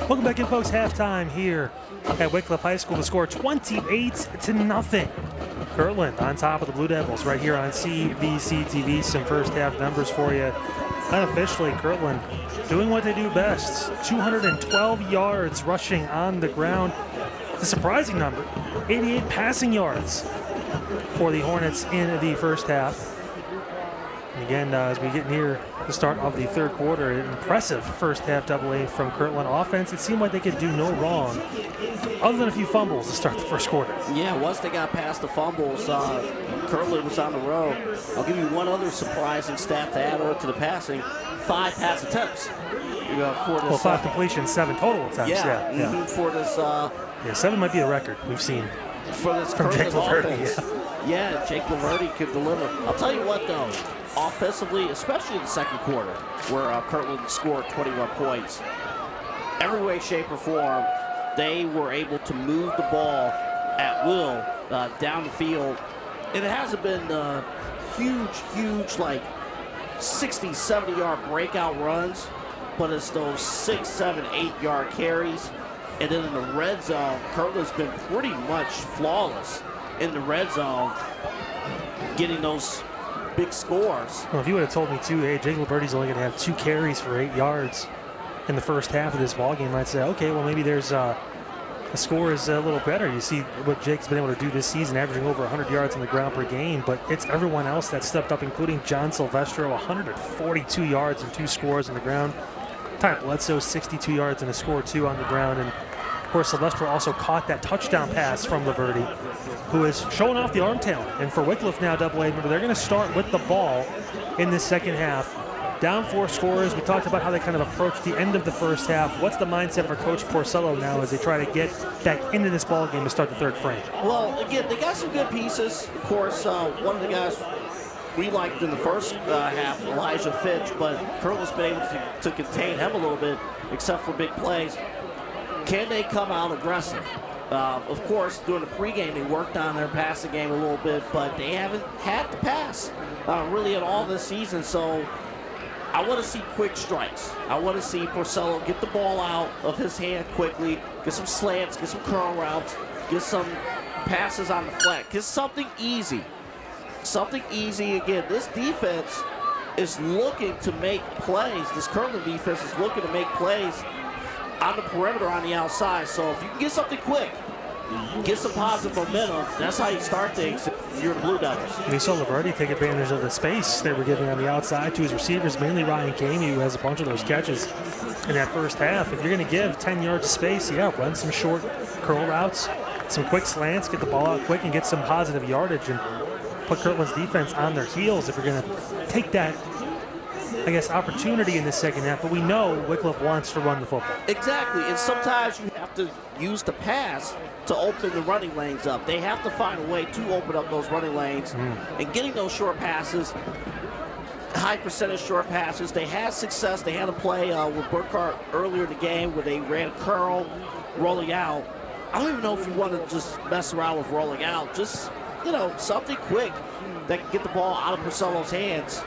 Welcome back in, folks. Halftime here at Wickliffe High School. The score 28-0. Kirtland on top of the Blue Devils right here on CVC TV. Some first half numbers for you. Unofficially, Kirtland doing what they do best. 212 yards rushing on the ground. The surprising number, 88 passing yards for the Hornets in the first half. And again, as we get near the start of the third quarter, an impressive first half double-A from Kirtland offense. It seemed like they could do no wrong other than a few fumbles to start the first quarter. Yeah, once they got past the fumbles, Kirtland was on the road. I'll give you one other surprising stat to add on to the passing. 5 pass attempts. For this, 5 completions, 7 total attempts. Yeah. For this, 7 might be a record we've seen for this from Jake Kirtland Laverty. offense. Yeah, Jake Laverty could deliver. I'll tell you what, though, offensively, especially in the second quarter, where Kirtland scored 21 points, every way, shape, or form, they were able to move the ball at will down the field. And it hasn't been huge, like, 60, 70-yard breakout runs, but it's those 6, 7, 8-yard carries. And then in the red zone, Kirtland's been pretty much flawless in the red zone, getting those big scores. Well, if you would have told me too, hey, Jake Liberty's only going to have 2 carries for 8 yards in the first half of this ballgame, I'd say, okay, well, maybe there's the score is a little better. You see what Jake's been able to do this season, averaging over 100 yards on the ground per game, but it's everyone else that stepped up, including John Silvestro, 142 yards and 2 scores on the ground. Ty Bledsoe, 62 yards and a score, 2 on the ground. And, of course, Silvestro also caught that touchdown pass from Liberty, who is showing off the arm talent. And for Wickliffe now, AA, remember, they're going to start with the ball in this second half. Down 4 scores. We talked about how they kind of approached the end of the first half. What's the mindset for Coach Porcello now as they try to get back into this ball game to start the third frame? Well, again, they got some good pieces. Of course, one of the guys we liked in the first half, Elijah Fitch, but Kirtland's been able to contain him a little bit, except for big plays. Can they come out aggressive? Of course, during the pregame, they worked on their passing game a little bit, but they haven't had to pass really at all this season. So I want to see quick strikes. I want to see Porcello get the ball out of his hand quickly, get some slants, get some curl routes, get some passes on the flat, get something easy. Something easy. Again, this defense is looking to make plays. This Kirtland defense is looking to make plays on the perimeter on the outside. So if you can get something quick, get some positive momentum, that's how you start things if you're the Blue Devils. We saw Liberty take advantage of the space they were giving on the outside to his receivers, mainly Ryan Kamey, who has a bunch of those catches in that first half. If you're going to give 10 yards of space, yeah, run some short curl routes, some quick slants, get the ball out quick, and get some positive yardage, and put Kirtland's defense on their heels if you're going to take that, I guess, opportunity in the second half. But we know Wickliffe wants to run the football. Exactly, and sometimes you have to use the pass to open the running lanes up. They have to find a way to open up those running lanes and getting those short passes, high percentage short passes. They had success. They had a play with Burkhart earlier in the game where they ran curl, rolling out. I don't even know if you want to just mess around with rolling out. Just, you know, something quick that can get the ball out of Porcello's hands.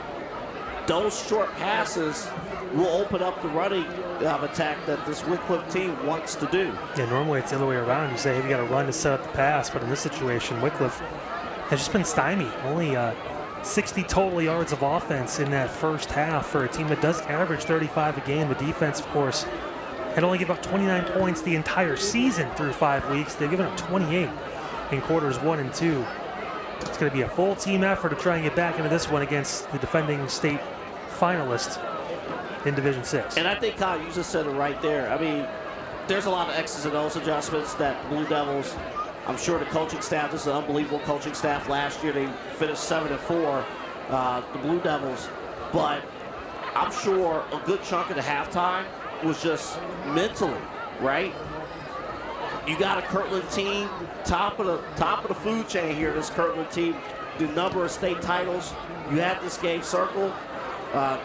Those short passes will open up the running attack that this Wickliffe team wants to do. Yeah, normally it's the other way around. You say, hey, we got to run to set up the pass. But in this situation, Wickliffe has just been stymied. Only 60 total yards of offense in that first half for a team that does average 35 a game. The defense, of course, had only given up 29 points the entire season through 5 weeks. They've given up 28 in quarters 1 and 2. It's going to be a full team effort to try and get back into this one against the defending state finalist in Division 6. And I think, Kyle, you just said it right there. I mean, there's a lot of X's and O's adjustments that Blue Devils, I'm sure the coaching staff, this is an unbelievable coaching staff last year. They finished 7-4, the Blue Devils. But I'm sure a good chunk of the halftime was just mentally, right? You got a Kirtland team, top of the food chain here, this Kirtland team, the number of state titles. You had this game circled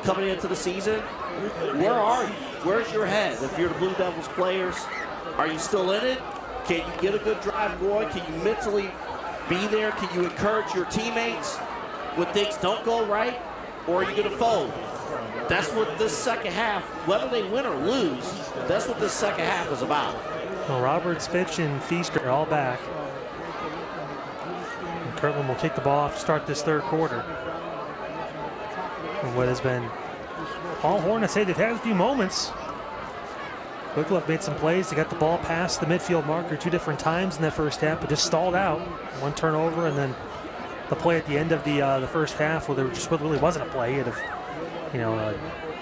coming into the season. Where are you? Where's your head? If you're the Blue Devils players, are you still in it? Can you get a good drive going? Can you mentally be there? Can you encourage your teammates when things don't go right? Or are you going to fold? That's what this second half, whether they win or lose, that's what this second half is about. Well, Roberts, Fitch, and Feaster are all back. And Kirtland will kick the ball off to start this third quarter. And what has been all Hornets, hey, they've had a few moments. Wickliffe made some plays. They got the ball past the midfield marker 2 different times in that first half, but just stalled out. 1 turnover, and then the play at the end of the first half where there just really wasn't a play. It have,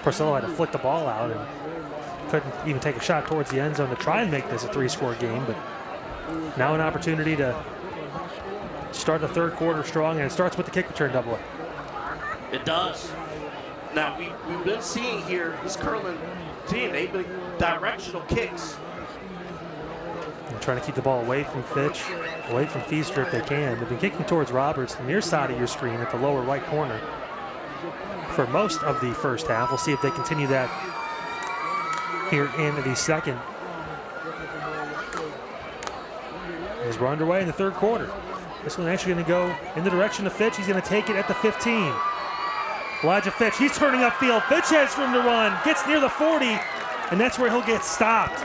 Porcello had to flick the ball out and couldn't even take a shot towards the end zone to try and make this a 3-score game. But now an opportunity to start the third quarter strong, and it starts with the kick return double. It does. Now, we've been seeing here this Kirtland team, they've been directional kicks. And trying to keep the ball away from Fitch, away from Feaster if they can. They've been kicking towards Roberts, the near side of your screen at the lower right corner for most of the first half. We'll see if they continue that here in the second. As we're underway in the third quarter. This one actually going to go in the direction of Fitch. He's going to take it at the 15. Elijah Fitch, he's turning upfield. Fitch has room to run, gets near the 40, and that's where he'll get stopped.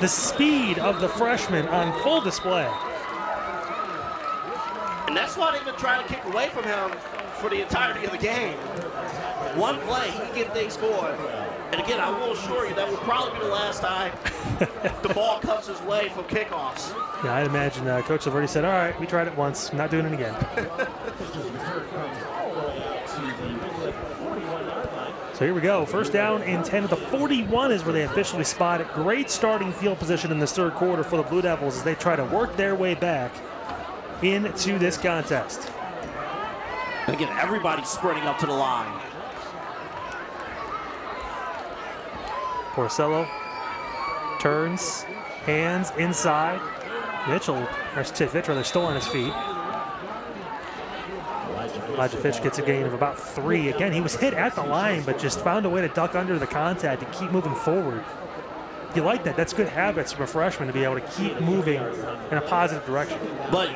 The speed of the freshman on full display. And that's why they've been trying to kick away from him for the entirety of the game. One play, he can get things going. And again, I will assure you that will probably be the last time the ball comes his way from kickoffs. Yeah, I'd imagine Coach Laverty said, all right, we tried it once, not doing it again. So here we go. First down and 10 at the 41 is where they officially spot it. Great starting field position in this third quarter for the Blue Devils as they try to work their way back into this contest. And again, everybody's sprinting up to the line. Porcello turns, hands inside. Mitchell, or Fitch rather, still on his feet. Elijah Fitch gets a gain of about 3. Again, he was hit at the line, but just found a way to duck under the contact and keep moving forward. You like that. That's good habits from a freshman to be able to keep moving in a positive direction. But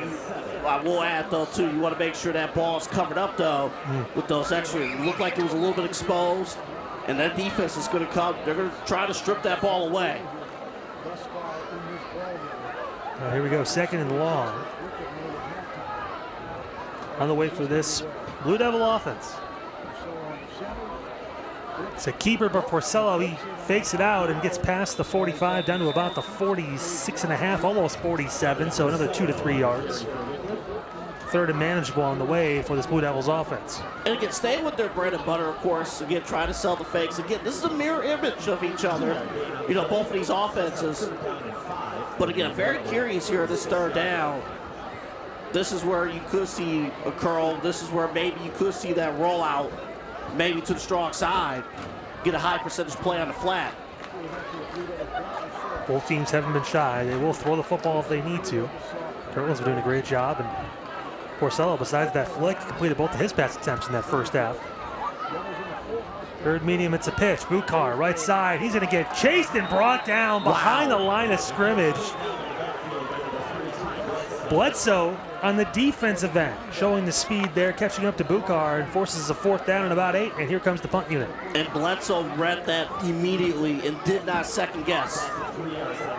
I will add, though, too, you want to make sure that ball's covered up, though, with those extra. It looked like it was a little bit exposed, and that defense is going to come. They're going to try to strip that ball away. Here we go, second and long. On the way for this Blue Devil offense. It's a keeper, but Porcello, he fakes it out and gets past the 45 down to about the 46.5, almost 47, so another 2 to 3 yards. Third and manageable on the way for this Blue Devils offense. And again, stay with their bread and butter, of course. Again, try to sell the fakes. Again, this is a mirror image of each other, you know, both of these offenses. But again, I'm very curious here at this third down. This is where you could see a curl. This is where maybe you could see that rollout, maybe to the strong side, get a high percentage play on the flat. Both teams haven't been shy. They will throw the football if they need to. Kirtland's been doing a great job, and Porcello, besides that flick, completed both of his pass attempts in that first half. Third medium, it's a pitch. Buchar, right side. He's going to get chased and brought down behind the line of scrimmage. Bledsoe on the defensive end, showing the speed there, catching up to Buchar, and forces a fourth down and about 8, and here comes the punt unit. And Bledsoe read that immediately and did not second guess.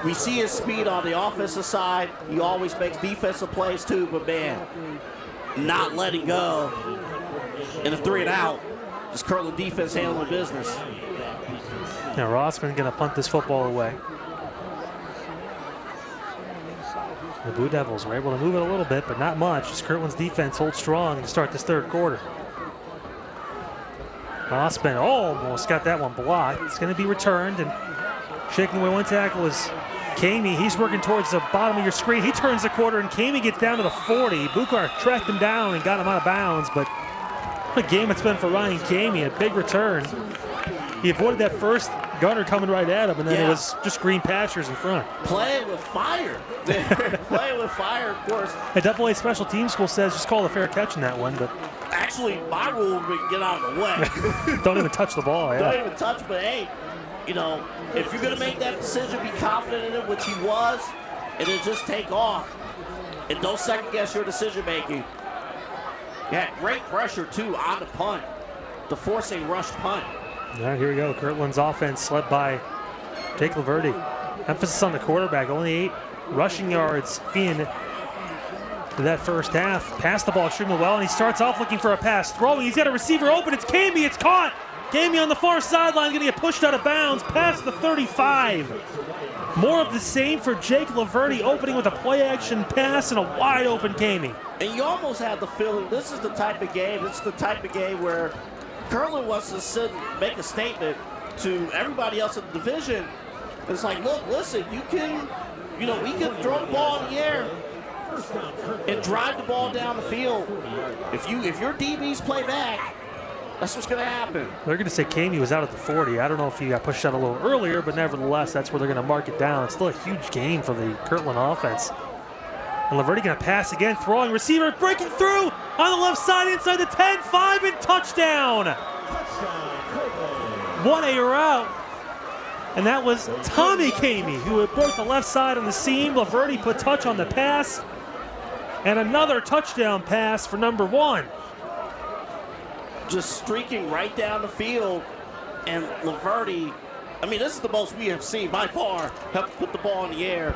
We see his speed on the offensive side. He always makes defensive plays too, but man, not letting go. And a 3 and out. Just Kirtland defense handling business. Now Rossman going to punt this football away. The Blue Devils were able to move it a little bit, but not much, as Kirtland's defense holds strong to start this third quarter. Rossman almost got that one blocked. It's going to be returned, and shaking away one tackle is Kamey. He's working towards the bottom of your screen. He turns the quarter, and Kamey gets down to the 40. Buchar tracked him down and got him out of bounds, but what a game it's been for Ryan Kamey. A big return. He avoided that first gunner coming right at him, and then it was just green pastures in front. Playing with fire. Playing with fire, of course. A double-A special team school says just call a fair catch in that one, but actually, my rule would be get out of the way. Don't even touch the ball. Yeah. Don't even touch, but hey, you know, if you're going to make that decision, be confident in it, which he was, and then just take off. And don't second-guess your decision-making. Yeah, great pressure, too, on the punt to force a rushed punt. All right, here we go. Kirtland's offense led by Jake Laverty. Emphasis on the quarterback. Only 8 rushing yards in to that first half. Passed the ball extremely well, and he starts off looking for a pass. Throwing. He's got a receiver open. It's Kamey. It's caught. Kamey on the far sideline going to get pushed out of bounds past the 35. More of the same for Jake Laverty, opening with a play-action pass and a wide-open Kamey. And you almost have the feeling this is the type of game. This is the type of game where Kirtland wants to make a statement to everybody else in the division. It's like, look, listen, you can, you know, we can throw the ball in the air and drive the ball down the field. If your DBs play back, that's what's going to happen. They're going to say Kamey was out at the 40. I don't know if he got pushed out a little earlier, but nevertheless, that's where they're going to mark it down. It's still a huge game for the Kirtland offense. And Laverty going to pass again, throwing, receiver breaking through on the left side inside the 10, 5, and touchdown. What a route. And that was Tommy Kamey, who had broke the left side on the seam. Laverty put touch on the pass. And another touchdown pass for number 1. just streaking right down the field. And Laverde, I mean, this is the most we have seen by far have put the ball in the air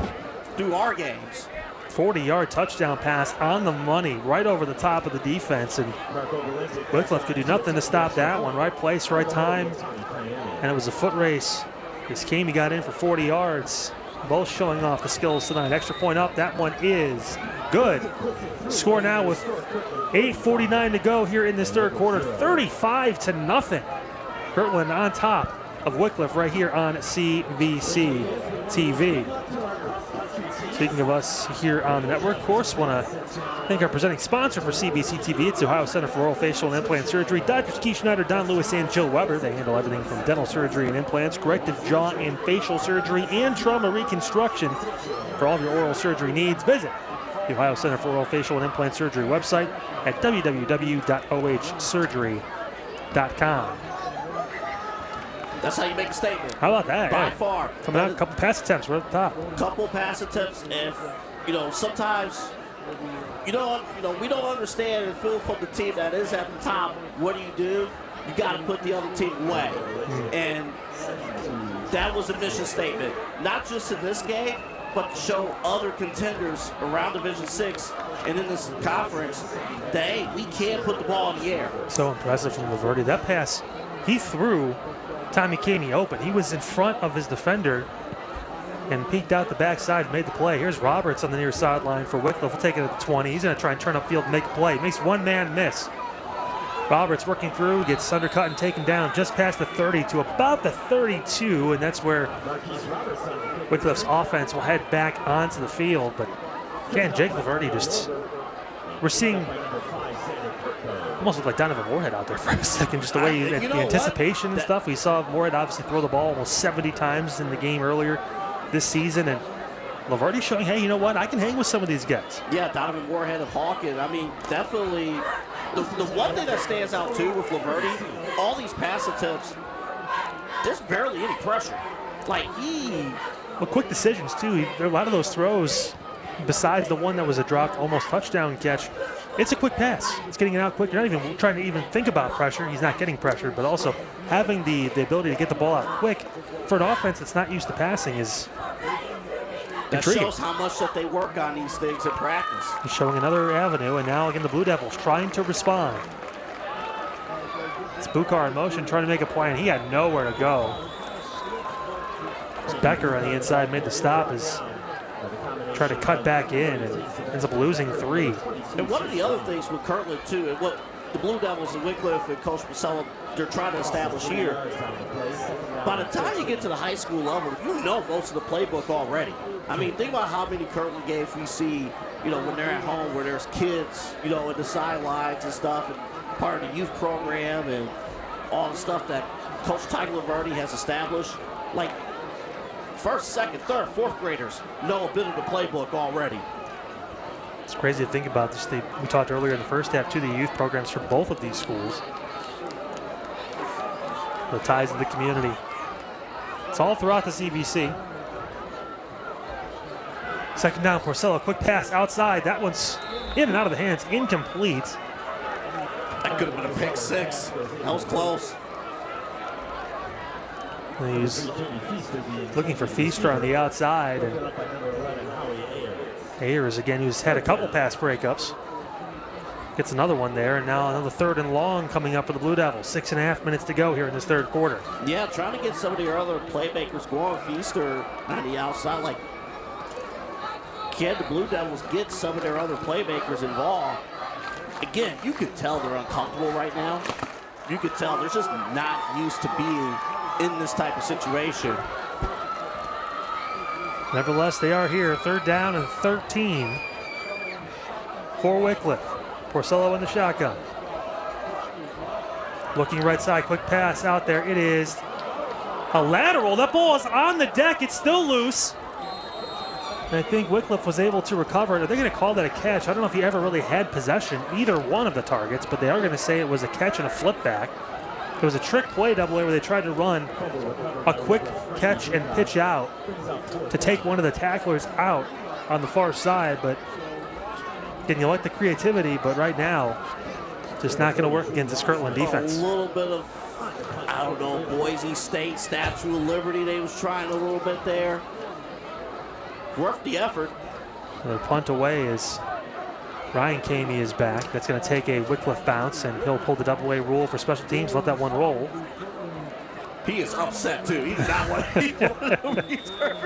through our games. 40-yard touchdown pass on the money, right over the top of the defense. And Wickliffe could do nothing to stop that one. Right place, right time. And it was a foot race. This Kamey got in for 40 yards. Both showing off the skills tonight. Extra point up. That one is good. Score now with 8:49 to go here in this third quarter. 35-0. Kirtland on top of Wickliffe right here on CVC TV. Speaking of us here on the network, of course, want to thank our presenting sponsor for CBC TV. It's the Ohio Center for Oral, Facial, and Implant Surgery. Doctors Keith Schneider, Don Lewis, and Jill Weber. They handle everything from dental surgery and implants, corrective jaw and facial surgery, and trauma reconstruction. For all of your oral surgery needs, visit the Ohio Center for Oral, Facial, and Implant Surgery website at www.ohsurgery.com. That's how you make a statement. How about that? By Yeah. far. Coming out, a couple pass attempts right at the top. Couple pass attempts. If, sometimes, we don't understand and feel from the team that is at the top, what do? You got to put the other team away. And that was a mission statement, not just in this game, but to show other contenders around Division VI and in this conference that, hey, we can put the ball in the air. So impressive from Laverde. That pass he threw Tommy Kamey open. He was in front of his defender and peeked out the backside and made the play. Here's Roberts on the near sideline for Wickliffe. We'll take it at the 20. He's going to try and turn upfield and make a play. Makes one man miss. Roberts working through, gets undercut and taken down just past the 30 to about the 32, and that's where Wickliffe's offense will head back onto the field. But again, Jake Laverde we're seeing almost looked like Donovan Moorhead out there for a second, just the way the anticipation and stuff. We saw Moorhead obviously throw the ball almost 70 times in the game earlier this season, and Laverde showing, hey, you know what, I can hang with some of these guys. Yeah, Donovan Moorhead of Hawkins. I mean, definitely the one thing that stands out too with Laverde, all these pass attempts, there's barely any pressure. Well, quick decisions too. A lot of those throws, besides the one that was a dropped almost touchdown catch, it's a quick pass. It's getting it out quick. You're not even trying to even think about pressure. He's not getting pressured, but also having the ability to get the ball out quick for an offense that's not used to passing is intriguing. That shows how much that they work on these things in practice. He's showing another avenue, and now again the Blue Devils trying to respond. It's Bukar in motion, trying to make a play, and he had nowhere to go. It's Becker on the inside made the stop as tried to cut back in and ends up losing 3. And one of the other things with Kirtland too, and what the Blue Devils and Wickliffe and Coach Marcelo, they're trying to establish here, by the time you get to the high school level, you know most of the playbook already. I mean, think about how many Kirtland games we see, when they're at home where there's kids, in the sidelines and stuff, and part of the youth program and all the stuff that Coach Tiger Laverde has established. Like, first, second, third, fourth graders know a bit of the playbook already. It's crazy to think about this. We talked earlier in the first half, too, the youth programs for both of these schools. The ties of the community. It's all throughout the CBC. Second down, Porcello, quick pass outside. That one's in and out of the hands, incomplete. That could have been a pick 6. That was close. He's looking for Feaster on the outside. And Ayers, again, who's had a couple pass breakups, gets another one there, and now another 3rd and long coming up for the Blue Devils. 6.5 minutes to go here in this third quarter. Yeah, trying to get some of their other playmakers going. Feaster on the outside. Can the Blue Devils get some of their other playmakers involved? Again, you could tell they're uncomfortable right now. You could tell they're just not used to being in this type of situation. Nevertheless, they are here. 3rd down and 13 for Wickliffe. Porcello in the shotgun. Looking right side, quick pass out there. It is a lateral. That ball is on the deck. It's still loose. And I think Wickliffe was able to recover it. Are they going to call that a catch? I don't know if he ever really had possession, either one of the targets, but they are going to say it was a catch and a flip back. It was a trick play double where they tried to run a quick catch and pitch out to take one of the tacklers out on the far side. But again, you like the creativity, but right now, Just not going to work against this Kirtland defense. A little bit of, I don't know, Boise State, Statue of Liberty. They was trying a little bit there. Worth the effort. The punt away is Ryan Kamey is back. That's going to take a Wickliffe bounce, and he'll pull the double-A rule for special teams. Let that one roll. He is upset, too. He did not want to return.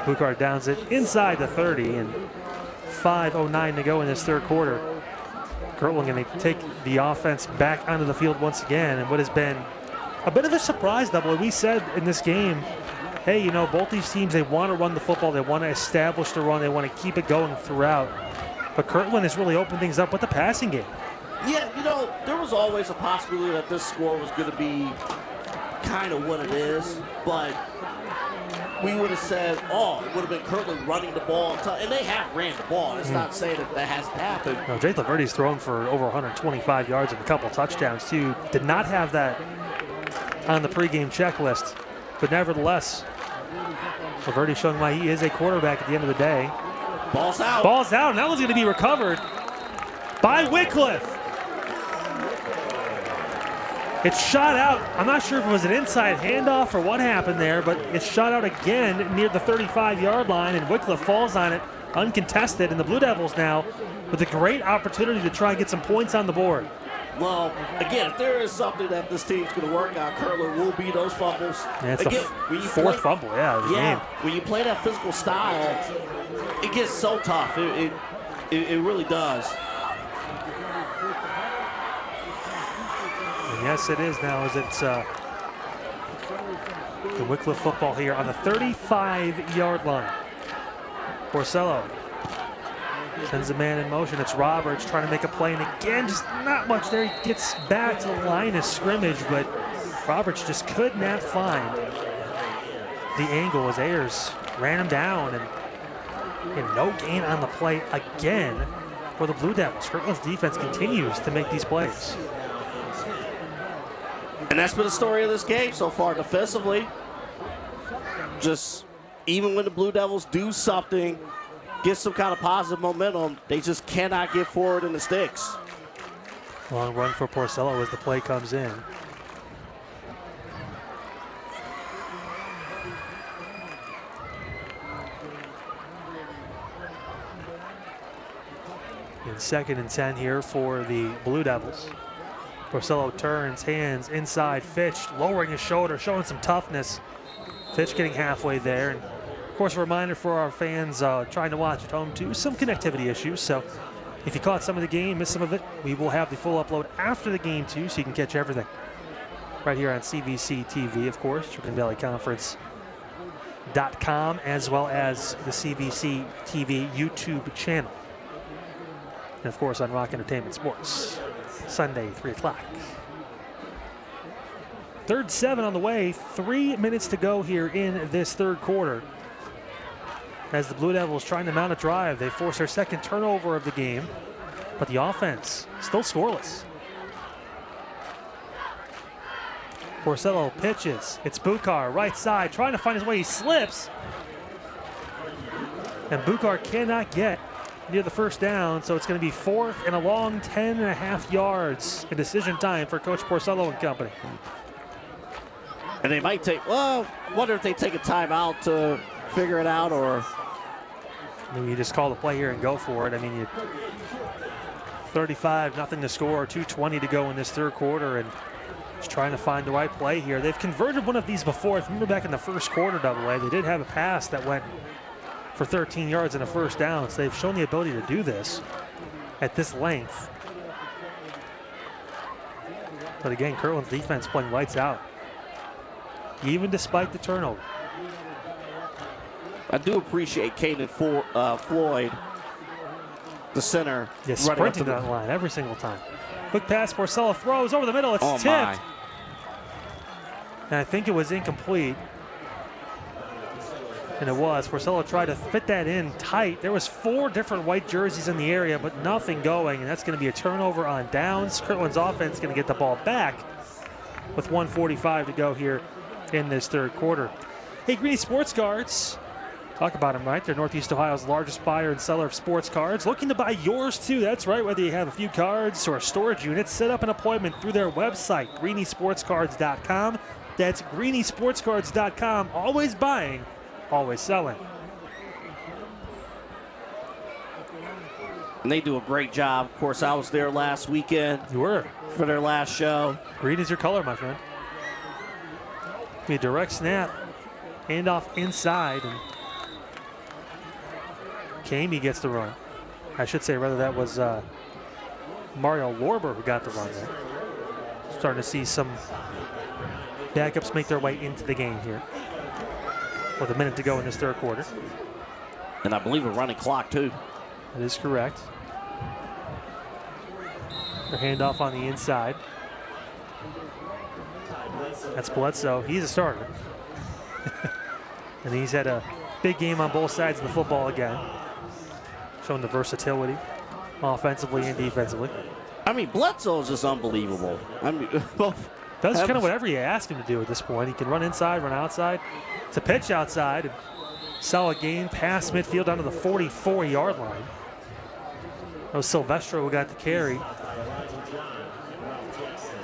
Boucard downs it inside the 30, and 5:09 to go in this third quarter. Kirtland going to take the offense back onto the field once again, and what has been a bit of a surprise double. We said in this game, hey, you know, both these teams, they want to run the football. They want to establish the run. They want to keep it going throughout. But Kirtland has really opened things up with the passing game. Yeah, you know, there was always a possibility that this score was going to be kind of what it is, but we would have said, oh, it would have been Kirtland running the ball. And they have ran the ball. It's not saying that that hasn't happened. No, Jake Laverty's thrown for over 125 yards and a couple touchdowns, too. Did not have that on the pregame checklist. But nevertheless, Laverty showing why he is a quarterback at the end of the day. Ball's out. Ball's out, and that one's going to be recovered by Wickliffe. It's shot out. I'm not sure if it was an inside handoff or what happened there, but it's shot out again near the 35-yard line, and Wickliffe falls on it uncontested, and the Blue Devils now with a great opportunity to try and get some points on the board. Well, again, if there is something that this team's going to work on, Kirtland will be those fumbles. Yeah, it's again, the fourth fumble, of the game. When you play that physical style, it gets so tough. It really does. And yes, it is now, as it's the Wickliffe football here on the 35-yard line. Porcello sends a man in motion. It's Roberts trying to make a play, and again, just not much there. He gets back to the line of scrimmage, but Roberts just could not find the angle as Ayers ran him down, and no gain on the play again for the Blue Devils. Kirtland's defense continues to make these plays. And that's been the story of this game so far defensively. Just even when the Blue Devils do something, get some kind of positive momentum, they just cannot get forward in the sticks. Long run for Porcello as the play comes in. In 2nd and 10 here for the Blue Devils. Porcello turns, hands inside, Fitch lowering his shoulder, showing some toughness. Fitch getting halfway there. And of course, a reminder for our fans trying to watch at home too, some connectivity issues. So if you caught some of the game, missed some of it, we will have the full upload after the game too, so you can catch everything. Right here on CVC TV, of course, CircleValleyConference.com, as well as the CVC TV YouTube channel. And of course on Rock Entertainment Sports, Sunday, 3 o'clock. 3rd 7 on the way, 3 minutes to go here in this third quarter. As the Blue Devils trying to mount a drive, they force their second turnover of the game, but the offense still scoreless. Porcello pitches. It's Boucard, right side, trying to find his way. He slips. And Boucard cannot get near the first down, so it's going to be 4th and a long 10.5 yards in decision time for Coach Porcello and company. And they might take, well, wonder if they take a timeout to figure it out, or maybe you just call the play here and go for it. I mean, 35, nothing to score, 2:20 to go in this third quarter, and just trying to find the right play here. They've converted one of these before. If you remember back in the first quarter, AA, they did have a pass that went for 13 yards and a first down. So they've shown the ability to do this at this length. But again, Kirtland's defense playing lights out, even despite the turnover. I do appreciate Caden Floyd, the center, sprinting down the line every single time. Quick pass, Porcello throws over the middle. It's tipped. My. And I think it was incomplete. And it was. Porcello tried to fit that in tight. There was 4 different white jerseys in the area, but nothing going. And that's going to be a turnover on downs. Kirtland's offense is going to get the ball back with 1:45 to go here in this third quarter. Hey, Greeny Sports Guards, Talk about them, right? They're Northeast Ohio's largest buyer and seller of sports cards. Looking to buy yours, too. That's right. Whether you have a few cards or a storage unit, set up an appointment through their website, greeniesportscards.com. That's greeniesportscards.com. Always buying, always selling. And they do a great job. Of course, I was there last weekend. You were. For their last show. Green is your color, my friend. Be a direct snap. Handoff inside. And Kamey gets the run. I should say, rather, that was Mario Lorber who got the run there. Starting to see some backups make their way into the game here. With a minute to go in this third quarter. And I believe a running clock, too. That is correct. The handoff on the inside. That's Bledsoe. He's a starter. And he's had a big game on both sides of the football again. Showing the versatility, offensively and defensively. I mean, Bledsoe is just unbelievable. I mean, does kind of whatever you ask him to do at this point. He can run inside, run outside. It's a pitch outside. Solid gain past midfield down to the 44-yard line. That was Silvestro who got the carry.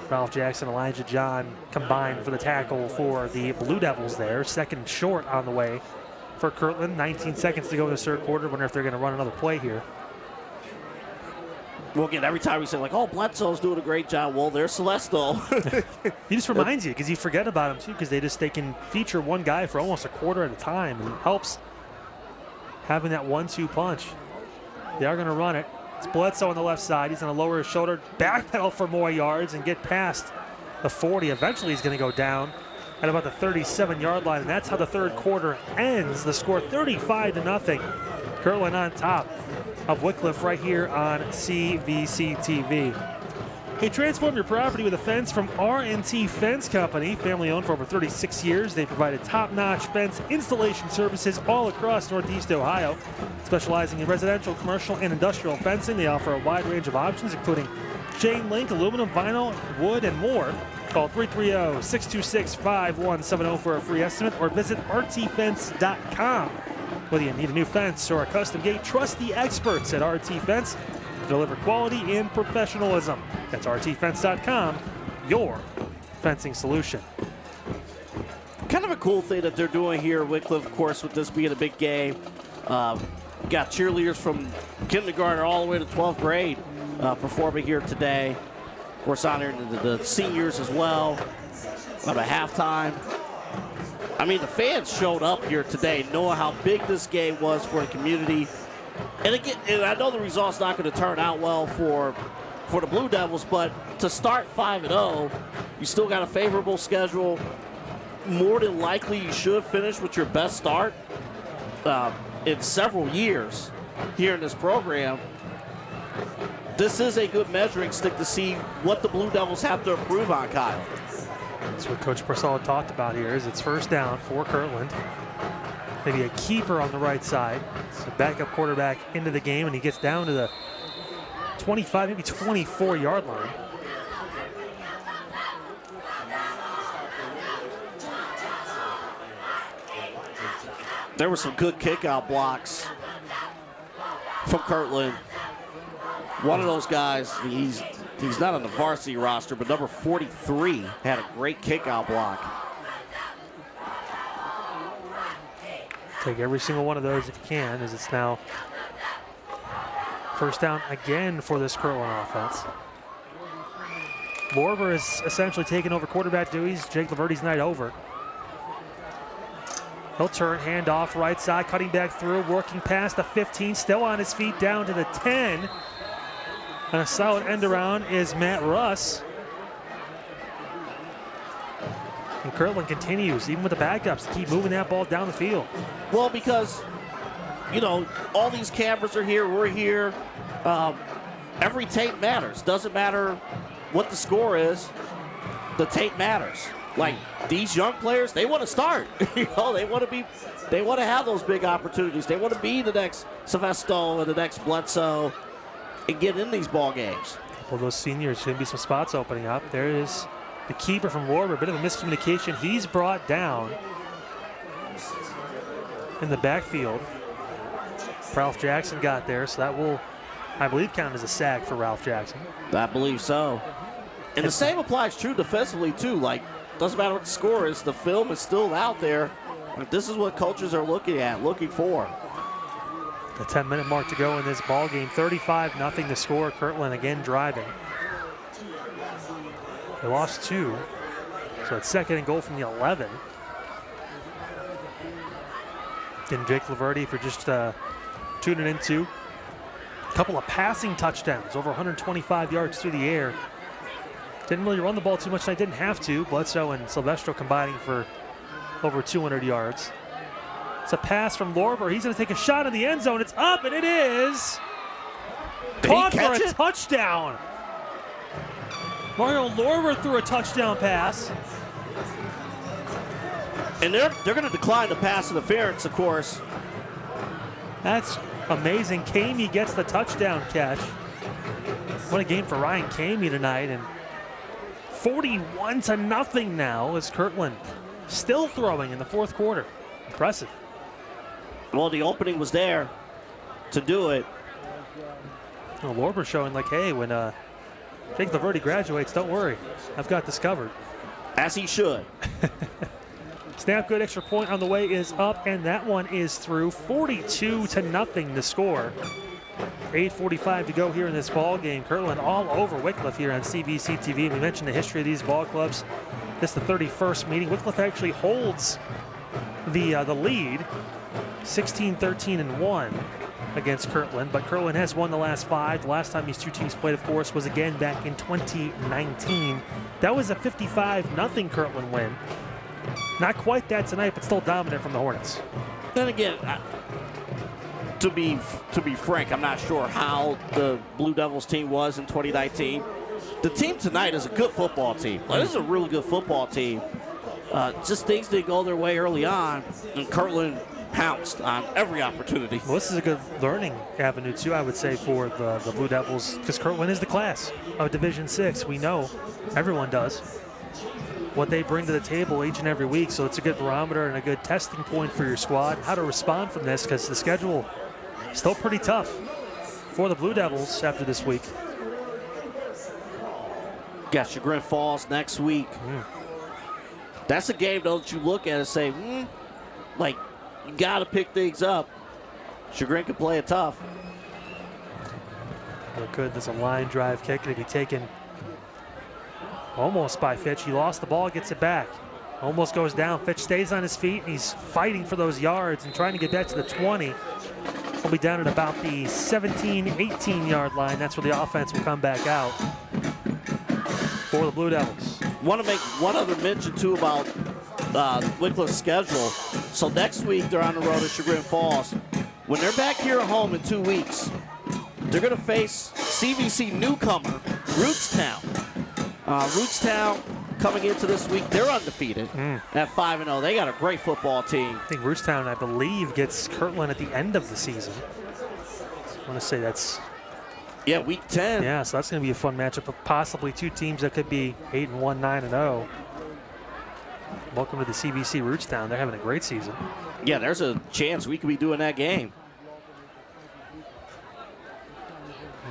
Ralph Jackson, Elijah John combined for the tackle for the Blue Devils there. Second short on the way for Kirtland. 19 seconds to go in the third quarter. Wonder if they're going to run another play here. Well, again, every time we say, like, oh, Bledsoe's doing a great job. Well, there's Celeste. He just reminds you, because you forget about him, too, because they can feature one guy for almost a quarter at a time. And it helps having that 1-2 punch. They are going to run it. It's Bledsoe on the left side. He's going to lower his shoulder, backpedal for more yards, and get past the 40. Eventually, he's going to go down at about the 37-yard line, and that's how the third quarter ends. The score 35-0. Kirtland on top of Wickliffe right here on CVC TV. Hey, transform your property with a fence from R&T Fence Company. Family owned for over 36 years. They provided top-notch fence installation services all across Northeast Ohio. Specializing in residential, commercial, and industrial fencing, they offer a wide range of options, including chain link, aluminum, vinyl, wood, and more. Call 330-626-5170 for a free estimate or visit rtfence.com. Whether you need a new fence or a custom gate, trust the experts at RT Fence to deliver quality and professionalism. That's rtfence.com, your fencing solution. Kind of a cool thing that they're doing here at Wickliffe, of course, with this being a big game. Got cheerleaders from kindergarten all the way to 12th grade performing here today. Of course, honoring the seniors as well at a halftime. I mean, the fans showed up here today knowing how big this game was for the community. And again, and I know the result's not going to turn out well for the Blue Devils, but to start 5-0, you still got a favorable schedule. More than likely, you should finish with your best start in several years here in this program. This is a good measuring stick to see what the Blue Devils have to improve on, Kyle. That's what Coach Purcell talked about here. Is it's first down for Kirtland. Maybe a keeper on the right side. It's a backup quarterback into the game, and he gets down to the 25, maybe 24-yard line. There were some good kickout blocks from Kirtland. One of those guys, he's not on the varsity roster, but number 43 had a great kickout block. Take every single one of those if you can, as it's now first down again for this Kirtland offense. Lorber is essentially taking over quarterback duties. Jake Laverty's night over. He'll turn, hand off, right side, cutting back through, working past the 15, still on his feet, down to the 10. And a solid end around is Matt Russ. And Kirtland continues, even with the backups, to keep moving that ball down the field. Well, because, you know, all these cameras are here, we're here. Every tape matters. Doesn't matter what the score is, the tape matters. Like, these young players, they want to start. You know, they want to have those big opportunities. They want to be the next Silvestro and the next Bledsoe and get in these ball games. A couple of those seniors, going to be some spots opening up. There is the keeper from Lorber, a bit of a miscommunication. He's brought down. in the backfield. Ralph Jackson got there, so that will, I believe, count as a sack for Ralph Jackson. I believe so. And the same applies true defensively, too. Like, doesn't matter what the score is, the film is still out there. This is what coaches are looking for. The 10-minute mark to go in this ball game. 35-0 to score. Kirtland again driving. They lost 2, so it's 2nd and goal from the 11. Getting Jake Laverty for just tuning into. A couple of passing touchdowns, over 125 yards through the air. Didn't really run the ball too much, and I didn't have to. Bledsoe and Silvestro combining for over 200 yards. It's a pass from Lorber. He's going to take a shot in the end zone. It's up, and it is caught for a touchdown. Mario Lorber threw a touchdown pass. And they're going to decline the pass interference, of course. That's amazing. Kamey gets the touchdown catch. What a game for Ryan Kamey tonight. And 41-0 now as Kirtland still throwing in the 4th quarter. Impressive. Well, the opening was there to do it. Well, Lorber showing like, hey, when Jake Laverty graduates, don't worry. I've got this covered. As he should. Snap good, extra point on the way is up, and that one is through. 42-0 to score. 8:45 to go here in this ball game. Kirtland all over Wickliffe here on CBC TV. We mentioned the history of these ball clubs. This is the 31st meeting. Wickliffe actually holds the lead, 16-13-1 against Kirtland, but Kirtland has won the last 5. The last time these two teams played, of course, was again back in 2019. That was a 55-0 Kirtland win. Not quite that tonight, but still dominant from the Hornets. Then again, to be frank, I'm not sure how the Blue Devils team was in 2019. The team tonight is a good football team. Like, this is a really good football team. Just things didn't go their way early on, and Kirtland pounced on every opportunity. Well, this is a good learning avenue, too, I would say, for the Blue Devils, because Kirtland is the class of Division VI. We know everyone does what they bring to the table each and every week, so it's a good barometer and a good testing point for your squad, how to respond from this, because the schedule is still pretty tough for the Blue Devils after this week. Got Chagrin Falls next week. That's a game, though, that you look at and say, like, you got to pick things up. Chagrin can play it tough. Look good. There's a line drive kick to be taken almost by Fitch. He lost the ball, gets it back. Almost goes down. Fitch stays on his feet, and he's fighting for those yards and trying to get back to the 20. He'll be down at about the 17, 18-yard line. That's where the offense will come back out for the Blue Devils. Want to make one other mention, too, about Wickliffe's schedule. So next week, they're on the road at Chagrin Falls. When they're back here at home in 2 weeks, they're going to face CVC newcomer, Rootstown. Rootstown coming into this week, they're undefeated at 5-0. They got a great football team. I think Rootstown, I believe, gets Kirtland at the end of the season. I want to say that's... Yeah, week 10. Yeah, so that's going to be a fun matchup of possibly two teams that could be 8-1, 9-0. Welcome to the CBC Rootstown. They're having a great season. Yeah, there's a chance we could be doing that game.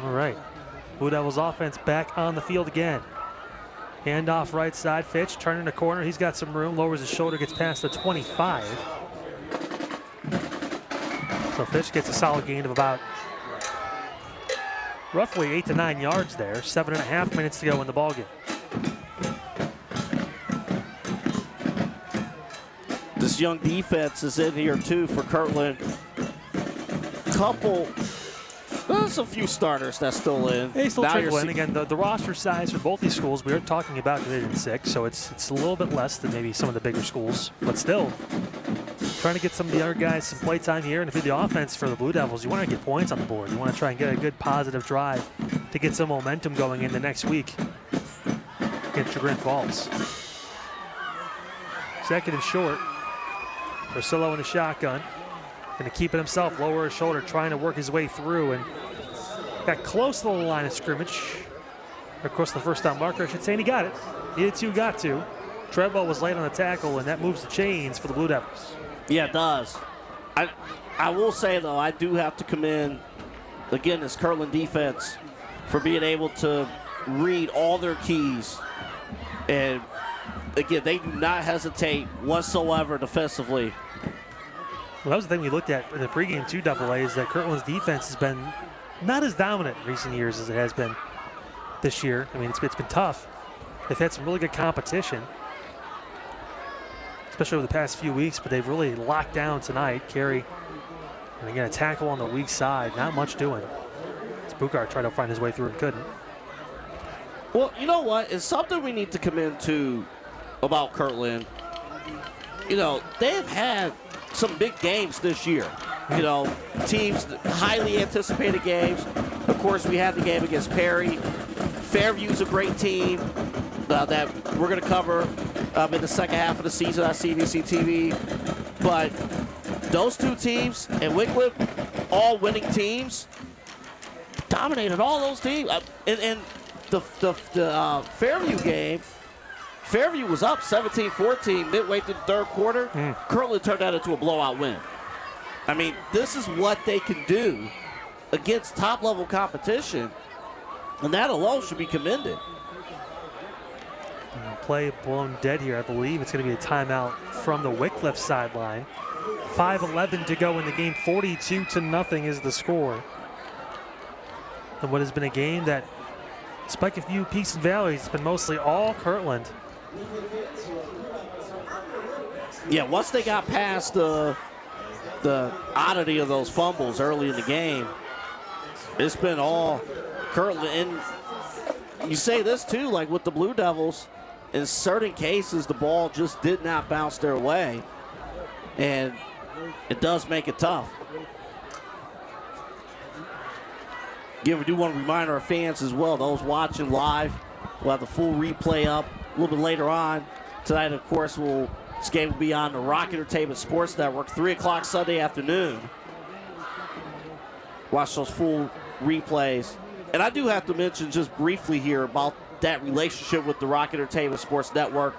All right. Blue Devils offense back on the field again. Handoff right side. Fitch turning the corner. He's got some room. Lowers his shoulder. Gets past the 25. So Fitch gets a solid gain of about roughly 8 to 9 yards there. 7.5 minutes to go in the ballgame. This young defense is in here, too, for Kirtland. There's a few starters that's still in. They still trickle in. Again, the roster size for both these schools, we are talking about Division VI, so it's a little bit less than maybe some of the bigger schools. But still, trying to get some of the other guys some play time here. And if you're the offense for the Blue Devils, you want to get points on the board. You want to try and get a good positive drive to get some momentum going in the next week against Chagrin Falls. 2nd and short. Rosillo in the shotgun. Going to keep it himself, lower his shoulder, trying to work his way through, and got close to the line of scrimmage. Of course, the first down marker, I should say, and he got it. He got to. Treadwell was late on the tackle, and that moves the chains for the Blue Devils. Yeah, it does. I will say, though, I do have to commend, again, this Kirtland defense for being able to read all their keys. And, again, they do not hesitate whatsoever defensively. Well, that was the thing we looked at in the pregame 2AA is that Kirtland's defense has been not as dominant in recent years as it has been this year. I mean, it's been tough. They've had some really good competition, especially over the past few weeks, but they've really locked down tonight. Carey, and again, a tackle on the weak side, not much doing. Spookhart tried to find his way through and couldn't. Well, you know what? It's something we need to commend to about Kirtland. You know, they've had some big games this year. You know, teams, highly anticipated games. Of course, we had the game against Perry. Fairview's a great team that we're going to cover in the second half of the season on CBC TV. But those two teams and Wickliffe, all winning teams, dominated all those teams. And the Fairview game, Fairview was up 17-14 midway through the third quarter. Kirtland turned that into a blowout win. I mean, this is what they can do against top-level competition, and that alone should be commended. Play blown dead here. I believe it's going to be a timeout from the Wickliffe sideline. 5:11 to go in the game. 42-0 is the score. And what has been a game that, despite a few peaks and valleys, it's been mostly all Kirtland. Yeah, once they got past the oddity of those fumbles early in the game, it's been all Kirtland. And you say this too, like with the Blue Devils, in certain cases the ball just did not bounce their way, and it does make it tough. Again, we do want to remind our fans as well, those watching live, we'll have the full replay up a little bit later on. Tonight, of course, this game will be on the Rock Entertainment Sports Network, 3 o'clock Sunday afternoon. Watch those full replays. And I do have to mention just briefly here about that relationship with the Rock Entertainment Sports Network.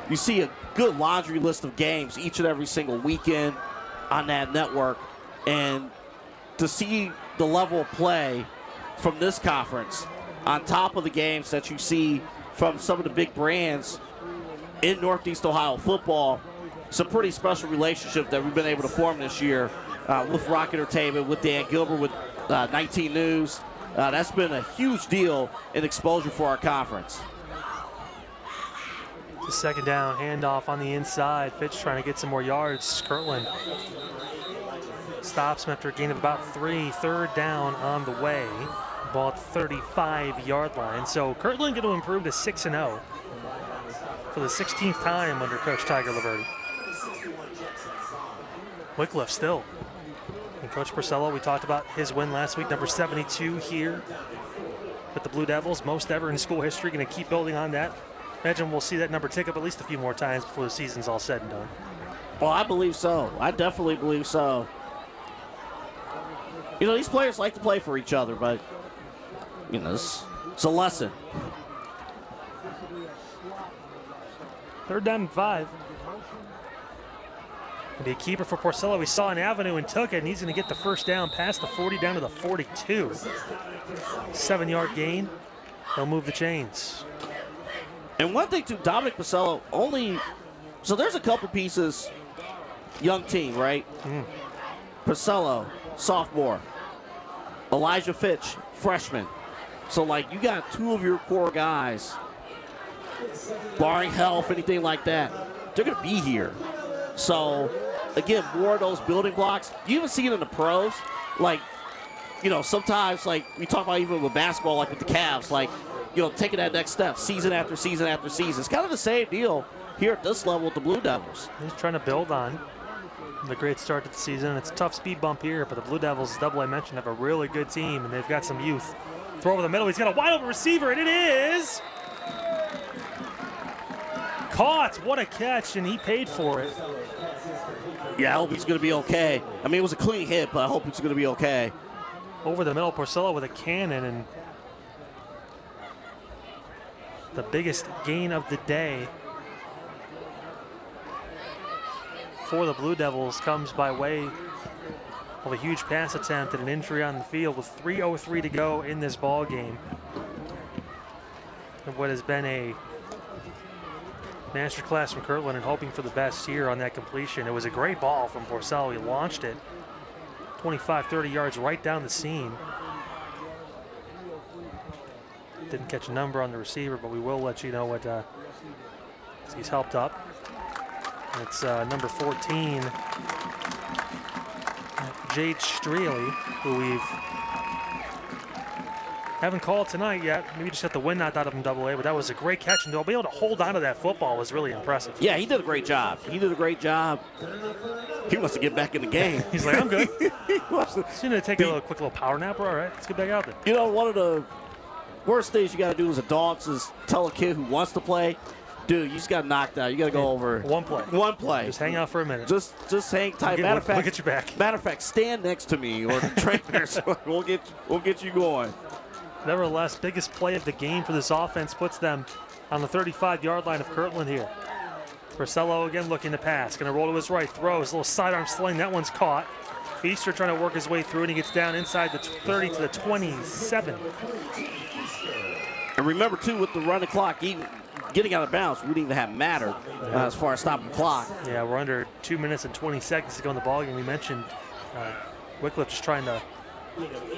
You see a good laundry list of games each and every single weekend on that network. And to see the level of play from this conference on top of the games that you see from some of the big brands in Northeast Ohio football, it's a pretty special relationship that we've been able to form this year with Rock Entertainment, with Dan Gilbert, with 19 News. That's been a huge deal in exposure for our conference. The second down, handoff on the inside. Fitch trying to get some more yards. Kirtland stops him after a gain of about 3. Third down on the way. Ball at the 35-yard line. So Kirtland going to improve to 6-0 for the 16th time under Coach Tiger Laverty. Wickliffe still. And Coach Porcello, we talked about his win last week, number 72 here with the Blue Devils. Most ever in school history. Going to keep building on that. Imagine we'll see that number tick up at least a few more times before the season's all said and done. Well, I believe so. I definitely believe so. You know, these players like to play for each other, but, you know, it's a lesson. Third down and 5. Gonna be a keeper for Porcello. We saw an avenue and took it, and he's going to get the first down past the 40 down to the 42. 7-yard gain. They'll move the chains. And one thing, too, Dominic Porcello only – so there's a couple pieces, young team, right? Porcello, sophomore. Elijah Fitch, freshman. So, like, you got 2 of your core guys, barring health, anything like that, they're going to be here. So, again, more of those building blocks. You even see it in the pros. Like, you know, sometimes, like, we talk about even with basketball, like with the Cavs, like, you know, taking that next step, season after season after season. It's kind of the same deal here at this level with the Blue Devils. He's trying to build on the great start to the season. It's a tough speed bump here, but the Blue Devils, double I mentioned, have a really good team, and they've got some youth. Throw over the middle. He's got a wide open receiver, and it is caught. What a catch, and he paid for it. Yeah, I hope he's going to be okay. I mean, it was a clean hit, but I hope he's going to be okay. Over the middle, Porcello with a cannon, and the biggest gain of the day for the Blue Devils comes by way of a huge pass attempt and an injury on the field with 3:03 to go in this ball game. And what has been a masterclass from Kirtland and hoping for the best here on that completion. It was a great ball from Porcello. He launched it 25, 30 yards right down the seam. Didn't catch a number on the receiver, but we will let you know what he's helped up. It's number 14, Jade Straley, who we haven't called tonight yet. Maybe just got the wind knocked out of him AA, but that was a great catch, and to be able to hold on to that football was really impressive. Yeah, he did a great job. He did a great job. He wants to get back in the game. He's like, I'm good. He's going to take a quick little power nap. All right, let's get back out there. You know, one of the worst things you got to do as a dog is tell a kid who wants to play, dude, you just got knocked out. You got to go over. One play. One play. Just hang out for a minute. Just hang tight. We'll get you back. Matter of fact, stand next to me or the trainers. We'll get you going. Nevertheless, biggest play of the game for this offense puts them on the 35-yard line of Kirtland here. Porcello again looking to pass. Going to roll to his right. Throws. A little sidearm sling. That one's caught. Feaster trying to work his way through, and he gets down inside the 30 to the 27. And remember, too, with the run the clock, even getting out of bounds wouldn't even have mattered as far as stopping the clock. Yeah, we're under 2 minutes and 20 seconds to go in the ballgame. We mentioned Wickliffe just trying to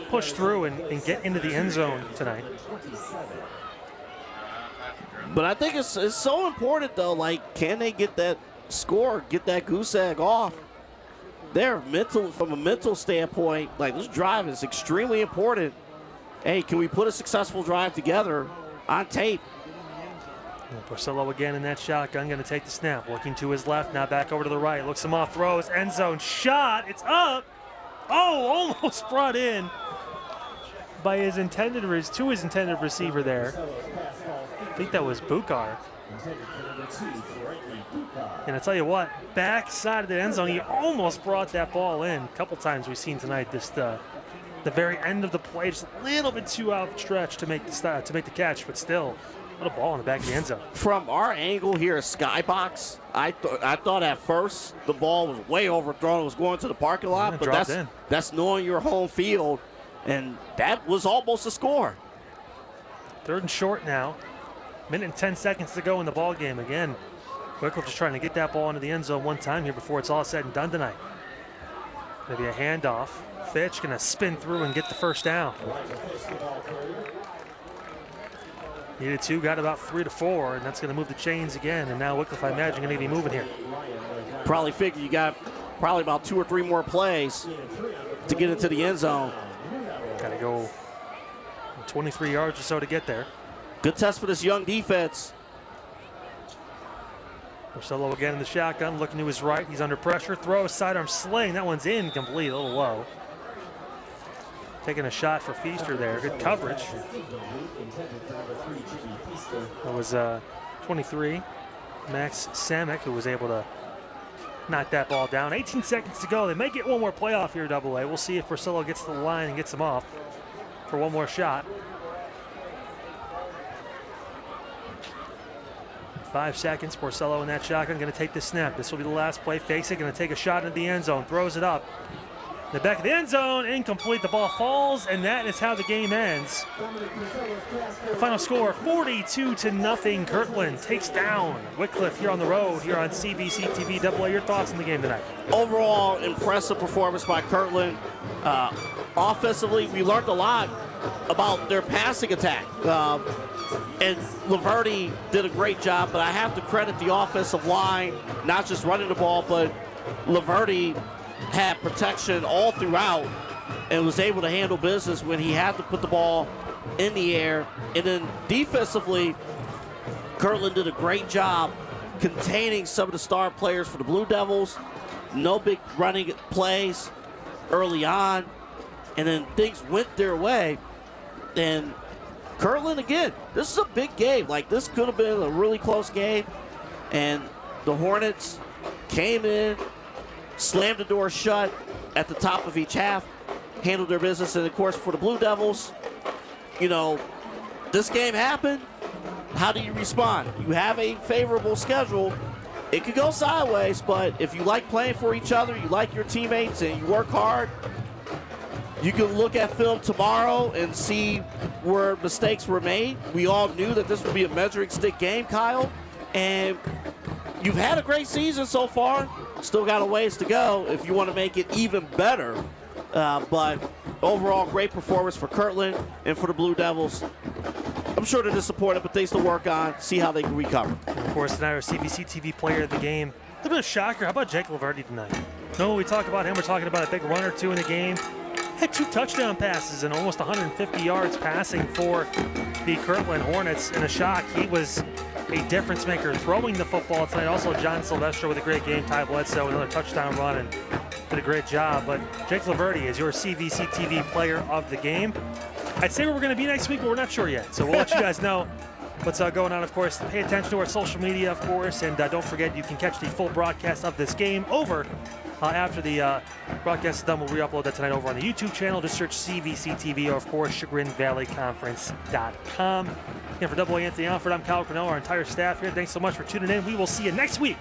push through and get into the end zone tonight. But I think it's so important, though, like, can they get that score, get that goose egg off? From a mental standpoint, like, this drive is extremely important. Hey, can we put a successful drive together on tape? Porcello again in that shotgun, going to take the snap. Looking to his left, now back over to the right. Looks him off, throws, end zone, shot. It's up. Oh, almost brought in by his intended receiver there. I think that was Bukar. And I tell you what, backside of the end zone, he almost brought that ball in. A couple times we've seen tonight this the very end of the play, just a little bit too outstretched to make the catch, but still, what a ball in the back of the end zone. From our angle here at Skybox, I thought at first the ball was way overthrown. It was going to the parking lot, but that's knowing your home field, and that was almost a score. 3rd and short now. Minute and 10 seconds to go in the ball game. Again, Wickliffe just trying to get that ball into the end zone one time here before it's all said and done tonight. Maybe a handoff. Fitch going to spin through and get the first down. Needed 2, got about 3 to 4, and that's going to move the chains again. And now Wickliffe, I imagine, going to be moving here. Probably figure you got probably about 2 or 3 more plays to get into the end zone. Got to go 23 yards or so to get there. Good test for this young defense. Porcello again in the shotgun, looking to his right. He's under pressure. Throws, sidearm sling. That one's incomplete, a little low. Taking a shot for Feaster there. Good coverage. That was 23, Max Samek, who was able to knock that ball down. 18 seconds to go. They may get one more playoff here, AA. We'll see if Porcello gets to the line and gets him off for one more shot. 5 seconds. Porcello in that shotgun going to take the snap. This will be the last play. Fakes it. Going to take a shot into the end zone. Throws it up. The back of the end zone. Incomplete. The ball falls, and that is how the game ends. The final score, 42-0. Kirtland takes down Wickliffe here on the road, here on CBC TV. AA, your thoughts on the game tonight? Overall, impressive performance by Kirtland. Offensively, we learned a lot about their passing attack. And Laverty did a great job, but I have to credit the offensive line, not just running the ball, but Laverty had protection all throughout and was able to handle business when he had to put the ball in the air. And then defensively, Kirtland did a great job containing some of the star players for the Blue Devils. No big running plays early on, and then things went their way. And Kirtland, again, this is a big game. Like, this could have been a really close game. And the Hornets came in, slammed the door shut at the top of each half, handled their business. And, of course, for the Blue Devils, you know, this game happened. How do you respond? You have a favorable schedule. it could go sideways, but if you like playing for each other, you like your teammates, and you work hard, you can look at film tomorrow and see where mistakes were made. We all knew that this would be a measuring stick game, Kyle, and you've had a great season so far. Still got a ways to go if you want to make it even better. But overall, great performance for Kirtland and for the Blue Devils. I'm sure they're disappointed, but things to work on, see how they can recover. And of course, tonight our CBC TV player of the game. A little bit of shocker. How about Jake Laverty tonight? No, we talk about him. We're talking about a big run or two in the game. Had 2 touchdown passes and almost 150 yards passing for the Kirtland Hornets. In a shock, he was a difference maker throwing the football tonight. Also, John Silvestro with a great game. Ty Bledsoe, another touchdown run, and did a great job. But Jake Laverty is your CVC TV player of the game. I'd say where we're going to be next week, but we're not sure yet. So we'll let you guys know what's going on. Of course, pay attention to our social media, of course, and don't forget you can catch the full broadcast of this game over after the broadcast is done. We'll re-upload that tonight over on the YouTube channel. Just search CVC TV or, of course, ChagrinValleyConference.com. And for Double A Anthony Alford, I'm Kyle Cornell, our entire staff here. Thanks so much for tuning in. We will see you next week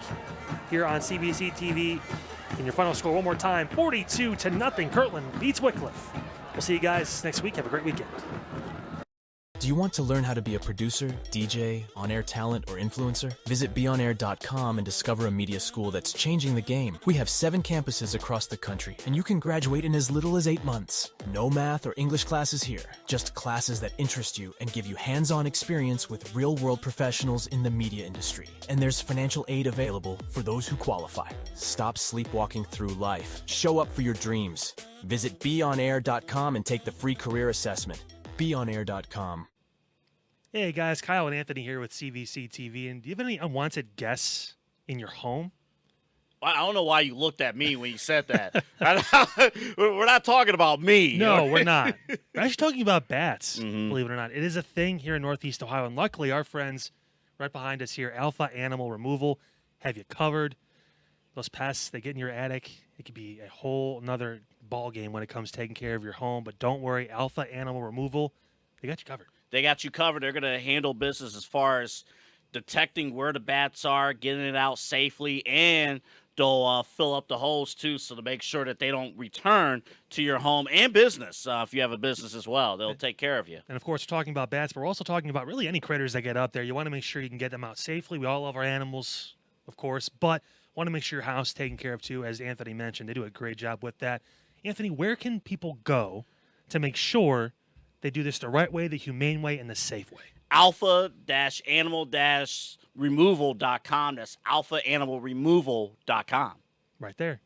here on CVC TV. And your final score one more time, 42-0. Kirtland beats Wickliffe. We'll see you guys next week. Have a great weekend. Do you want to learn how to be a producer, DJ, on-air talent, or influencer? Visit BeOnAir.com and discover a media school that's changing the game. We have 7 campuses across the country, and you can graduate in as little as 8 months. No math or English classes here, just classes that interest you and give you hands-on experience with real-world professionals in the media industry. And there's financial aid available for those who qualify. Stop sleepwalking through life. Show up for your dreams. Visit BeOnAir.com and take the free career assessment. BeOnAir.com. Hey guys, Kyle and Anthony here with CVC TV. And do you have any unwanted guests in your home? I don't know why you looked at me when you said that. We're not talking about me. No, we're not. We're actually talking about bats, believe it or not. It is a thing here in Northeast Ohio. And luckily, our friends right behind us here, Alpha Animal Removal, have you covered. Those pests, they get in your attic. It could be a whole another ball game when it comes to taking care of your home. But don't worry, Alpha Animal Removal, they got you covered. They got you covered. They're going to handle business as far as detecting where the bats are, getting it out safely, and they'll fill up the holes, too, so to make sure that they don't return to your home and business. If you have a business as well, they'll take care of you. And, of course, we're talking about bats, but we're also talking about really any critters that get up there. You want to make sure you can get them out safely. We all love our animals, of course, but want to make sure your house is taken care of, too. As Anthony mentioned, they do a great job with that. Anthony, where can people go to make sure they do this the right way, the humane way, and the safe way? Alpha-animal-removal.com. That's alphaanimalremoval.com. Right there.